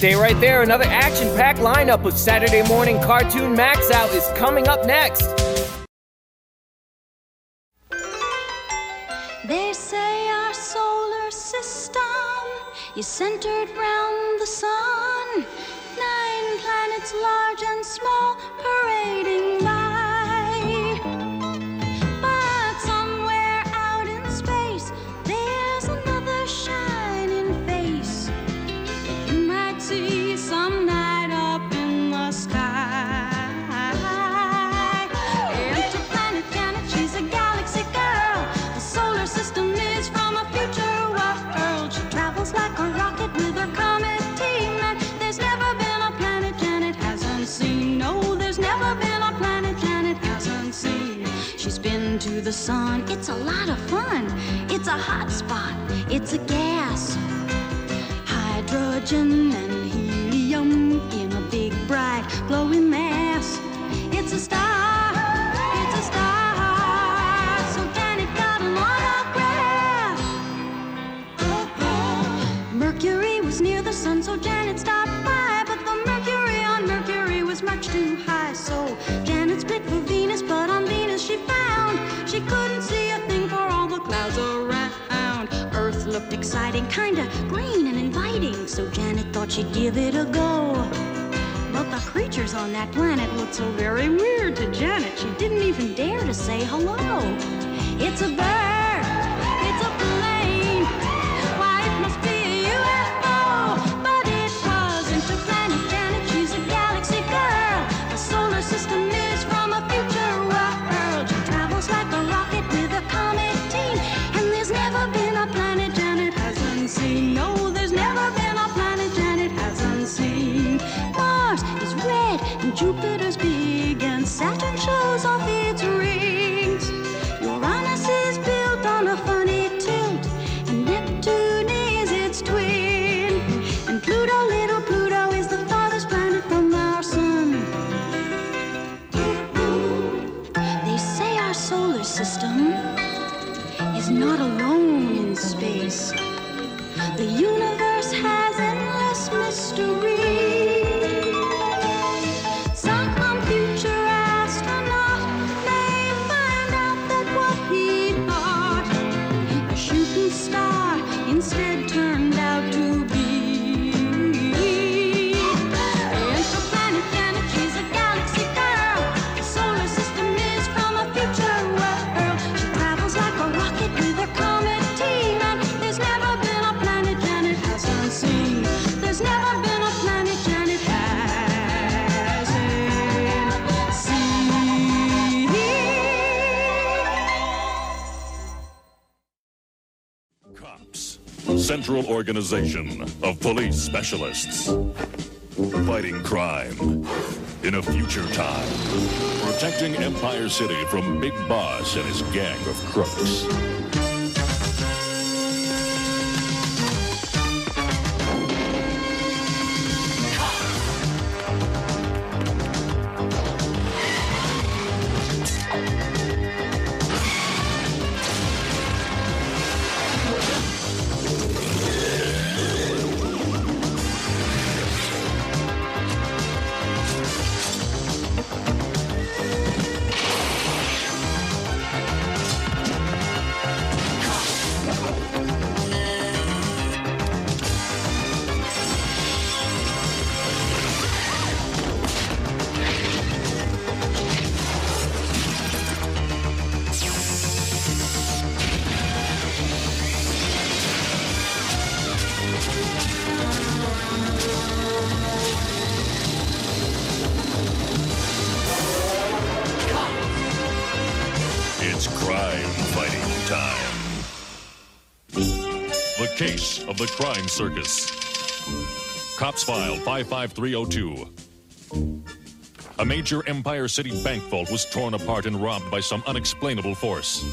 Stay right there. Another action-packed lineup of Saturday Morning Cartoon MAXOUT is coming up next. They say our solar system is centered round the sun. 9 planets large and small parading by. But somewhere out in space, there's another shining face that you might see some night up in the sky. Interplanet Janet, she's a galaxy girl. The solar system is from a future world. She travels like a rocket with her comet team, and there's never been a planet Janet hasn't seen. No, there's never been a planet Janet hasn't seen. She's been to the sun. It's a lot of fun. It's a hot spot. It's a gas. Hydrogen and helium in a big, bright, glowing mass. It's a star. It's a star. So Janet got an autograph. Mercury was near the sun, so Janet stopped by. But the mercury on Mercury was much too high. So Janet split for Venus, but on Venus she found she couldn't see a thing for all the clouds around. Earth looked exciting, kinda green and inviting, so Janet thought she'd give it a go. But the creatures on that planet looked so very weird to Janet, she didn't even dare to say hello. It's a bird, it's a plane, why it must be a UFO, but it wasn't a planet Janet, she's a galaxy girl. The solar system is from a future world. She travels like a rocket with a comet team, and there's never been a planet Janet hasn't seen. No, there's never been a planet Janet hasn't seen. Mars is red and Jupiter's big, and Saturn shows off its rings. Uranus is built on a funny tilt, and Neptune is its twin. And Pluto, little Pluto, is the farthest planet from our sun. They say our solar system is not alone in space. The universe has endless mystery. Some future astronaut may find out that what he thought a shooting star instead turned out to be. It's a planet Janet, she's a galaxy girl. The solar system is from a future world. She travels like a rocket with a comet team, and there's never been a planet Janet hasn't seen. There's never been a planet Janet hasn't seen. Cops, Central Organization of Police Specialists. Fighting crime in a future time. Protecting Empire City from Big Boss and his gang of crooks. It's crime fighting time. The case of the crime circus. Cops File 55302. A major Empire City bank vault was torn apart and robbed by some unexplainable force.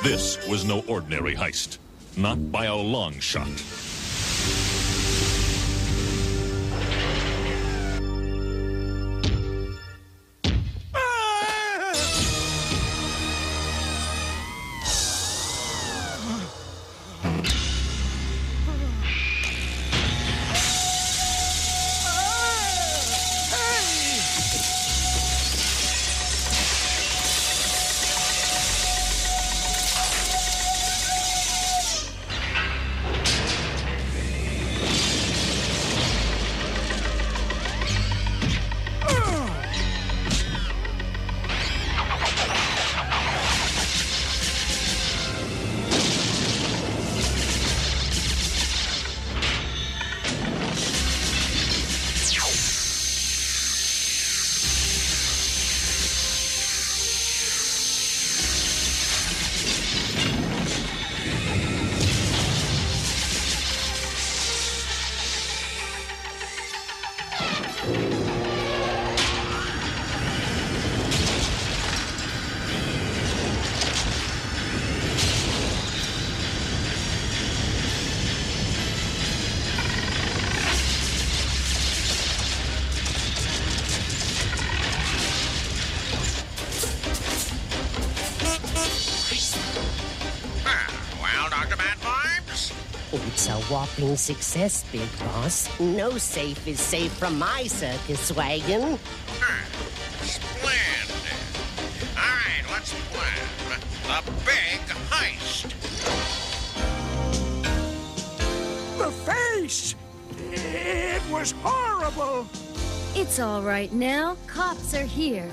This was no ordinary heist. Not by a long shot. It's a whopping success, Big Boss. No safe is safe from my circus wagon. Splendid. All right, let's plan the big heist. face. It was horrible. It's all right now. Cops are here.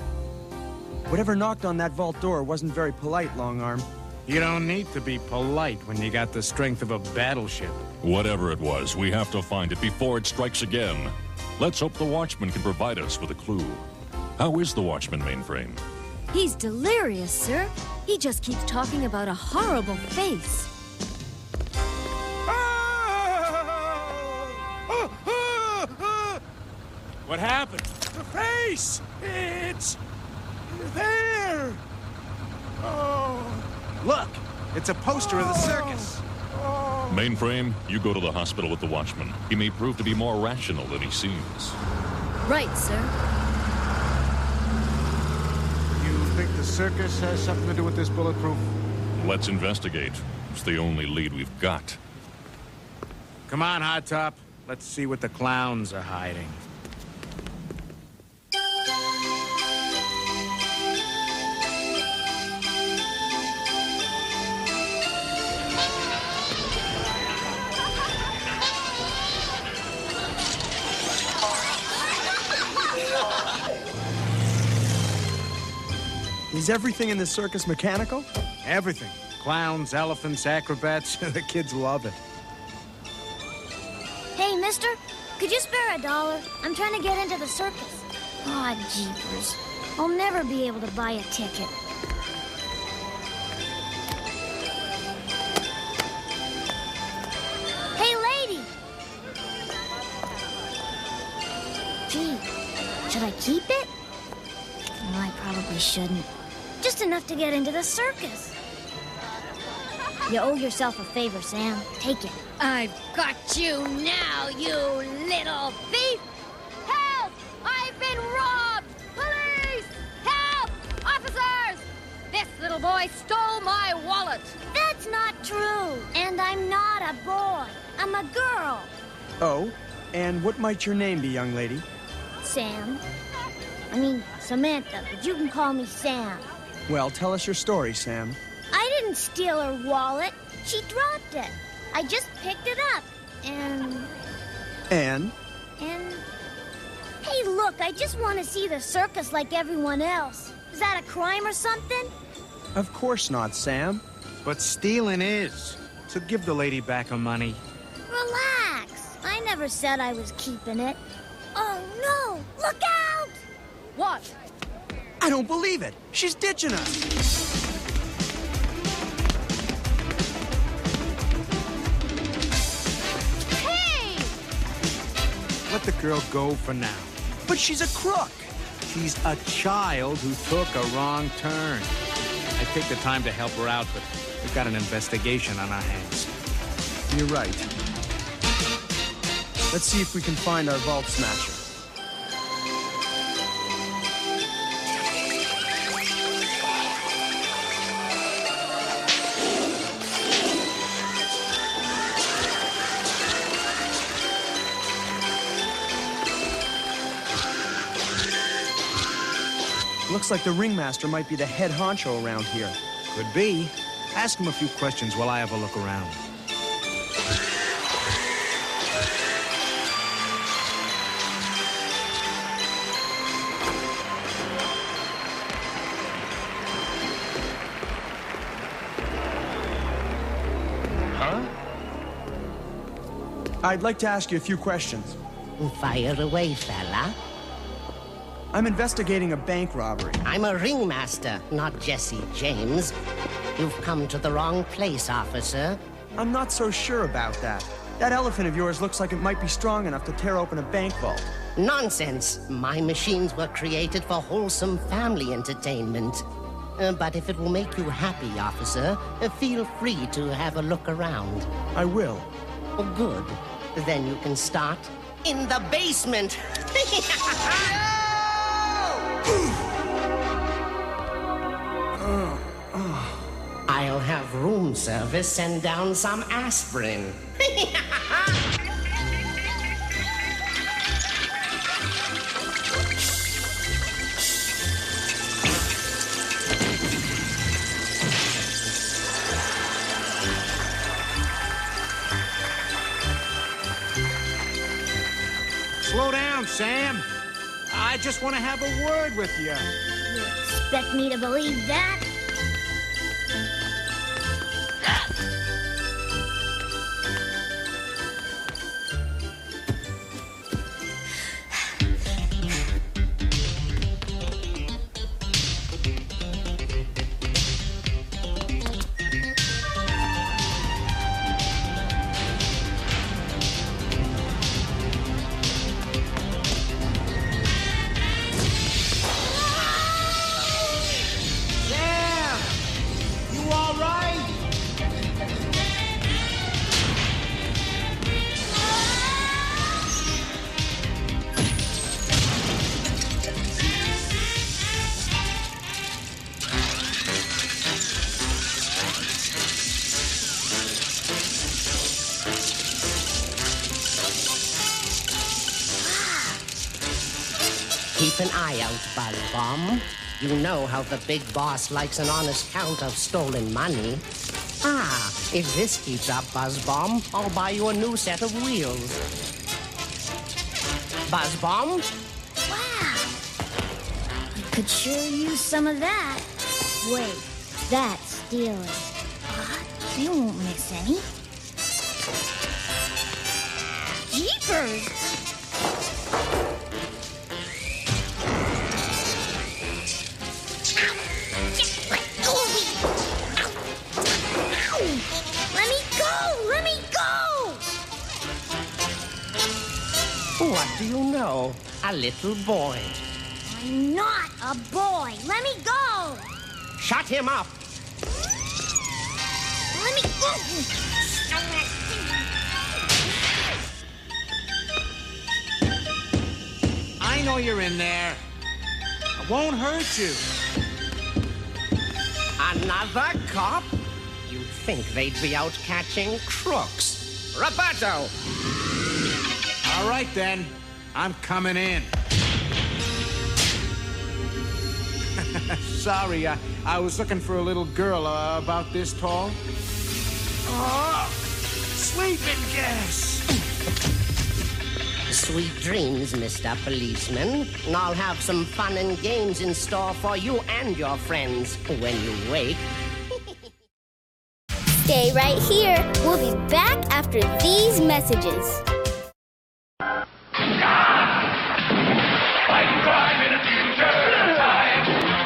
Whatever knocked on that vault door wasn't very polite, Long Arm. You don't need to be polite when you got the strength of a battleship. Whatever it was, we have to find it before it strikes again. Let's hope the Watchman can provide us with a clue. How is the Watchman, Mainframe? He's delirious, sir. He just keeps talking about a horrible face. What happened? The face! It's there! Oh. Look, it's a poster of the circus. Mainframe, you go to the hospital with the Watchman. He may prove to be more rational than he seems. Right, sir. You think the circus has something to do with this bulletproof? Let's investigate. It's the only lead we've got. Come on, Hot Top. Let's see what the clowns are hiding. Is everything in the circus mechanical? Everything. Clowns, elephants, acrobats. The kids love it. Hey, mister, could you spare $1? I'm trying to get into the circus. Aw, jeepers. I'll never be able to buy a ticket. Hey, lady! Gee, should I keep it? No, I probably shouldn't. Just enough to get into the circus. You owe yourself a favor, Sam. Take it. I've got you now, you little thief! Help! I've been robbed! Police! Help! Officers! This little boy stole my wallet. That's not true. And I'm not a boy. I'm a girl. Oh? And what might your name be, young lady? Sam. I mean, Samantha, but you can call me Sam. Well, tell us your story, Sam. I didn't steal her wallet. She dropped it. I just picked it up. And... And? Hey, look, I just want to see the circus like everyone else. Is that a crime or something? Of course not, Sam. But stealing is. So give the lady back her money. Relax. I never said I was keeping it. Oh, no! Look out! What? I don't believe it. She's ditching us. Let the girl go for now. But she's a crook. She's a child who took a wrong turn. I take the time to help her out, but we've got an investigation on our hands. You're right. Let's see if we can find our vault smasher. Looks like the ringmaster might be the head honcho around here. Could be. Ask him a few questions while I have a look around. Huh? I'd like to ask you a few questions. Fire away, fella. I'm investigating a bank robbery. I'm a ringmaster, not Jesse James. You've come to the wrong place, officer. I'm not so sure about that. That elephant of yours looks like it might be strong enough to tear open a bank vault. Nonsense. My machines were created for wholesome family entertainment. But if it will make you happy, officer, feel free to have a look around. I will. Oh, good. Then you can start in the basement. I'll have room service send down some aspirin. down, Sam. I just want to have a word with you. You expect me to believe that? Keep an eye out, Buzz Bomb. You know how the big boss likes an honest count of stolen money. Ah, if this keeps up, Buzz Bomb, I'll buy you a new set of wheels. Buzz Bomb? Wow! I could sure use some of that. Wait, that's stealing. What? You won't miss any. Jeepers! Let me go! What do you know? A little boy. I'm not a boy. Let me go! Shut him up! Let me go! I know you're in there. I won't hurt you. Another cop? You'd think they'd be out catching crooks. Roberto! All right, then. I'm coming in. Sorry, I was looking for a little girl about this tall. Oh, sleeping gas. Sweet dreams, Mr. Policeman. And I'll have some fun and games in store for you and your friends when you wake. Stay right here. We'll be back after these messages.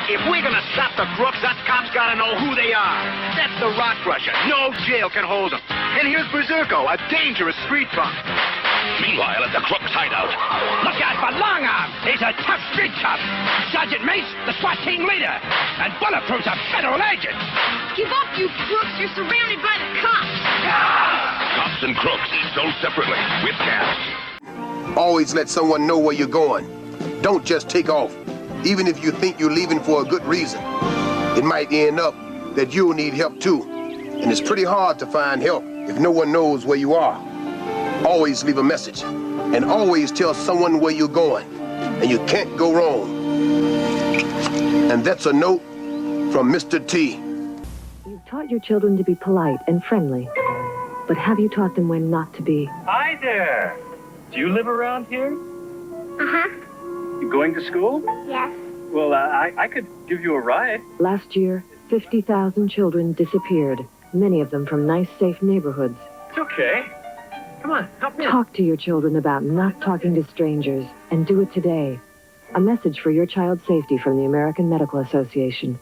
If we're gonna stop the crooks, us cops gotta know who they are. That's the Rock Crusher. No jail can hold him. And here's Berserko, a dangerous street punk. Meanwhile, at the crook's hideout. Look out for Long Arm. He's a tough street cop. Sergeant Mace, the SWAT team leader. And Bulletproof's a federal agent. Give up, you crooks. You're surrounded by the cops. Cops and crooks sold separately with caps. Always let someone know where you're going. Don't just take off. Even if you think you're leaving for a good reason, it might end up that you'll need help too. And it's pretty hard to find help if no one knows where you are. Always leave a message, and always tell someone where you're going, and you can't go wrong. And that's a note from Mr. T. You've taught your children to be polite and friendly, but have you taught them when not to be? Hi there. Do you live around here? Uh-huh. You going to school? Yes. Well, I could give you a ride. Last year, 50,000 children disappeared, many of them from nice, safe neighborhoods. It's okay. Come on, help me. Talk to your children about not talking to strangers, and do it today. A message for your child's safety from the American Medical Association.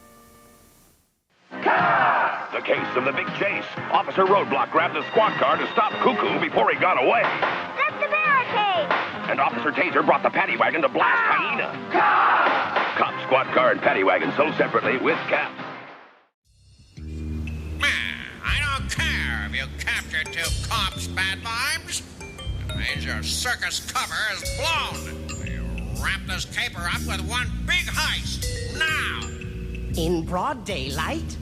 The case of the big chase. Officer Roadblock grabbed the squad car to stop Cuckoo before he got away. That's the barricade. And Officer Taser brought the paddy wagon to blast Hyena. Cop, squad car, and paddy wagon sold separately with caps. I don't care if you capture 2 cops, bad vibes. It means your circus cover is blown. You wrap this caper up with one big heist. Now! In broad daylight?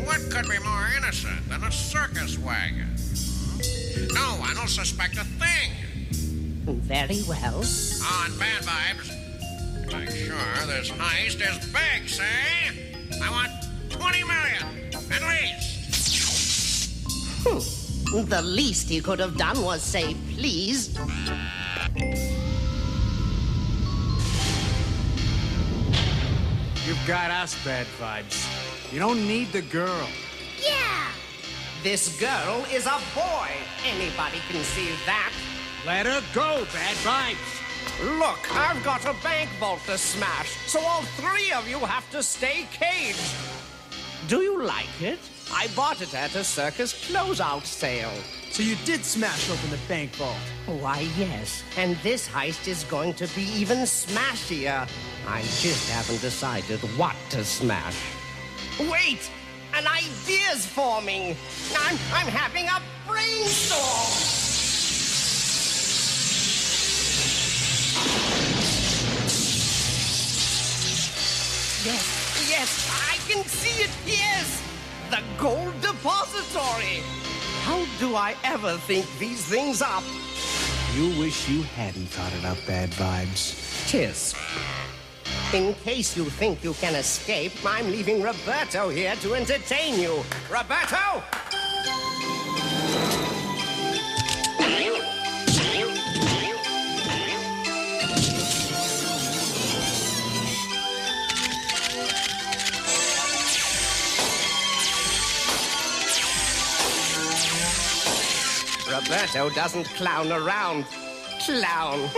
What could be more innocent than a circus wagon? No one will suspect a thing. Very well. On bad vibes. Make sure this heist is big, see? I want 20 million, at least. The least he could have done was say please. got us, Bad Vibes. You don't need the girl. Yeah! This girl is a boy. Anybody can see that. Let her go, Bad Vibes. Look, I've got a bank vault to smash, so all three of you have to stay caged. Do you like it? I bought it at a circus closeout sale. So you did smash open the bank vault? Why, yes. And this heist is going to be even smashier. I just haven't decided what to smash. Wait! An idea's forming! I'm having a brainstorm! Yes, I can see it, yes! The gold depository! How do I ever think these things up? You wish you hadn't thought it up, Bad Vibes. Tisk. In case you think you can escape, I'm leaving Roberto here to entertain you. Roberto! Roberto doesn't clown around. Clown.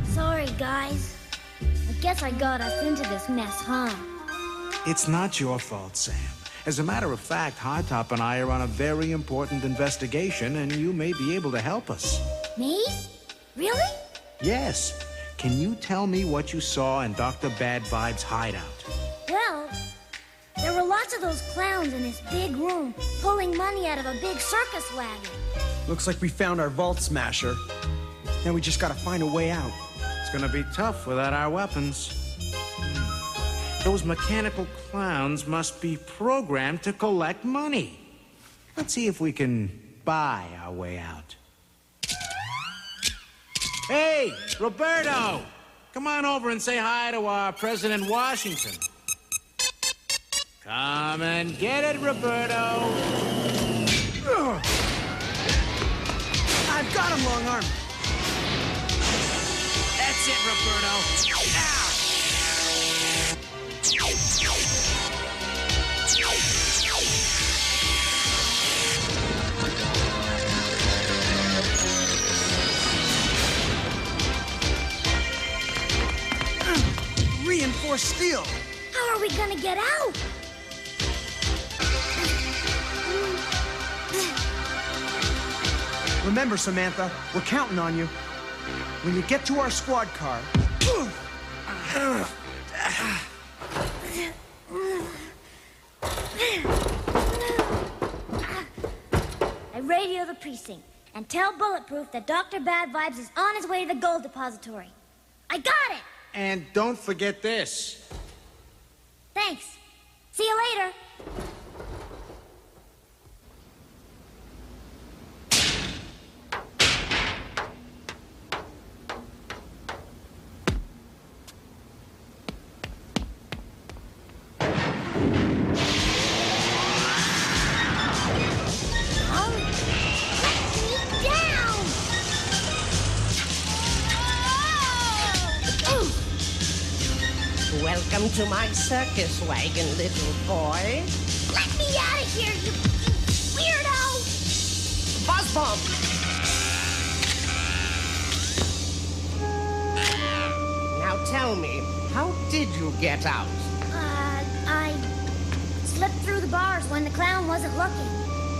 Sorry, guys. I guess I got us into this mess, huh? It's not your fault, Sam. As a matter of fact, Hightop and I are on a very important investigation, and you may be able to help us. Me? Really? Yes. Can you tell me what you saw in Dr. Bad Vibes' hideout? Well, there were lots of those clowns in this big room pulling money out of a big circus wagon. Looks like we found our vault smasher. Now we just gotta find a way out. It's gonna be tough without our weapons. Those mechanical clowns must be programmed to collect money. Let's see if we can buy our way out. Hey, Roberto! Come on over and say hi to our President Washington. Come and get it, Roberto. I've got him, Long Arm. That's it, Roberto. Now! Reinforced steel. How are we gonna get out? Remember, Samantha, we're counting on you. When you get to our squad car... I radio the precinct and tell Bulletproof that Dr. Bad Vibes is on his way to the gold depository. I got it! And don't forget this. Thanks. See you later. Welcome to my circus wagon, little boy. Let me out of here, you weirdo! Buzz bomb! Now tell me, how did you get out? I slipped through the bars when the clown wasn't looking.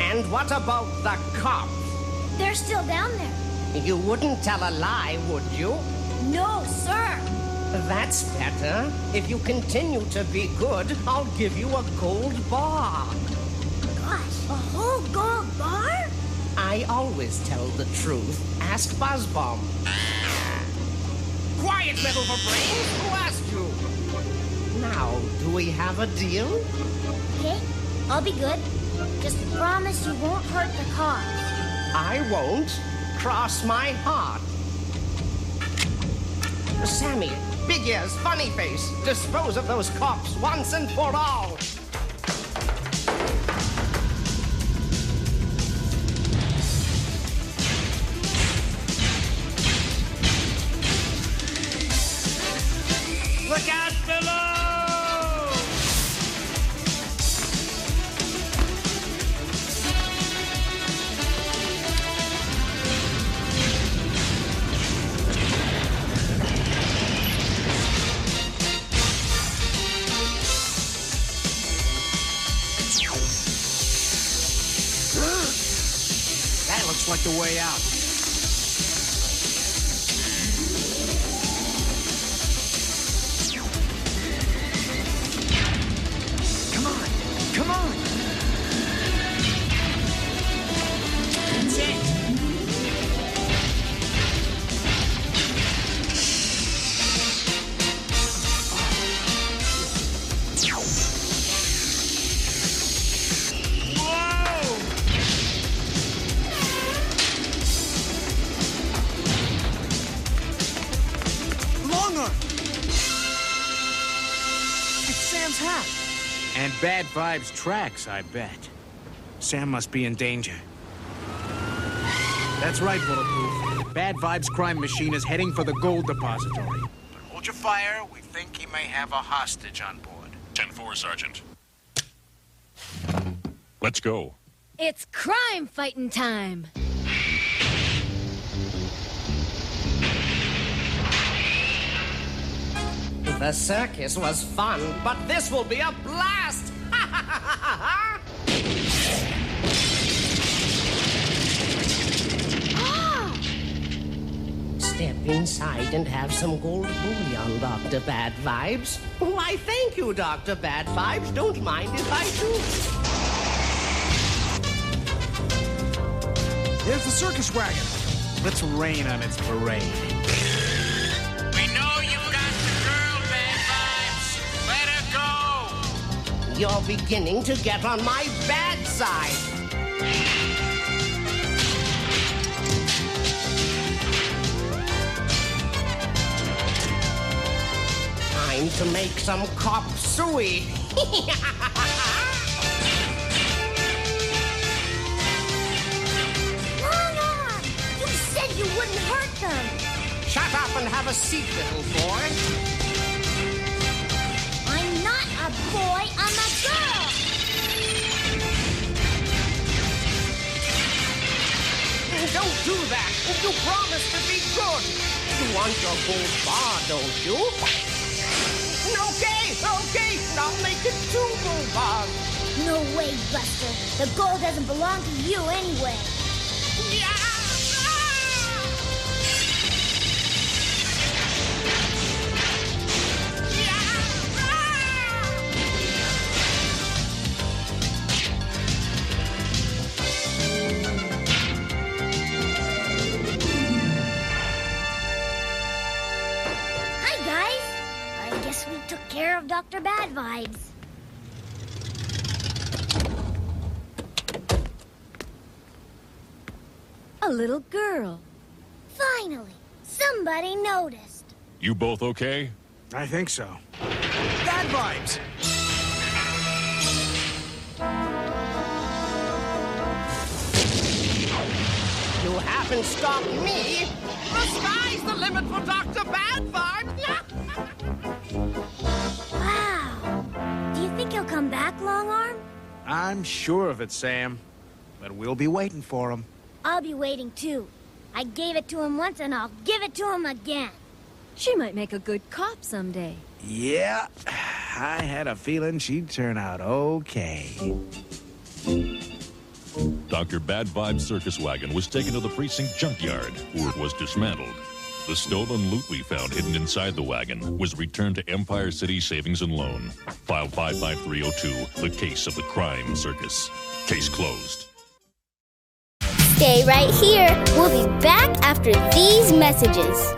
And what about the cops? They're still down there. You wouldn't tell a lie, would you? No, sir. That's better. If you continue to be good, I'll give you a gold bar. Gosh, a whole gold bar? I always tell the truth. Ask Buzzbomb. Quiet, metal for brains! Who asked you? Now, do we have a deal? Okay, I'll be good. Just promise you won't hurt the cars. I won't. Cross my heart. Sammy, big ears, funny face. Dispose of those cops once and for all. Look out below! That looks like the way out. Come on! Come on! That's it! And Bad Vibes tracks, I bet. Sam must be in danger. That's right, Bulletproof. Bad Vibes crime machine is heading for the gold depository. But hold your fire. We think he may have a hostage on board. 10-4, Sergeant. Let's go. It's crime fighting time. The circus was fun, but this will be a blast! Step inside and have some gold bullion, Dr. Bad Vibes. Why, thank you, Dr. Bad Vibes. Don't mind if I do. There's the circus wagon. Let's rain on its parade. We know you've got the girl, Bad Vibes. Let her go. You're beginning to get on my bad side. Time to make some cop suey. You said you wouldn't hurt them. Shut up and have a seat, little boy. I'm not a boy, I'm a girl. Don't do that. You promised to be good. You want your gold bar, don't you? Okay. I'll make it 2 gold bars. No way, Buster. The gold doesn't belong to you anyway. Hi, guys. I guess we took care of Dr. Bad Vibes. A little girl. Finally, somebody noticed. You both okay? I think so. Bad Vibes! You haven't stopped me. The sky's the limit for Dr. Bad Vibes. Wow. Do you think he'll come back, Longarm? I'm sure of it, Sam. But we'll be waiting for him. I'll be waiting, too. I gave it to him once, and I'll give it to him again. She might make a good cop someday. Yeah, I had a feeling she'd turn out okay. Dr. Bad Vibes' circus wagon was taken to the precinct junkyard, where it was dismantled. The stolen loot we found hidden inside the wagon was returned to Empire City Savings and Loan. File 55302, the case of the crime circus. Case closed. Stay right here. We'll be back after these messages.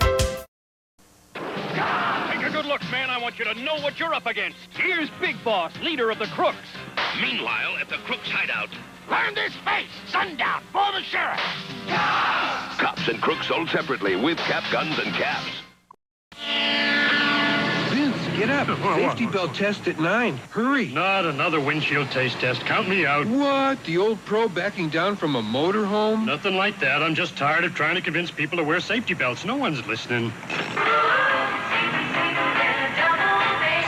Take a good look, man. I want you to know what you're up against. Here's Big Boss, leader of the crooks. Meanwhile, at the Crooks' hideout, Learn this face! Sundown! For the sheriff! Cops and crooks sold separately with cap guns and caps. Vince, get up. Safety belt test at 9. Hurry. Not another windshield taste test. Count me out. What? The old pro backing down from a motorhome? Nothing like that. I'm just tired of trying to convince people to wear safety belts. No one's listening.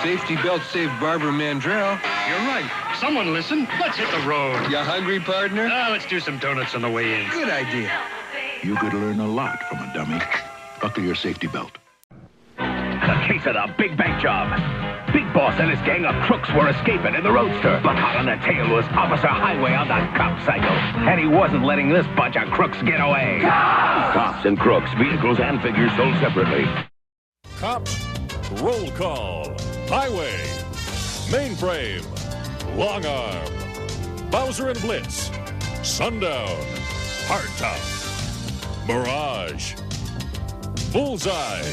Safety belt saved Barbara Mandrell. You're right. Someone listen. Let's hit the road. You hungry, partner? Let's do some donuts on the way in. Good idea. You could learn a lot from a dummy. Buckle your safety belt. The case of the big bank job. Big Boss and his gang of crooks were escaping in the roadster, but hot on the tail was Officer Highway on the cop cycle, and he wasn't letting this bunch of crooks get away. Cops and crooks, vehicles and figures sold separately. Cops, roll call, highway, mainframe, long arm, Bowser and Blitz, sundown, hardtop, mirage, bullseye,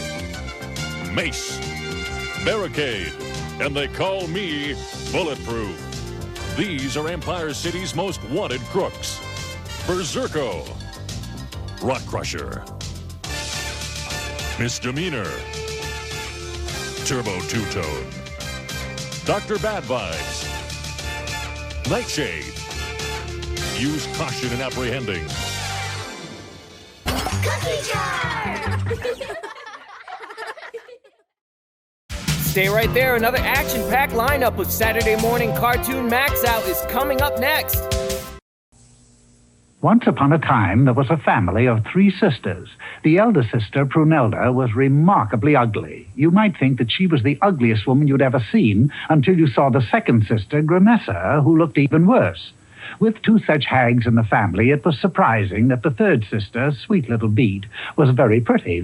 mace, barricade, and they call me bulletproof. These are Empire City's most wanted crooks. Berserko, Rock Crusher, Misdemeanor, Turbo Two-Tone, Dr. Bad Vibes, Nightshade. Use caution in apprehending. Cookie jar! Stay right there. Another action-packed lineup of Saturday Morning Cartoon MAXOUT is coming up next. Once upon a time, there was a family of 3 sisters. The elder sister, Prunelda, was remarkably ugly. You might think that she was the ugliest woman you'd ever seen until you saw the second sister, Grimessa, who looked even worse. With 2 such hags in the family, it was surprising that the third sister, sweet little Beat, was very pretty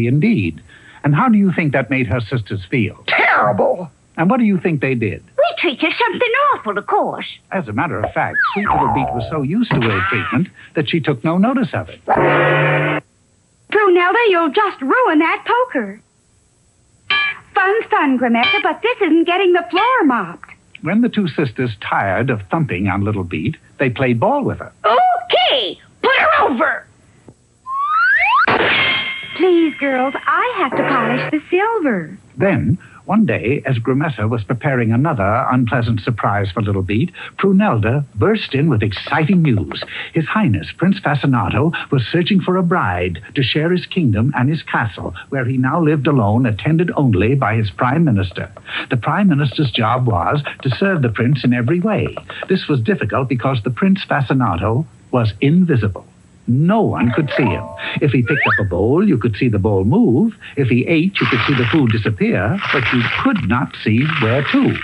indeed. And how do you think that made her sisters feel? Terrible! And what do you think they did? We treated something awful, of course. As a matter of fact, sweet little Beat was so used to ill treatment that she took no notice of it. Prunelda, you'll just ruin that poker. Fun's fun, Grimessa, but this isn't getting the floor mopped. When the 2 sisters tired of thumping on little Beat, they played ball with her. Okay, put her over. Please, girls, I have to polish the silver. Then, one day, as Grimessa was preparing another unpleasant surprise for little Beat, Prunelda burst in with exciting news. His Highness, Prince Fascinato, was searching for a bride to share his kingdom and his castle, where he now lived alone, attended only by his Prime Minister. The Prime Minister's job was to serve the prince in every way. This was difficult because the Prince Fascinato was invisible. No one could see him. If he picked up a bowl, you could see the bowl move. If he ate, you could see the food disappear, but you could not see where to.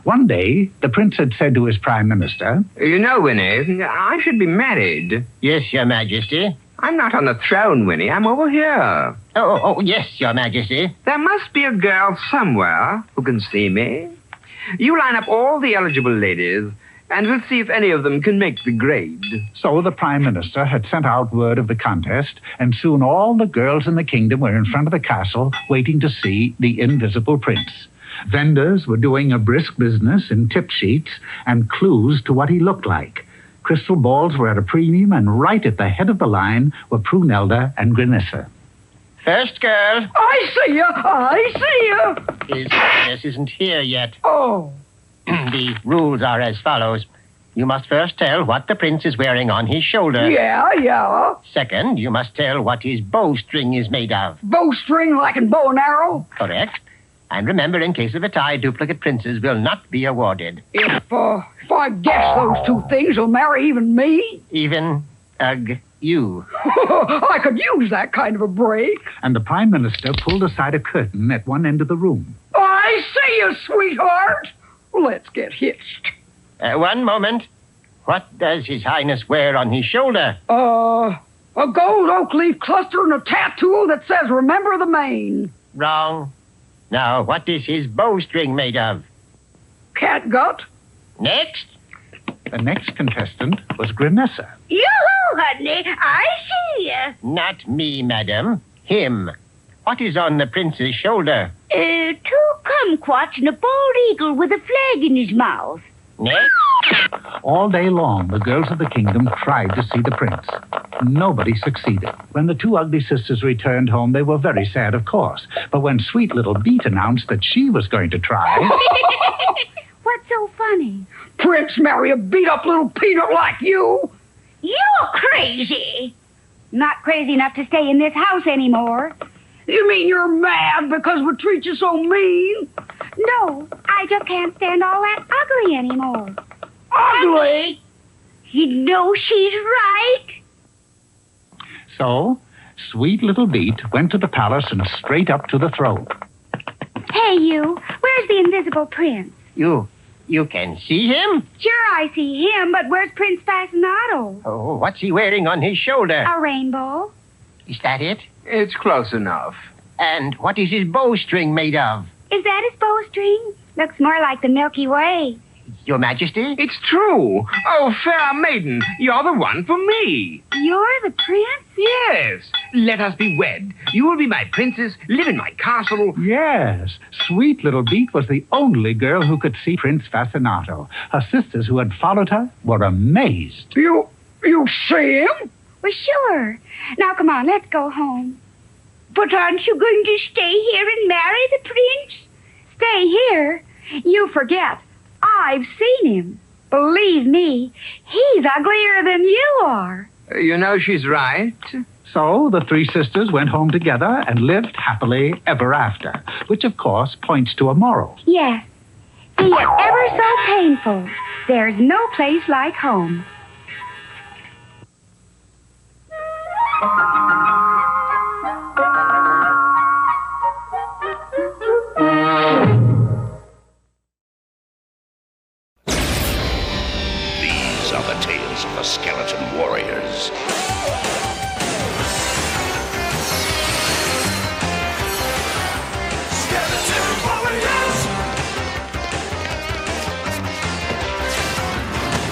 One day, the prince had said to his Prime Minister, You know, Winnie, I should be married. Yes, Your Majesty. I'm not on the throne, Winnie. I'm over here. Oh, yes, Your Majesty. There must be a girl somewhere who can see me. You line up all the eligible ladies, and we'll see if any of them can make the grade. So the Prime Minister had sent out word of the contest, and soon all the girls in the kingdom were in front of the castle waiting to see the invisible prince. Vendors were doing a brisk business in tip sheets and clues to what he looked like. Crystal balls were at a premium, and right at the head of the line were Prunelda and Grimessa. First girl. I see you. His Highness isn't here yet. Oh. The rules are as follows. You must first tell what the prince is wearing on his shoulder. Yeah. Second, you must tell what his bowstring is made of. Bowstring like in bow and arrow? Correct. And remember, in case of a tie, duplicate princes will not be awarded. If I guess those 2 things, will marry even me? Even, you. I could use that kind of a break. And the Prime Minister pulled aside a curtain at one end of the room. I see you, sweetheart. Let's get hitched. One moment. What does His Highness wear on his shoulder? A gold oak leaf cluster and a tattoo that says, Remember the Maine. Wrong. Now, what is his bowstring made of? Catgut. Next. The next contestant was Grimessa. Yoo-hoo, honey. I see you. Not me, madam. Him. What is on the prince's shoulder? 2 kumquats and a bald eagle with a flag in his mouth. Next. All day long, the girls of the kingdom tried to see the prince. Nobody succeeded. When the 2 ugly sisters returned home, they were very sad, of course. But when sweet little Beat announced that she was going to try... What's so funny? Prince marry a beat-up little peanut like you? You're crazy. Not crazy enough to stay in this house anymore. You mean you're mad because we treat you so mean? No, I just can't stand all that ugly anymore. Ugly? You know she's right. So, sweet little Beat went to the palace and straight up to the throne. Hey, you. Where's the invisible prince? You can see him? Sure, I see him, but where's Prince Fascinato? Oh, what's he wearing on his shoulder? A rainbow. Is that it? It's close enough. And what is his bowstring made of? Is that his bowstring? Looks more like the Milky Way. Your Majesty? It's true. Oh, fair maiden, you're the one for me. You're the prince? Yes. Let us be wed. You will be my princess, live in my castle. Yes, sweet little Beat was the only girl who could see Prince Fascinato. Her sisters who had followed her were amazed. You see him? Well, sure. Now, come on, let's go home. But aren't you going to stay here and marry the prince? Stay here? You forget. I've seen him. Believe me, he's uglier than you are. You know she's right. So the three sisters went home together and lived happily ever after, which of course points to a moral. Yes. Be it ever so painful, there's no place like home. These are the tales of the skeleton warriors. Skeleton warriors!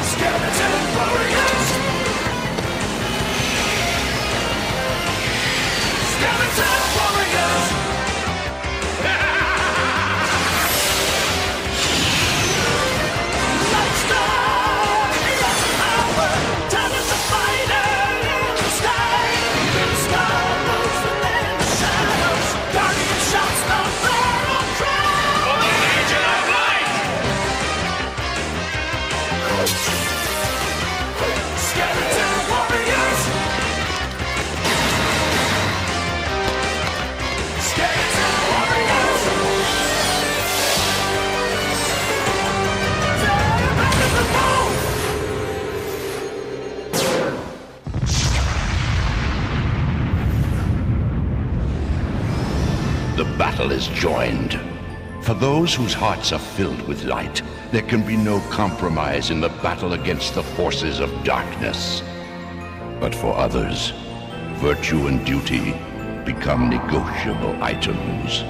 Skeleton warriors! Skeleton warriors! The battle is joined. For those whose hearts are filled with light, there can be no compromise in the battle against the forces of darkness. But for others, virtue and duty become negotiable items.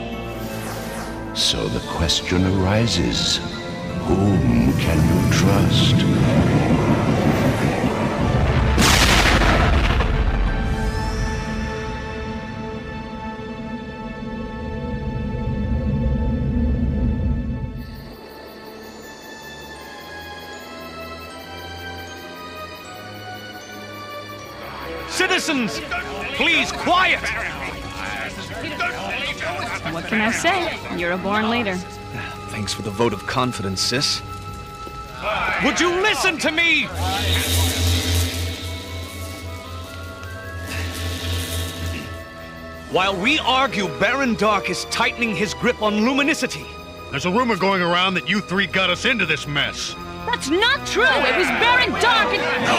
So the question arises, whom can you trust? Citizens, please, quiet! What can I say? You're a born leader. Thanks for the vote of confidence, sis. Would you listen to me? While we argue, Baron Dark is tightening his grip on luminicity. There's a rumor going around that you three got us into this mess. That's not true! It was Baron Dark and... No,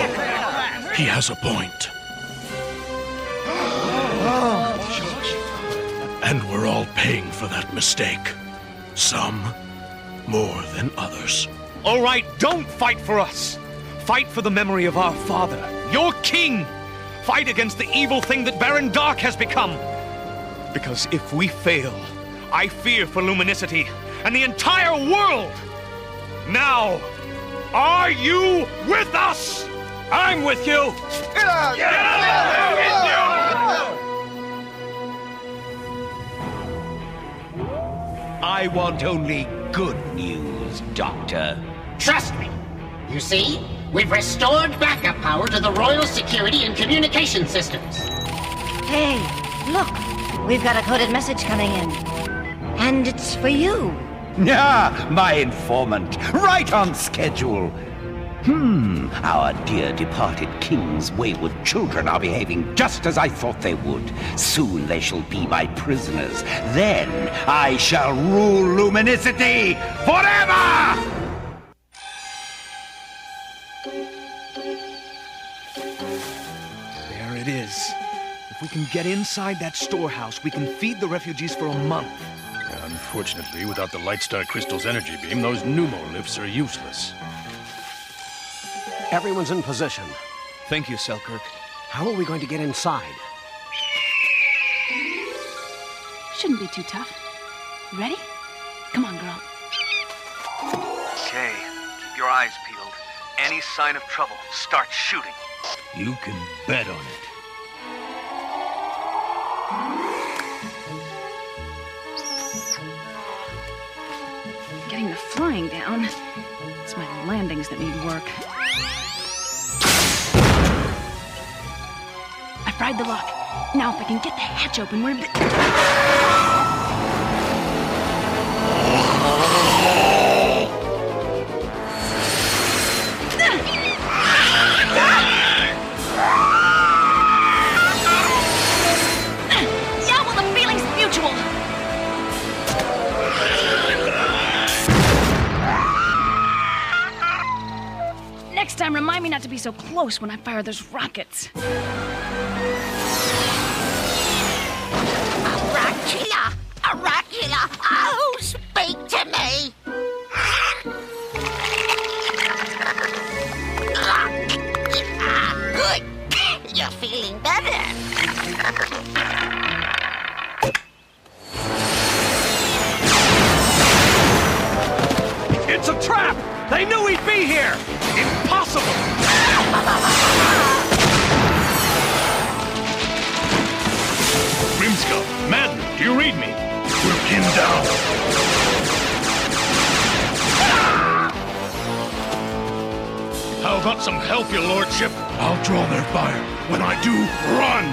he has a point. And we're all paying for that mistake. Some more than others. All right, don't fight for us. Fight for the memory of our father, your king. Fight against the evil thing that Baron Dark has become. Because if we fail, I fear for luminicity and the entire world. Now, are you with us? I'm with you. I want only good news, Doctor. Trust me. You see, we've restored backup power to the royal security and communication systems. Hey, look. We've got a coded message coming in. And it's for you. Ah, my informant. Right on schedule. Our dear departed king's wayward children are behaving just as I thought they would. Soon they shall be my prisoners. Then I shall rule Luminicity forever! There it is. If we can get inside that storehouse, we can feed the refugees for a month. Unfortunately, without the Lightstar Crystal's energy beam, those pneumolifts are useless. Everyone's in position. Thank you, Selkirk. How are we going to get inside? Shouldn't be too tough. Ready? Come on, girl. Okay, keep your eyes peeled. Any sign of trouble, start shooting. You can bet on it. Getting the flying down. It's my landings that need work. I fried the lock. Now if I can get the hatch open, we're... Yeah, well, the feeling's mutual. Next time, remind me not to be so close when I fire those rockets. Arachula! Oh, speak to me! Good. You're feeling better. It's a trap! They knew he'd be here! Impossible! Grimskull, Madden, do you read me? We're pinned down. How about some help, your lordship? I'll draw their fire. When I do, run!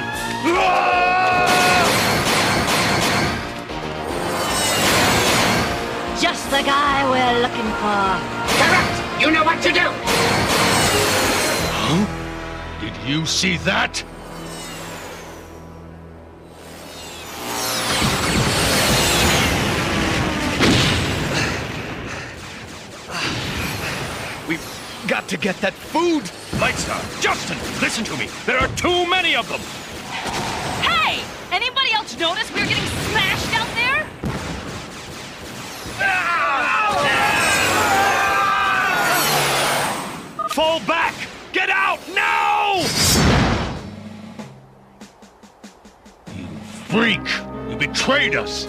Just the guy we're looking for. Correct! You know what to do! Huh? Did you see that? We've got to get that food! Lightstar, Justin, listen to me. There are too many of them. Hey! Anybody else notice we were getting smashed out there? Fall back! Get out now! You freak! You betrayed us!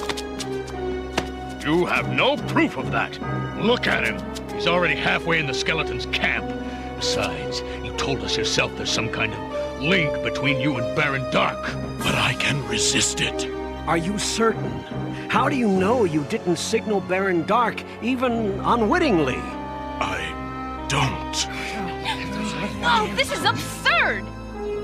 You have no proof of that. Look at him. He's already halfway in the skeleton's camp. Besides, you told us yourself there's some kind of link between you and Baron Dark. But I can resist it. Are you certain? How do you know you didn't signal Baron Dark, even unwittingly? I don't. Oh, this is absurd!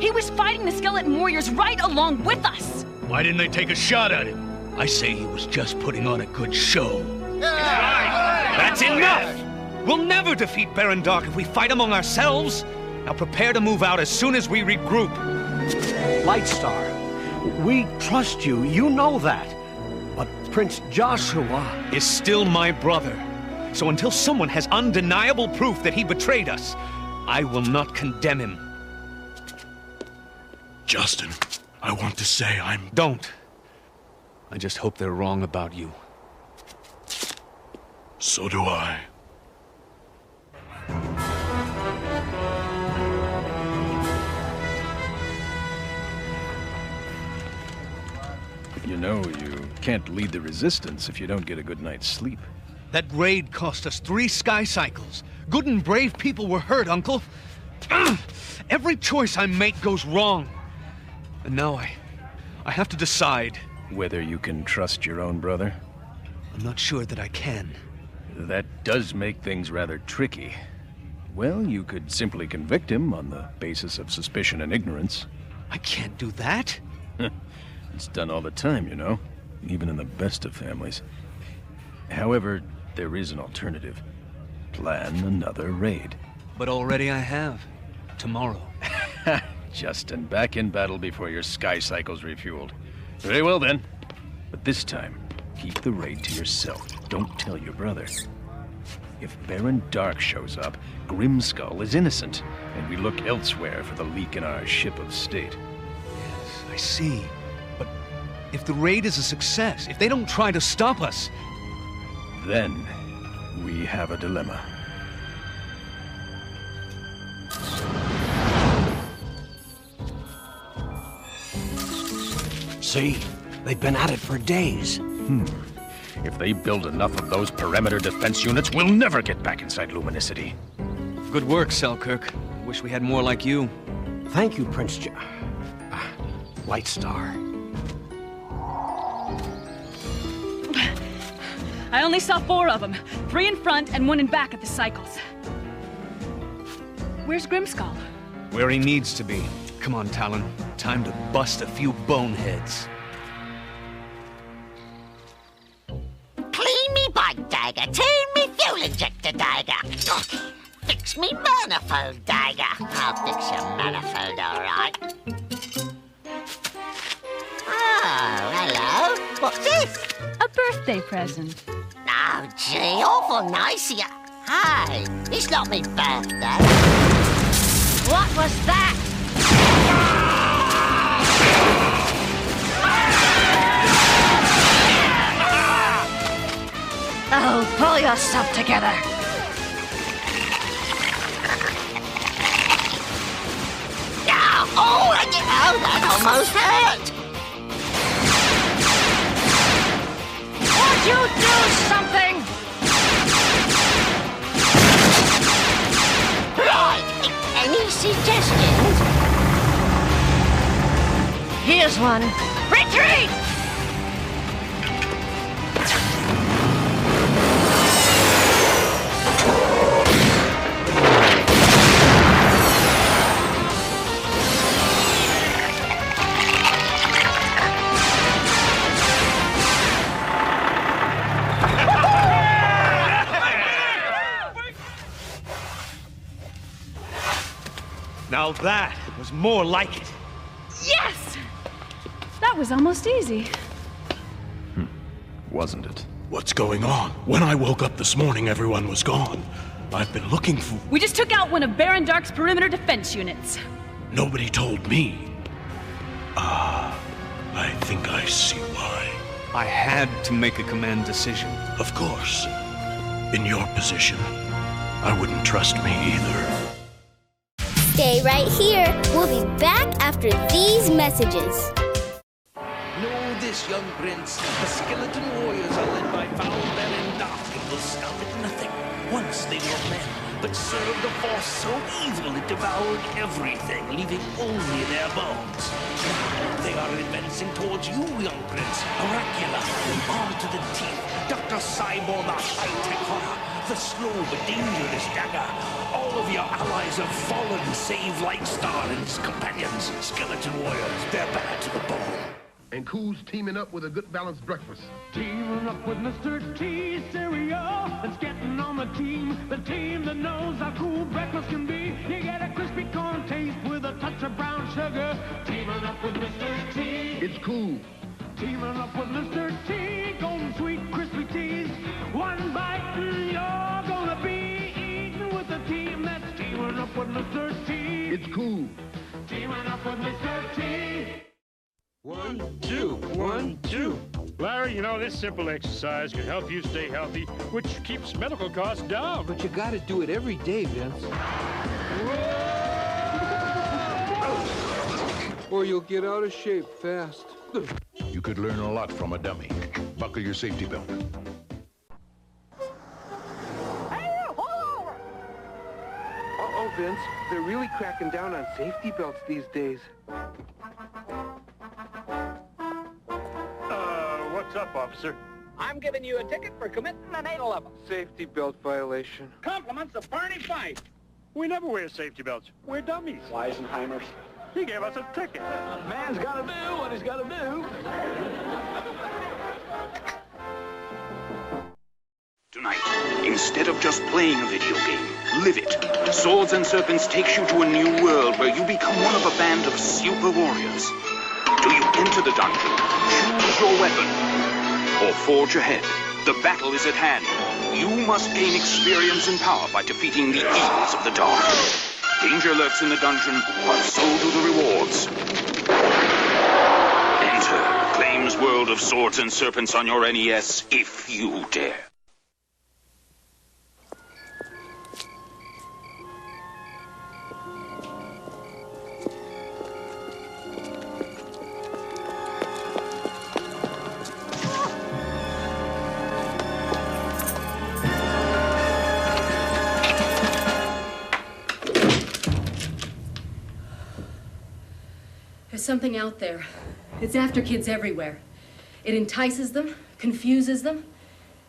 He was fighting the skeleton warriors right along with us! Why didn't they take a shot at him? I say he was just putting on a good show. That's enough! We'll never defeat Baron Dark if we fight among ourselves. Now prepare to move out as soon as we regroup. Lightstar, we trust you. You know that. But Prince Joshua is still my brother. So until someone has undeniable proof that he betrayed us, I will not condemn him. Justin, I want to say I'm... Don't. I just hope they're wrong about you. So do I. You know, you can't lead the resistance if you don't get a good night's sleep. That raid cost us 3 sky cycles. Good and brave people were hurt, Uncle. Every choice I make goes wrong. And now I have to decide. Whether you can trust your own brother? I'm not sure that I can. That does make things rather tricky. Well, you could simply convict him on the basis of suspicion and ignorance. I can't do that. It's done all the time, you know, even in the best of families. However, there is an alternative. Plan another raid. But already I have. Tomorrow. Justin, back in battle before your sky cycle's refueled. Very well then. But this time, keep the raid to yourself. Don't tell your brother. If Baron Dark shows up, Grimskull is innocent, and we look elsewhere for the leak in our ship of state. Yes, I see. But if the raid is a success, if they don't try to stop us... Then, we have a dilemma. See? They've been at it for days. If they build enough of those perimeter defense units, we'll never get back inside Luminicity. Good work, Selkirk. Wish we had more like you. Thank you, Prince YIZZLE. I only saw 4 of them. 3 in front and 1 in back at the cycles. Where's Grimskull? Where he needs to be. Come on, Talon. Time to bust a few boneheads. Clean me bike dagger, turn me fuel injector dagger. Fix me manifold dagger. I'll fix your manifold, all right. Oh, hello. What's this? A birthday present. Oh, gee, awful nice of you. Hey, it's not me birthday. What was that? Oh, pull yourself together. Oh, that almost hurt. Would you do something? Right, any suggestions? Here's one. Retreat! Now that was more like it. Yes! That was almost easy. Wasn't it? What's going on? When I woke up this morning, everyone was gone. I've been looking for... We just took out one of Baron Dark's perimeter defense units. Nobody told me. I think I see why. I had to make a command decision. Of course. In your position, I wouldn't trust me either. Stay right here. We'll be back after these messages. Know this, young prince. The skeleton warriors are led by foul Baron Dark and will stop at nothing. Once they were men, but served a force so evil it devoured everything, leaving only their bones. Now they are advancing towards you, young prince. Oracula, armed to the teeth. Dr. Cyborg, the high-tech horror. The slow but dangerous dagger. All of your allies have fallen, save Lightstar and his companions. Skeleton warriors, they're bad to the bone. And Cool's teaming up with a good balanced breakfast. Teaming up with Mr. T cereal. It's getting on the team that knows how cool breakfast can be. You get a crispy corn taste with a touch of brown sugar. Teaming up with Mr. T. It's Cool. Teaming up with Mr. T. Golden sweet crispy teas. One bite and you're gonna be eating with a team that's teaming up with Mr. T. It's Cool. Teaming up with Mr. T. 1, 2, 1, 2. Larry, you know, this simple exercise can help you stay healthy, which keeps medical costs down. But you gotta do it every day, Vince. Or you'll get out of shape fast. You could learn a lot from a dummy. Buckle your safety belt. Uh-oh, Vince. They're really cracking down on safety belts these days. What's up, officer? I'm giving you a ticket for committing an 811. Safety belt violation. Compliments of Barney Fife. We never wear safety belts. We're dummies. Weisenheimers. He gave us a ticket. Man's gotta do what he's gotta do. Tonight, Instead of just playing a video game, live it. Swords and Serpents takes you to a new world where you become one of a band of super warriors. Do you enter the dungeon, choose your weapon, or forge ahead? The battle is at hand. You must gain experience and power by defeating the evils of the dark. Danger lurks in the dungeon, but so do the rewards. Enter Acclaim's world of Swords and Serpents on your NES if you dare. There's something out there. It's after kids everywhere. It entices them, confuses them,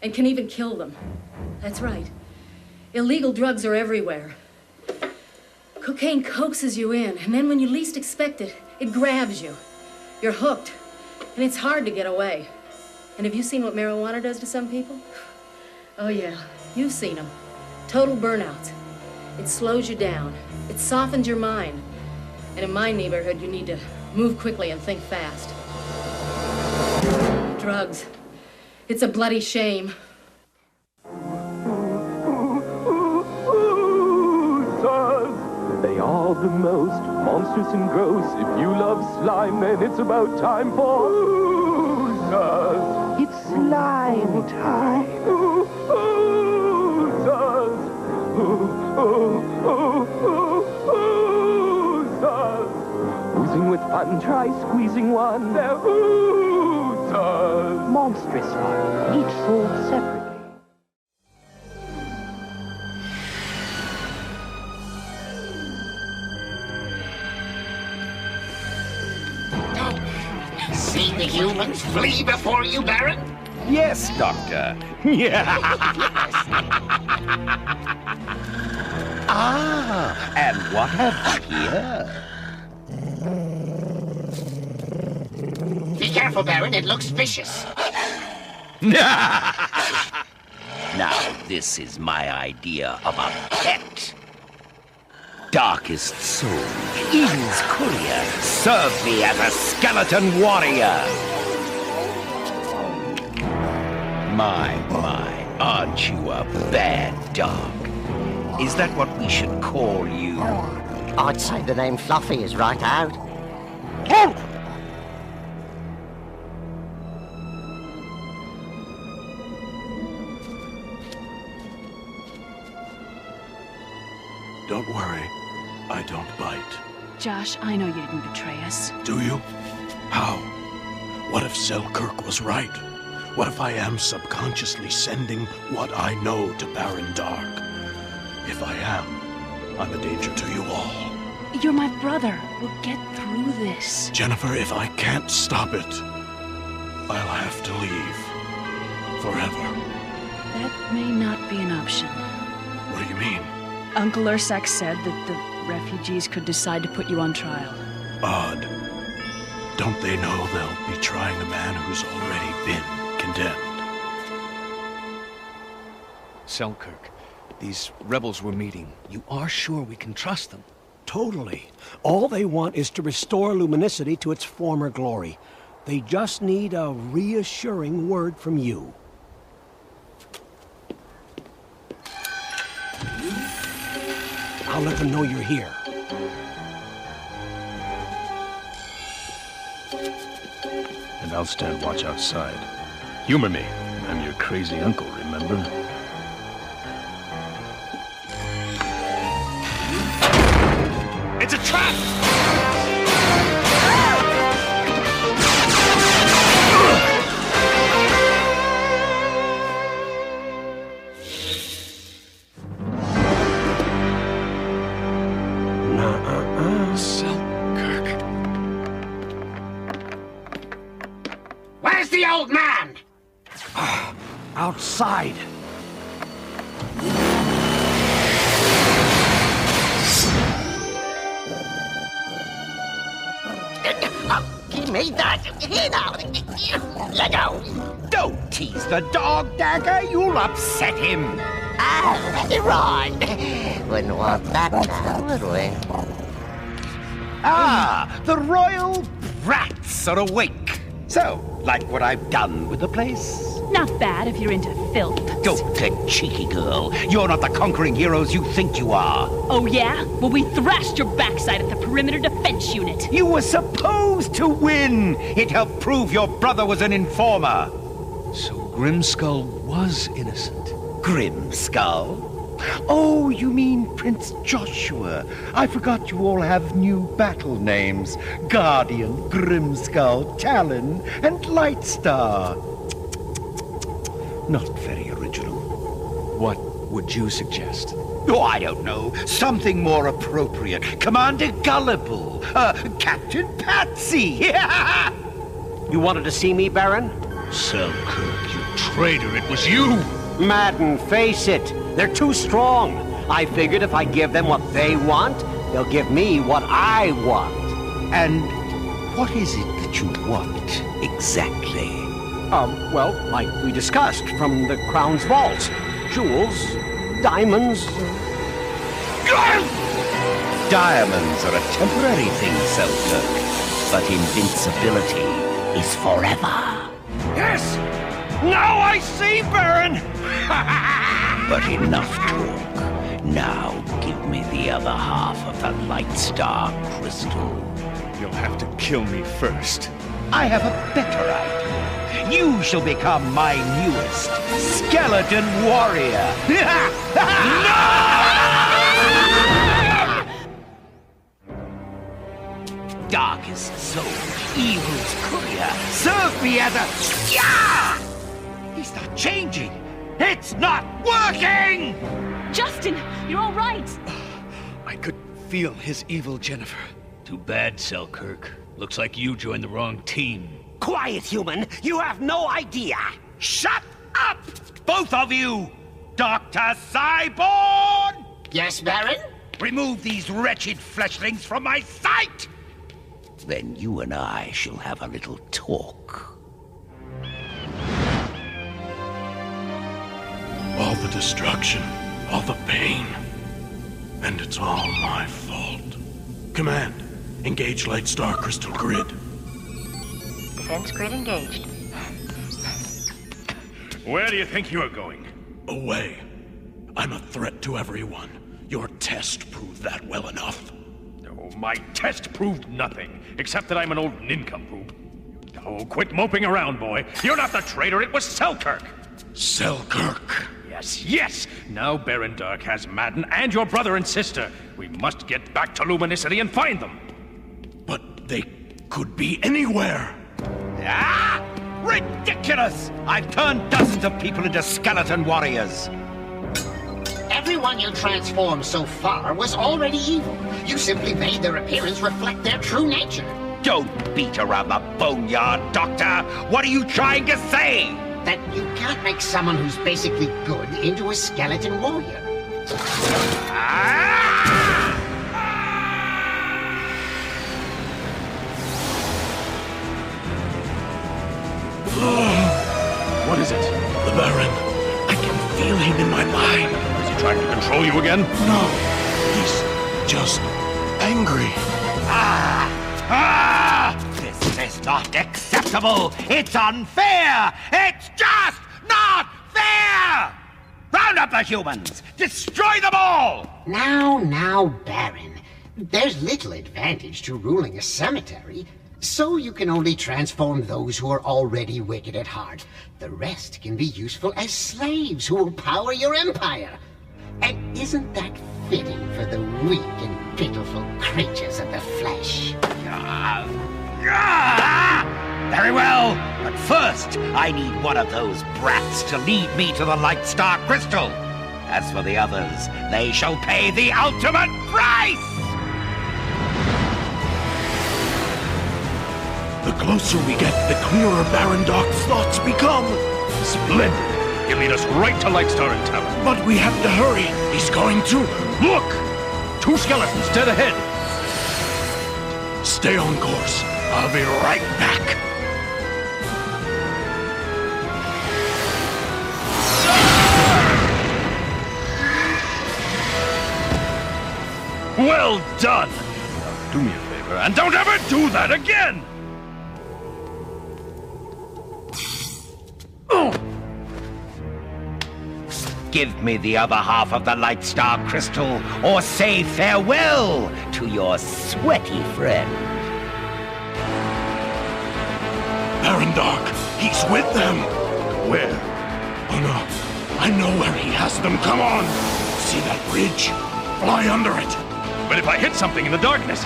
and can even kill them. That's right. Illegal drugs are everywhere. Cocaine coaxes you in, and then when you least expect it, it grabs you. You're hooked, and it's hard to get away. And have you seen what marijuana does to some people? Oh yeah, you've seen them. Total burnouts. It slows you down. It softens your mind. And in my neighborhood, you need to move quickly and think fast. Drugs. It's a bloody shame. They are the most monstrous and gross. If you love slime, then it's about time for oozers. It's slime time. Oozers. Oozers. Oozing with fun, try squeezing one. They're oozers. Monstrous fun, each sold separately. See the humans flee before you, Baron? Yes, Doctor. Ah, and what have we here? Be careful, Baron. It looks vicious. Now, this is my idea of a pet. Darkest soul, Eden's courier, serve me as a skeleton warrior. My, aren't you a bad dog? Is that what we should call you? I'd say the name Fluffy is right out. Don't worry. I don't bite. Josh, I know you didn't betray us. Do you? How? What if Selkirk was right? What if I am subconsciously sending what I know to Baron Dark? If I am, I'm a danger to you all. You're my brother. We'll get through this. Jennifer, if I can't stop it, I'll have to leave. Forever. That may not be an option. What do you mean? Uncle Ursak said that the refugees could decide to put you on trial. Odd. Don't they know they'll be trying a man who's already been condemned? Selkirk, these rebels we're meeting, you are sure we can trust them? Totally. All they want is to restore Luminicity to its former glory. They just need a reassuring word from you. I'll let them know you're here. And I'll stand watch outside. Humor me. I'm your crazy uncle, remember? It's a trap! Selkirk. Where's the old man? Outside. Give me that. Here now. Let go. Don't tease the dog, Dagger. You'll upset him. Oh, right. Wouldn't want that now, would we? Ah, the royal brats are awake. So, like what I've done with the place? Not bad if you're into filth. Don't get cheeky, girl. You're not the conquering heroes you think you are. Oh, yeah? Well, we thrashed your backside at the perimeter defense unit. You were supposed to win. It helped prove your brother was an informer. So Grimskull was innocent. Grimskull? Oh, you mean Prince Joshua. I forgot you all have new battle names. Guardian, Grimskull, Talon, and Lightstar. Not very original. What would you suggest? Oh, I don't know. Something more appropriate. Commander Gullible. Captain Patsy. You wanted to see me, Baron? Selkirk, you traitor, it was you! Madden, face it. They're too strong. I figured if I give them what they want, they'll give me what I want. And what is it that you want, exactly? Well, like we discussed, from the Crown's vaults. Jewels, diamonds... Diamonds are a temporary thing, Selkirk. But invincibility is forever. Yes! Now I see, Baron! But enough talk. Now give me the other half of the Lightstar crystal. You'll have to kill me first. I have a better idea. You shall become my newest skeleton warrior. Darkest soul, evil's courier, serve me as a... Yeah! He's not changing. It's not working! Justin, you're all right. I could feel his evil, Jennifer. Too bad, Selkirk. Looks like you joined the wrong team. Quiet, human! You have no idea! Shut up! Both of you! Dr. Cyborg! Yes, Baron? Remove these wretched fleshlings from my sight! Then you and I shall have a little talk. All the destruction, all the pain. And it's all my fault. Command, engage Lightstar Crystal Grid. Defense grid engaged. Where do you think you're going? Away. I'm a threat to everyone. Your test proved that well enough. Oh, my test proved nothing, except that I'm an old nincompoop. Oh, quit moping around, boy. You're not the traitor, it was Selkirk. Selkirk. Yes. Now Baron Dark has Madden and your brother and sister. We must get back to Luminicity and find them. But they could be anywhere. Ah! Ridiculous! I've turned dozens of people into skeleton warriors. Everyone you transformed so far was already evil. You simply made their appearance reflect their true nature. Don't beat around the boneyard, Doctor. What are you trying to say? That you can't make someone who's basically good into a skeleton warrior. What is it? The Baron. I can feel him in my mind. Is he trying to control you again? No. He's just angry. This is not acceptable! It's unfair! It's just not fair! Round up the humans! Destroy them all! Now, Baron. There's little advantage to ruling a cemetery, so you can only transform those who are already wicked at heart. The rest can be useful as slaves who will power your empire. And isn't that fitting for the weak and pitiful creatures of the flesh? Very well, but first, I need one of those brats to lead me to the Lightstar Crystal. As for the others, they shall pay the ultimate price! The closer we get, the clearer Baron Dark's thoughts become. Splendid! He'll lead us right to Lightstar and Talon. But we have to hurry. He's going to... Look! 2 skeletons dead ahead. Stay on course. I'll be right back. Well done! Now, do me a favor, and don't ever do that again! Give me the other half of the Lightstar crystal, or say farewell to your sweaty friend. Baron Dark, he's with them. Where? Oh no, I know where he has them. Come on. See that bridge? Fly under it. But if I hit something in the darkness...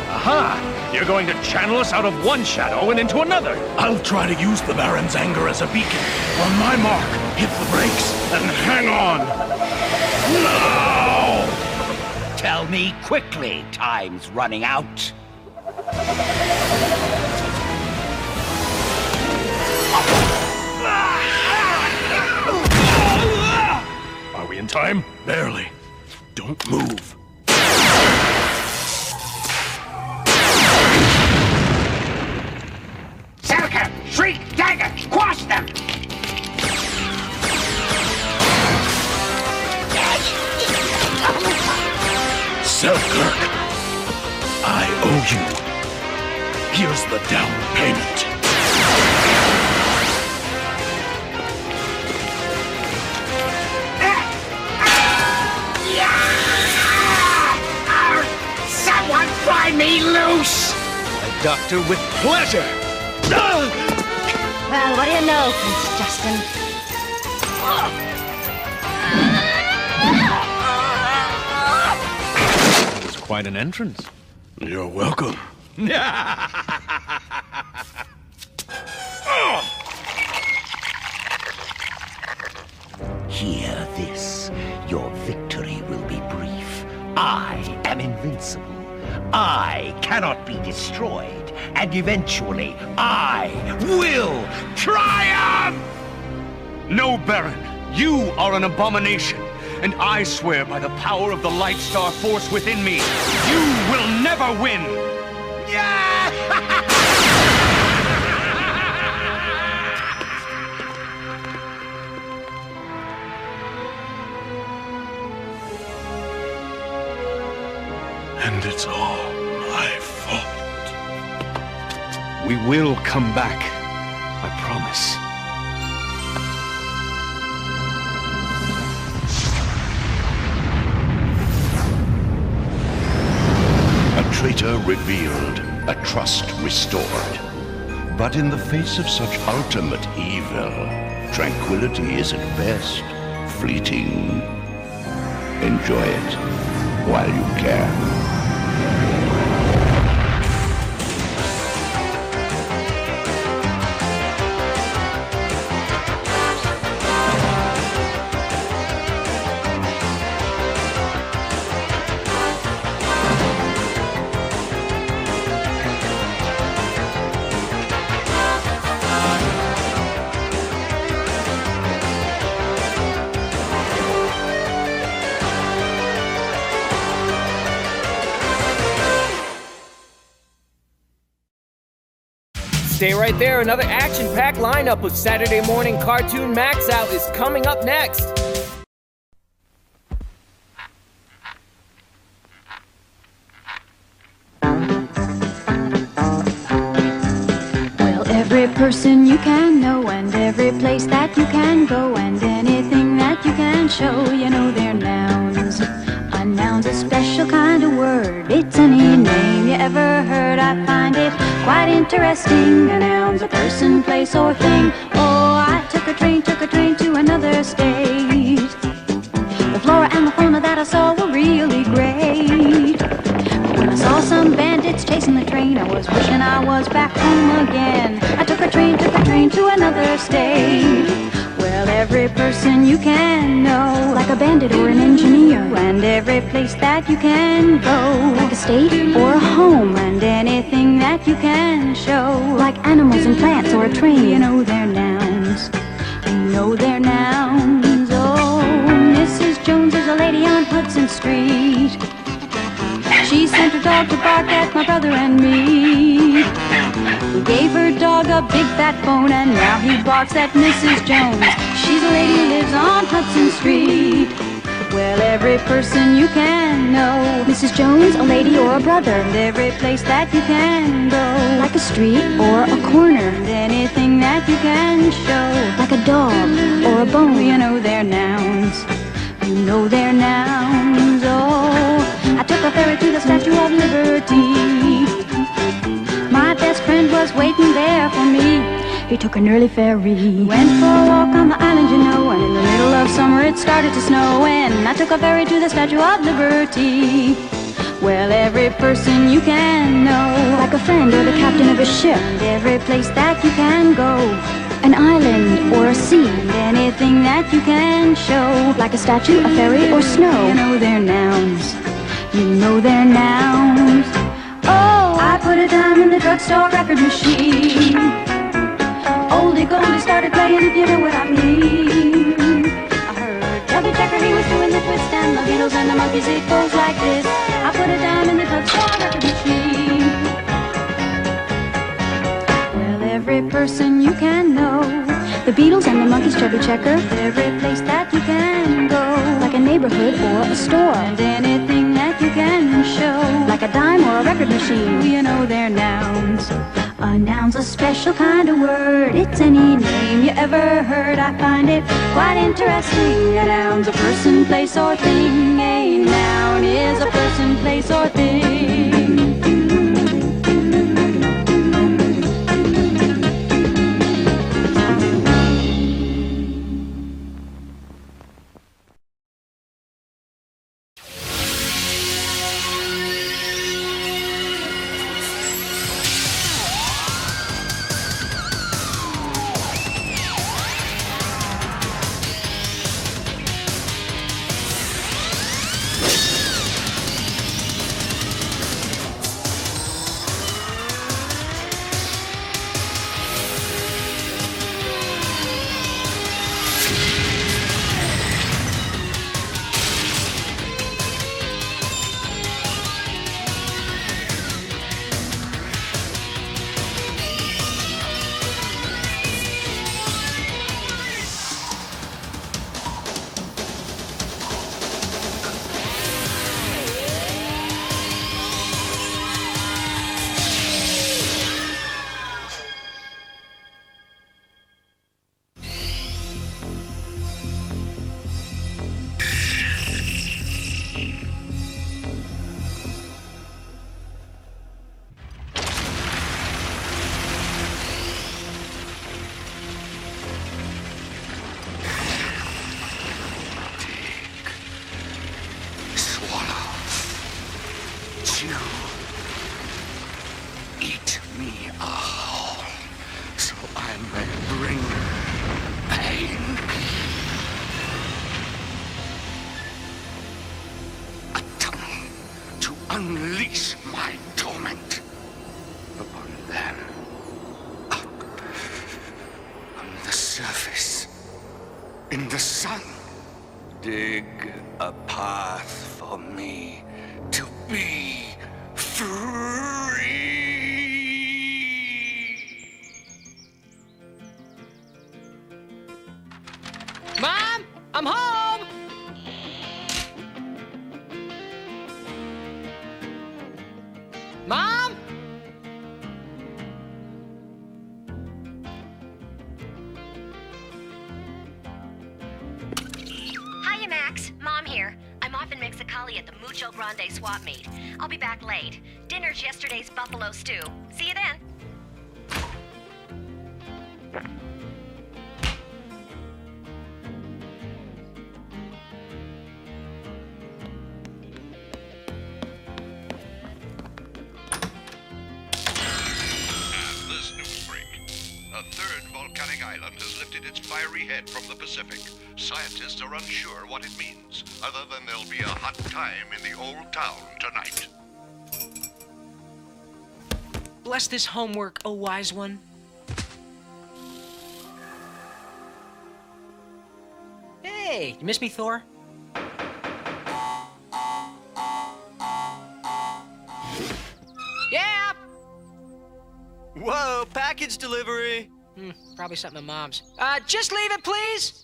Aha! You're going to channel us out of one shadow and into another. I'll try to use the Baron's anger as a beacon. On my mark, hit the brakes and hang on. Now! Tell me quickly, time's running out. Are we in time? Barely. Don't move. Selker! Shriek! Dagger! Quash them! Selkirk, I owe you. Here's the down payment. Someone pry me loose! My doctor with pleasure! Well, what do you know, Prince Justin? That was quite an entrance. You're welcome. Hear this. Your victory will be brief. I am invincible. I cannot be destroyed. And eventually, I will triumph! No, Baron. You are an abomination. And I swear by the power of the Lightstar force within me, you will never win! And it's all my fault. We will come back. I promise. A traitor revealed, a trust restored. But in the face of such ultimate evil, tranquility is at best fleeting. Enjoy it while you can. Stay right there. Another action-packed lineup of Saturday Morning Cartoon MAXOUT is coming up next. Well, every person you can know and every place that you can go and anything that you can show, you know they're nouns. A noun's a special kind of word. It's any name you ever heard. I find it quite interesting. A noun's a person, place, or thing. Oh, I took a train to another state. The flora and the fauna that I saw were really great. But when I saw some bandits chasing the train, I was wishing I was back home again. I took a train to another state. Well, every person you can know, like a bandit or an engineer, and every place that you can go, like a state or a home, and anything that you can show, like animals and plants or a train, you know they're nouns. You know they're nouns. Oh, Mrs. Jones is a lady on Hudson Street. She sent her dog to bark at my brother and me. We gave her dog a big fat bone and now he barks at Mrs. Jones. She's a lady who lives on Hudson Street. Well, every every person you can know. Mrs. Jones, a lady or a brother, and every place that you can go. Like a street or a corner, and anything that you can show. Like a dog or a bone, you know their nouns. You know their nouns. Oh, I took a ferry to the Statue of Liberty. My best friend was waiting there for me. He took an early ferry. Went for a walk on the island, you know, and in the middle of summer it started to snow. And I took a ferry to the Statue of Liberty. Well, every person you can know, like a friend or the captain of a ship, and every place that you can go. An island or a sea, and anything that you can show. Like a statue, a ferry, or snow. You know their nouns. You know their nouns. Oh, I put a dime in the drugstore record machine. Oldie Goldie started playing, if you know what I mean. I heard Chubby Checker, he was doing the twist, and the Beatles and the Monkeys, it goes like this. I put a dime in the drugstore record machine. Well, every person you can know, the Beatles and the Monkeys, Chubby Checker, every place that you can go. Like a neighborhood or a store, and anything that you can show. Like a dime or a record machine, you know their nouns. A noun's a special kind of word. It's any name you ever heard. I find it quite interesting. A noun's a person, place, or thing. A noun is a person, place, or thing. Eat me all, so I may bring pain. A tunnel to unleash my torment upon them. Up on the surface, in the sun, dig a path for me to be free. Mom, I'm home! Mom? Hiya, Max. Mom here. I'm off in Mexicali at the Mucho Grande swap meet. I'll be back late. Dinner's yesterday's buffalo stew. See you then. This news break. A third volcanic island has lifted its fiery head from the Pacific. Scientists are unsure what it means, other than there'll be a hot time in the old town tonight. Bless this homework, O wise one. Hey, you miss me, Thor? Yeah! Whoa, package delivery. Probably something of Mom's. Just leave it, please!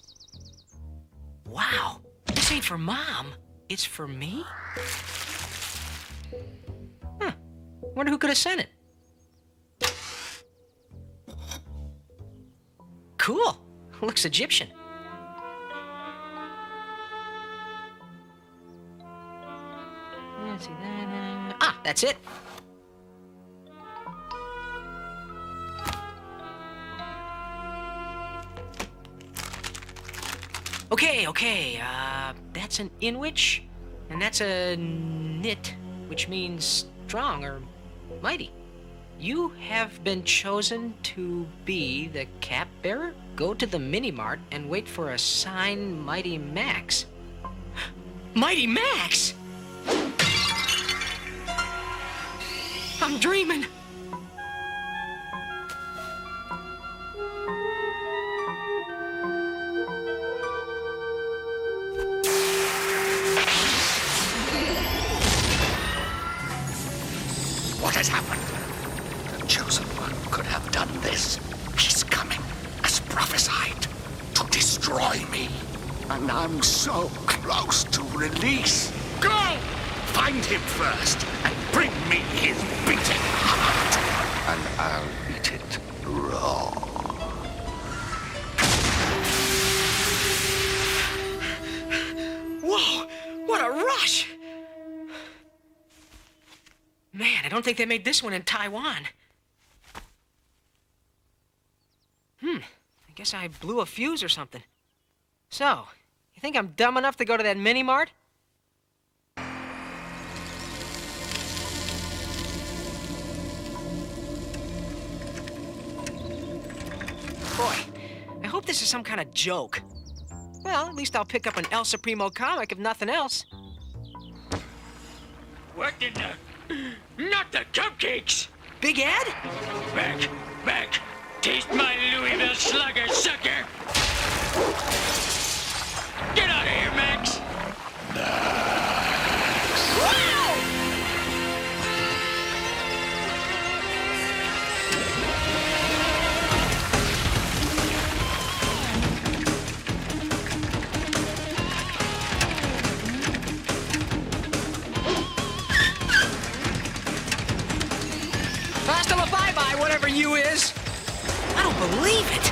Wow, this ain't for Mom. It's for me? Huh. Wonder who could have sent it. Cool. Looks Egyptian. Let's see that. Ah, that's it. Okay. That's an inwich, and that's a nit, which means strong or mighty. You have been chosen to be the cap bearer. Go to the mini-mart and wait for a signed Mighty Max. Mighty Max? I'm dreaming. What has happened? The Chosen One could have done this. He's coming, as prophesied, to destroy me. And I'm so close to release. Go! Find him first, and bring me his beating heart. And I'll eat it raw. Whoa! What a rush! Man, I don't think they made this one in Taiwan. I guess I blew a fuse or something. So, you think I'm dumb enough to go to that mini-mart? Boy, I hope this is some kind of joke. Well, at least I'll pick up an El Supremo comic if nothing else. What in the... Not the cupcakes! Big Ed? Back! Taste my Louisville Slugger, sucker! Get out of here, Max! Hasta la bye-bye, whatever you is! I don't believe it!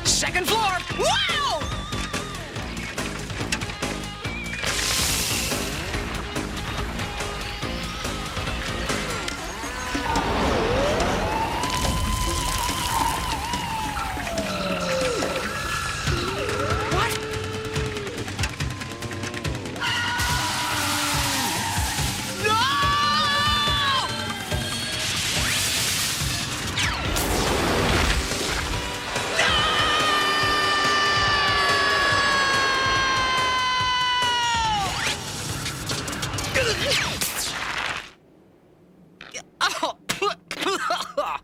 Second floor! Wow!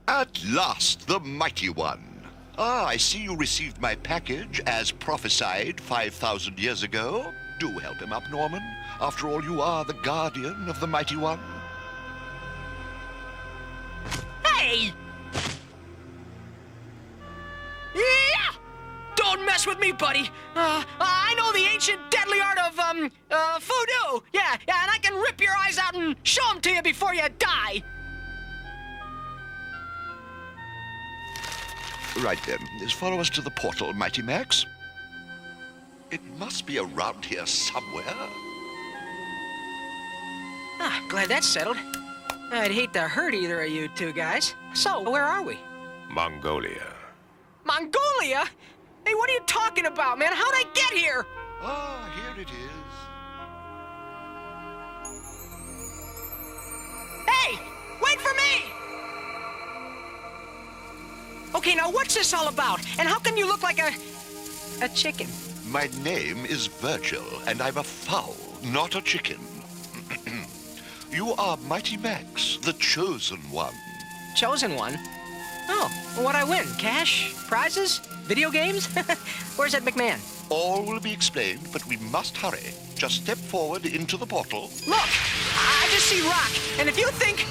At last, the Mighty One. Ah, I see you received my package as prophesied 5,000 years ago. Do help him up, Norman. After all, you are the guardian of the Mighty One. Hey! Yeah! Don't mess with me, buddy. I know the ancient deadly art of, voodoo. Yeah, and I can rip your eyes out and show them to you before you die. Right then, follow us to the portal, Mighty Max. It must be around here somewhere. Ah, glad that's settled. I'd hate to hurt either of you two guys. So, where are we? Mongolia. Mongolia? Hey, what are you talking about, man? How'd I get here? Ah, here it is. Hey! Wait for me! Okay, now what's this all about? And how can you look like a chicken? My name is Virgil, and I'm a fowl, not a chicken. You are Mighty Max, the Chosen One. Chosen One? Oh, well, what'd I win? Cash? Prizes? Video games? Where's that McMahon? All will be explained, but we must hurry. Just step forward into the portal. Look! I just see rock, and if you think...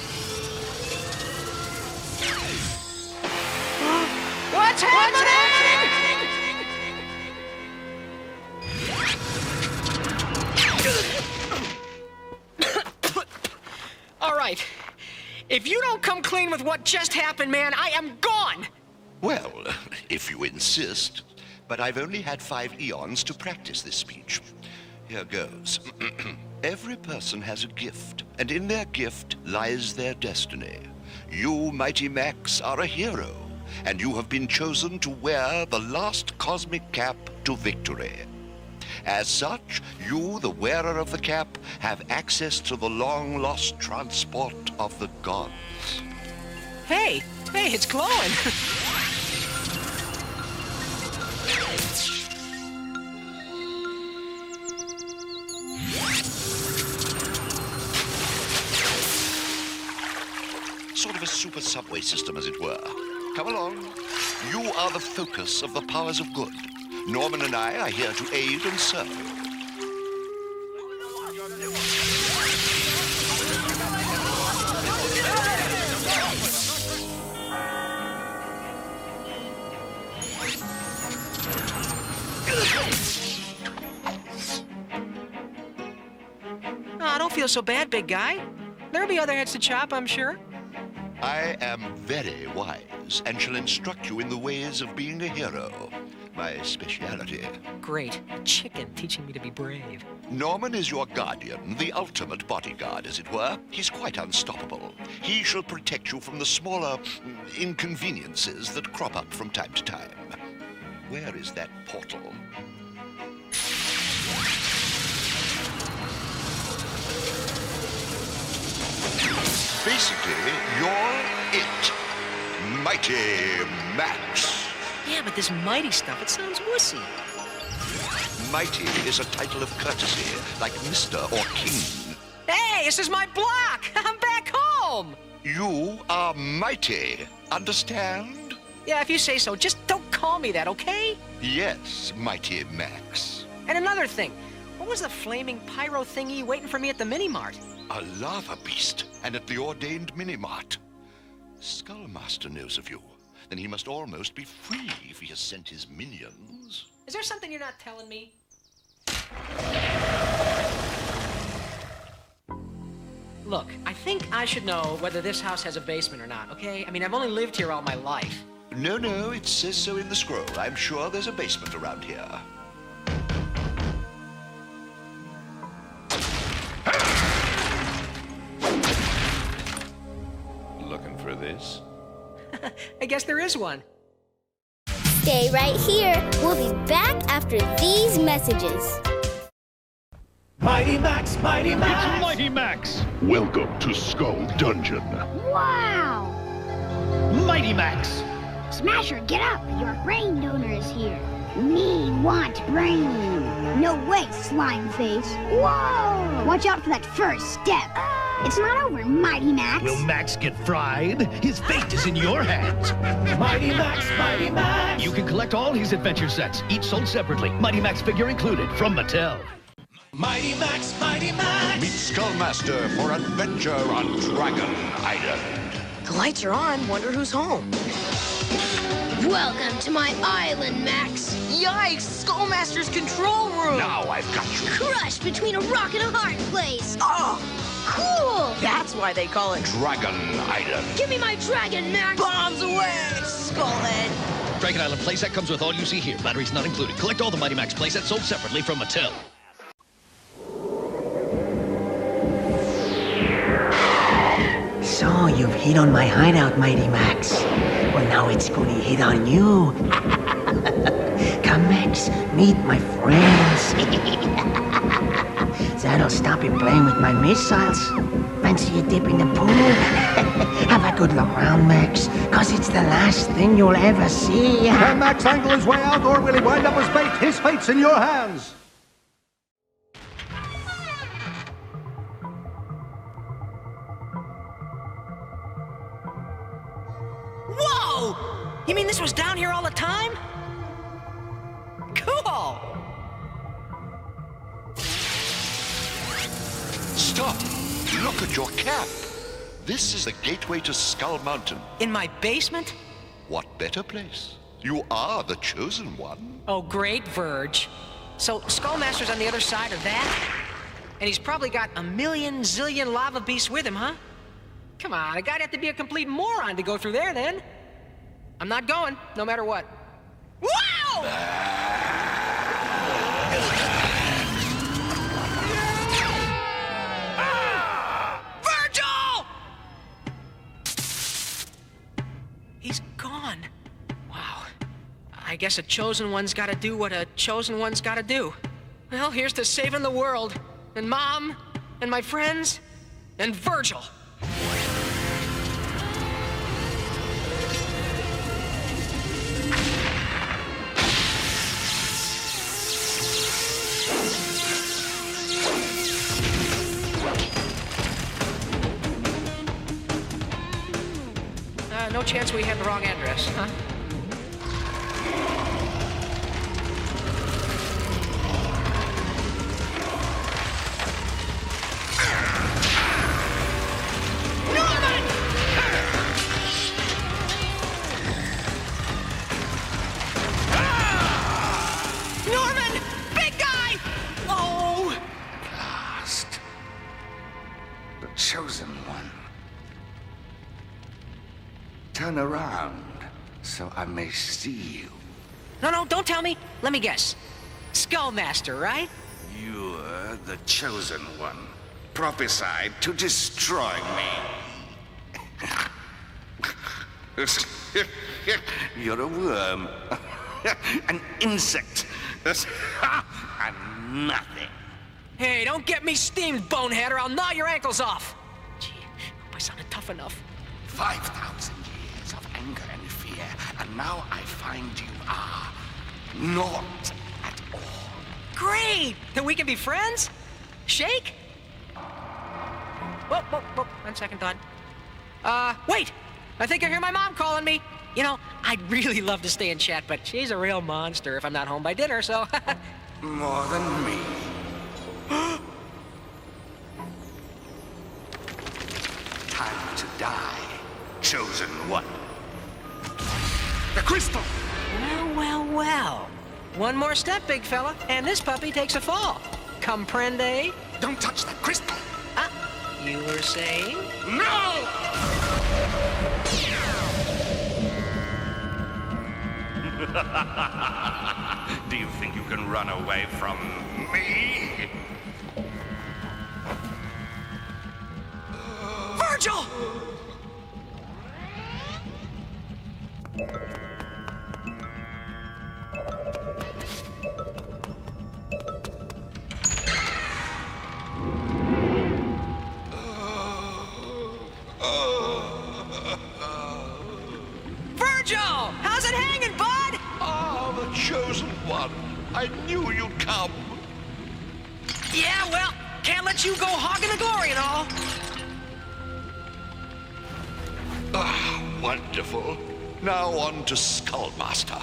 clean with what just happened, man. I am gone! Well, if you insist. But I've only had 5 eons to practice this speech. Here goes. Every person has a gift, and in their gift lies their destiny. You, Mighty Max, are a hero, and you have been chosen to wear the last cosmic cap to victory. As such, you, the wearer of the cap, have access to the long-lost transport of the gods. Hey, it's glowing. Sort of a super subway system, as it were. Come along. You are the focus of the powers of good. Norman and I are here to aid and serve you. Oh, don't feel so bad, big guy. There'll be other heads to chop, I'm sure. I am very wise and shall instruct you in the ways of being a hero. My speciality. Great. A chicken teaching me to be brave. Norman is your guardian, the ultimate bodyguard, as it were. He's quite unstoppable. He shall protect you from the smaller inconveniences that crop up from time to time. Where is that portal? Basically, you're it. Mighty Max. Yeah, but this mighty stuff, it sounds wussy. Mighty is a title of courtesy, like Mr. or King. Hey, this is my block! I'm back home! You are mighty, understand? Yeah, if you say so. Just don't call me that, okay? Yes, Mighty Max. And another thing, what was the flaming pyro thingy waiting for me at the mini-mart? A lava beast, and at the ordained mini-mart. Skullmaster knows of you. Then he must almost be free if he has sent his minions. Is there something you're not telling me? Look, I think I should know whether this house has a basement or not, okay? I mean, I've only lived here all my life. No, it says so in the scroll. I'm sure there's a basement around here. Looking for this? I guess there is one. Stay right here. We'll be back after these messages. Mighty Max, Mighty Max! It's Mighty Max! Welcome to Skull Dungeon. Wow! Mighty Max! Smasher, get up! Your brain donor is here. Me want brain. No way, slime face. Whoa! Watch out for that first step. It's not over, Mighty Max. Will Max get fried? His fate is in your hands. Mighty Max, Mighty Max! You can collect all his adventure sets, each sold separately. Mighty Max figure included from Mattel. Mighty Max, Mighty Max! Meet Skullmaster for adventure on Dragon Island. The lights are on. Wonder who's home. Welcome to my island, Max. Yikes! Skullmaster's control room! Now I've got you. Crushed between a rock and a hard place. Oh! Cool! That's why they call it Dragon Island. Give me my dragon, Max! Bombs away, Skullhead! Dragon Island playset comes with all you see here. Batteries not included. Collect all the Mighty Max playsets sold separately from Mattel. So, you've hit on my hideout, Mighty Max. Well, now it's gonna hit on you. Come, Max, meet my friends. That'll stop you playing with my missiles. Fancy a dip in the pool? Have a good look around, Max, cause it's the last thing you'll ever see. Can Max angle his way out, or will he wind up as bait? His fate's in your hands. Whoa! You mean this was down here all the time? Cool! Stop! Look at your cap. This is the gateway to Skull Mountain. In my basement? What better place? You are the chosen one. Oh, great, Verge. So Skullmaster's on the other side of that? And he's probably got a million zillion lava beasts with him, huh? Come on, a guy'd have to be a complete moron to go through there then. I'm not going, no matter what. Wow! Virgil! He's gone. Wow. I guess a chosen one's gotta do what a chosen one's gotta do. Well, here's to saving the world, and Mom, and my friends, and Virgil. No chance we have the wrong address, huh? Norman! Big guy! Oh! Last. The chosen one. Turn around so I may see you. No, don't tell me. Let me guess. Skullmaster, right? You're the chosen one, prophesied to destroy me. You're a worm, an insect, and nothing. Hey, don't get me steamed, bonehead, or I'll gnaw your ankles off. Gee, hope I sounded tough enough. 5,000 years of anger and fear, and now I find you are not at all. Great! Then we can be friends? Shake? Whoa, 1 second, thought. Wait! I think I hear my mom calling me. You know, I'd really love to stay and chat, but she's a real monster if I'm not home by dinner, so... More than me. Time to die, chosen one. The crystal! Well. One more step, big fella, and this puppy takes a fall. Comprende? Don't touch that crystal! You were saying? No! Do you think you can run away from me? Virgil! Virgil! How's it hanging, bud? Ah, the chosen one. I knew you'd come. Yeah, well, can't let you go hogging the glory and all. Ah, wonderful. Now on to Skullmaster.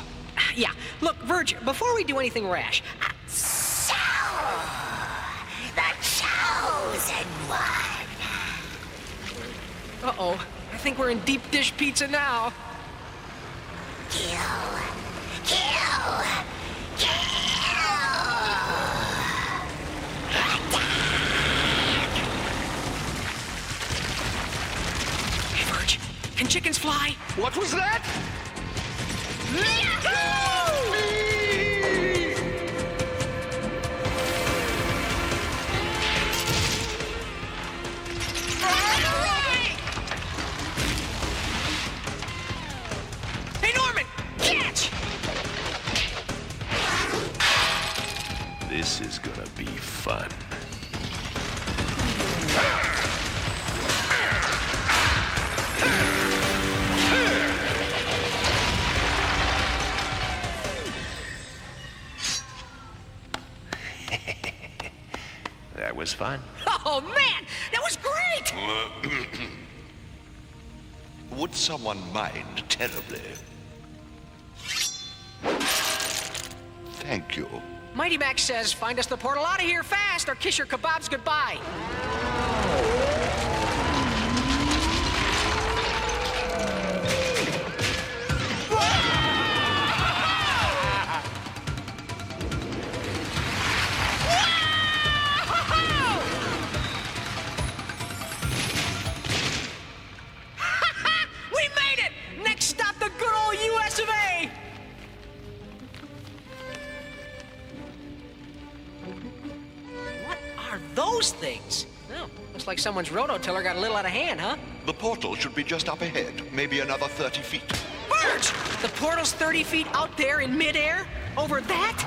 Yeah, look, Virgil, before we do anything rash... So, the chosen one. Uh-oh, I think we're in deep dish pizza now. Kill. Hey, Virg, can chickens fly? What was that? Hey, Norman, catch! This is gonna be fun. That was fun. Oh, man, that was great! Would someone mind terribly? Thank you. Mighty Max says, find us the portal out of here fast or kiss your kebabs goodbye. those things? Oh, looks like someone's rototiller got a little out of hand, huh? The portal should be just up ahead, maybe another 30 feet. Birch! The portal's 30 feet out there in midair? Over that?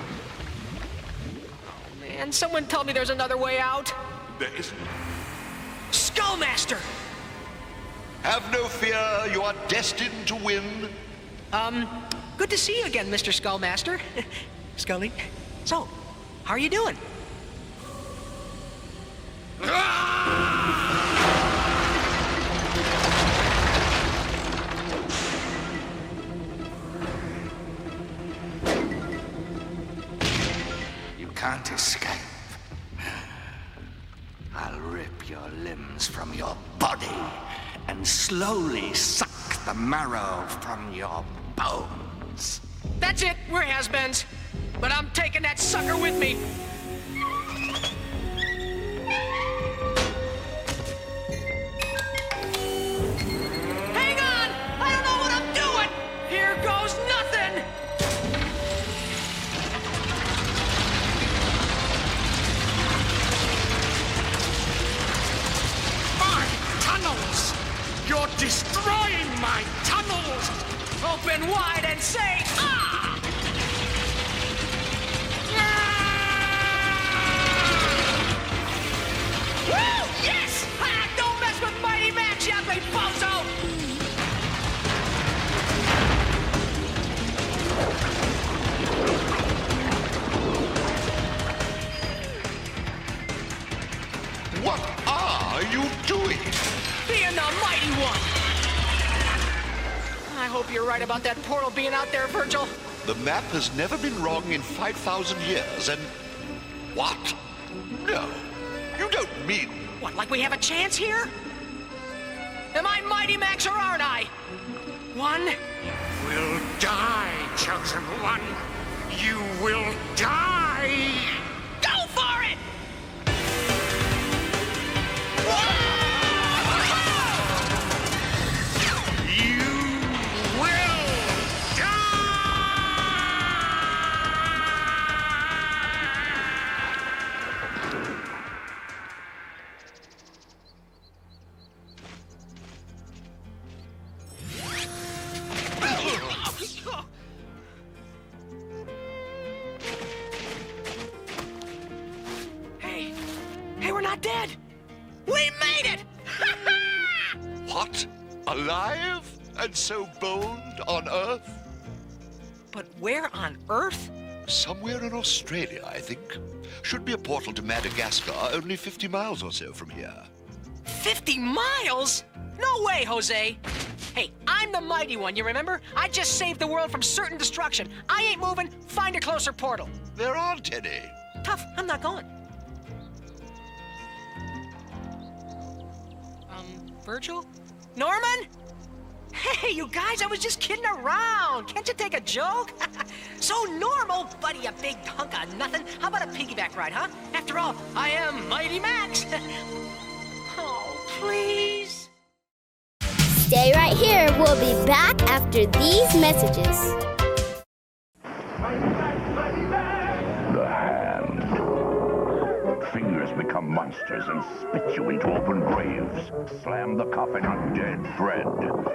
Oh, man, someone tell me there's another way out. There isn't. Skullmaster! Have no fear, you are destined to win. Good to see you again, Mr. Skullmaster. Scully. So, how are you doing? You can't escape. I'll rip your limbs from your body and slowly suck the marrow from your bones. That's it, we're has-beens. But I'm taking that sucker with me. Hang on! I don't know what I'm doing! Here goes nothing! My tunnels! You're destroying my tunnels! Open wide and say, ah! Woo! Yes! Ah, don't mess with Mighty Max, you ugly bozo! What are you doing? Being the Mighty One! I hope you're right about that portal being out there, Virgil. The map has never been wrong in 5,000 years, and... What? No, you don't mean... What, like we have a chance here? Am I Mighty Max or aren't I? One? Will die, Chosen One. You will die! Go for it! Hey, we're not dead! We made it! What? Alive? And so bold on Earth? But where on Earth? Somewhere in Australia, I think. Should be a portal to Madagascar, only 50 miles or so from here. 50 miles? No way, Jose! Hey, I'm the Mighty One, you remember? I just saved the world from certain destruction. I ain't moving. Find a closer portal. There aren't any. Tough, I'm not going. Virgil? Norman? Hey, you guys, I was just kidding around. Can't you take a joke? So normal, buddy, a big hunk of nothing. How about a piggyback ride, huh? After all, I am Mighty Max. Oh, please. Stay right here. We'll be back after these messages. The hand. Fingers become monsters and spit you into open graves. Slam the coffin on dead Fred.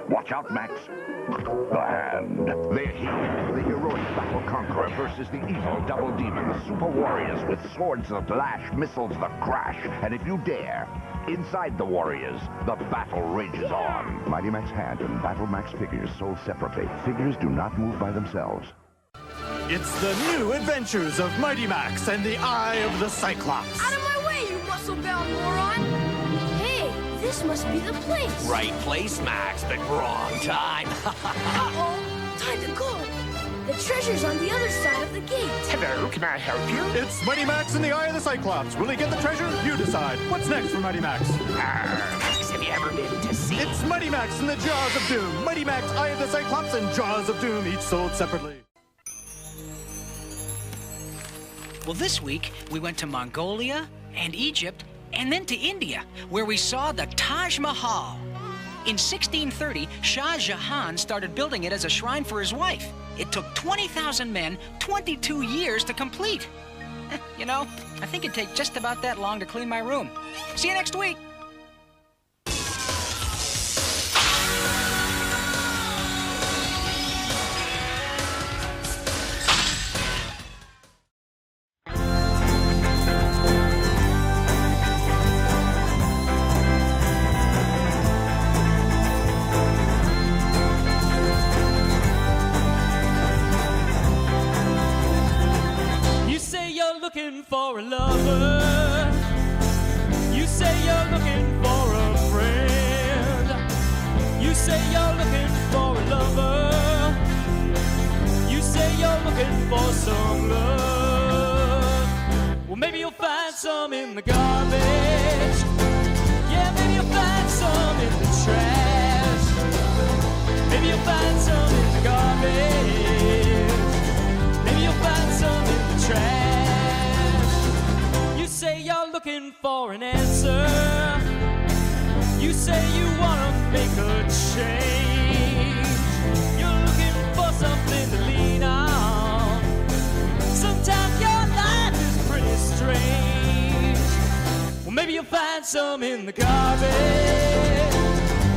Watch out, Max. The hand. They're here. The heroic battle conqueror versus the evil double demon. The super warriors with swords that lash, missiles that crash. And if you dare, inside the warriors, the battle rages on. Mighty Max Hand and Battle Max figures sold separately. Figures do not move by themselves. It's the new adventures of Mighty Max and the Eye of the Cyclops. Out of my way, you muscle-bound moron! Hey, this must be the place. Right place, Max, but wrong time. Uh-oh, time to go. The treasure's on the other side of the gate. Hello, can I help you? It's Mighty Max and the Eye of the Cyclops. Will he get the treasure? You decide. What's next for Mighty Max? Max, have you ever been to sea? It's Mighty Max and the Jaws of Doom. Mighty Max, Eye of the Cyclops, and Jaws of Doom, each sold separately. Well, this week, we went to Mongolia and Egypt and then to India, where we saw the Taj Mahal. In 1630, Shah Jahan started building it as a shrine for his wife. It took 20,000 men 22 years to complete. You know, I think it'd take just about that long to clean my room. See you next week. Looking for a lover. You say you're looking for a friend. You say you're looking for a lover. You say you're looking for some love. Well, maybe you'll find some in the garbage. Yeah, maybe you'll find some in the trash. Maybe you'll find some in the garbage. Maybe you'll find some in the trash. Say you're looking for an answer. You say you wanna make a change. You're looking for something to lean on. Sometimes your life is pretty strange. Well, maybe you'll find some in the garbage.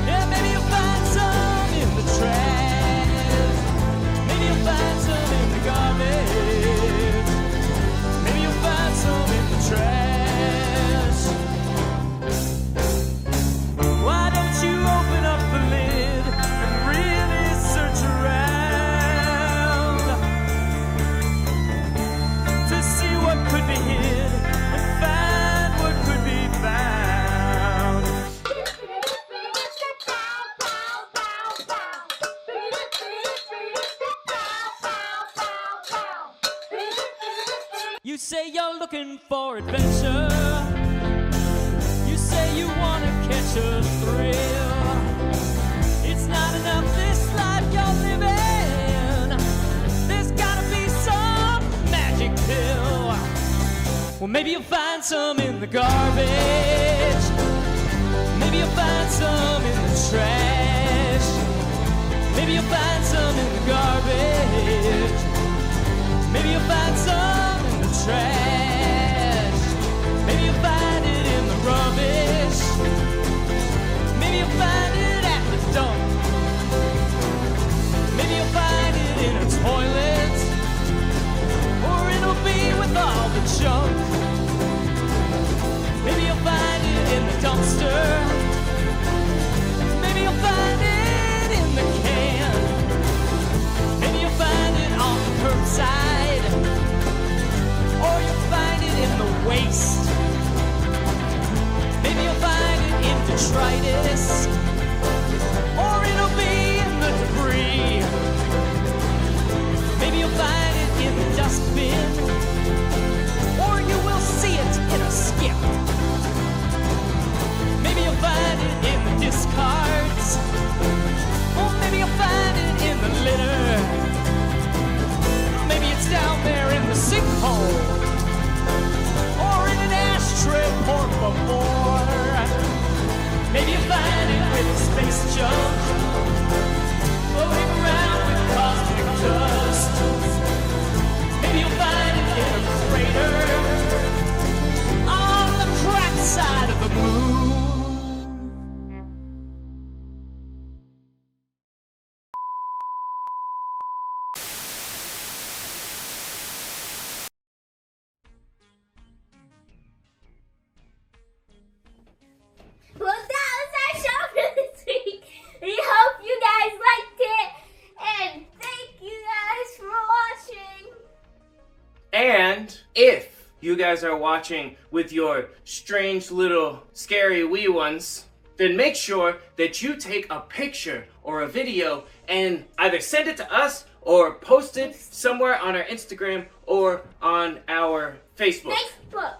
Yeah, maybe you'll find some in the trash. Maybe you'll find some in the garbage. Maybe you'll find some in the trash. Why don't you open up the lid and really search around to see what could be hid and find what could be found? You say you're looking for adventure. You say you want to catch a thrill. It's not enough this life you're living. There's gotta be some magic pill. Well, maybe you'll find some in the garbage. Maybe you'll find some in the trash. Maybe you'll find some in the garbage. Maybe you'll find some in the trash. Maybe you'll find it in the rubbish. Maybe you'll find it at the dump. Maybe you'll find it in a toilet. Or it'll be with all the junk. Maybe you'll find it in the dumpster. Maybe you'll find it in the can. Maybe you'll find it on the curbside. Or you'll find it in the waste. Maybe you'll find it in detritus. Or it'll be in the debris. Maybe you'll find it in the dustbin. Or you will see it in a skip. Maybe you'll find it in the discards. Or maybe you'll find it in the litter. Maybe it's down there in the sinkhole. Or in an ashtray, por favor. Maybe you'll find it with space junk. Floating around with cosmic dust. Maybe you'll find it in a crater. On the cracked side of the moon. Well, that was our show for this week. We hope you guys liked it. And thank you guys for watching. And if you guys are watching with your strange little scary wee ones, then make sure that you take a picture or a video and either send it to us or post it somewhere on our Instagram or on our Facebook. Facebook.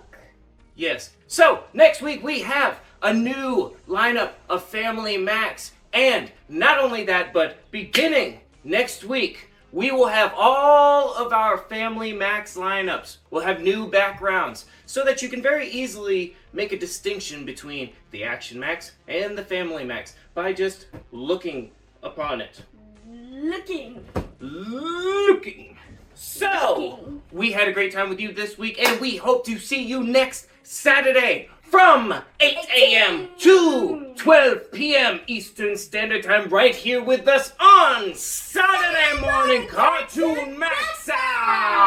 Yes. So, next week we have a new lineup of Family Max. And not only that, but beginning next week, we will have all of our Family Max lineups. We'll have new backgrounds so that you can very easily make a distinction between the Action Max and the Family Max by just looking upon it. Looking. Looking. So, we had a great time with you this week, and we hope to see you next Saturday from 8 a.m. to 12 p.m. Eastern Standard Time right here with us on Saturday Morning Cartoon MAXOUT!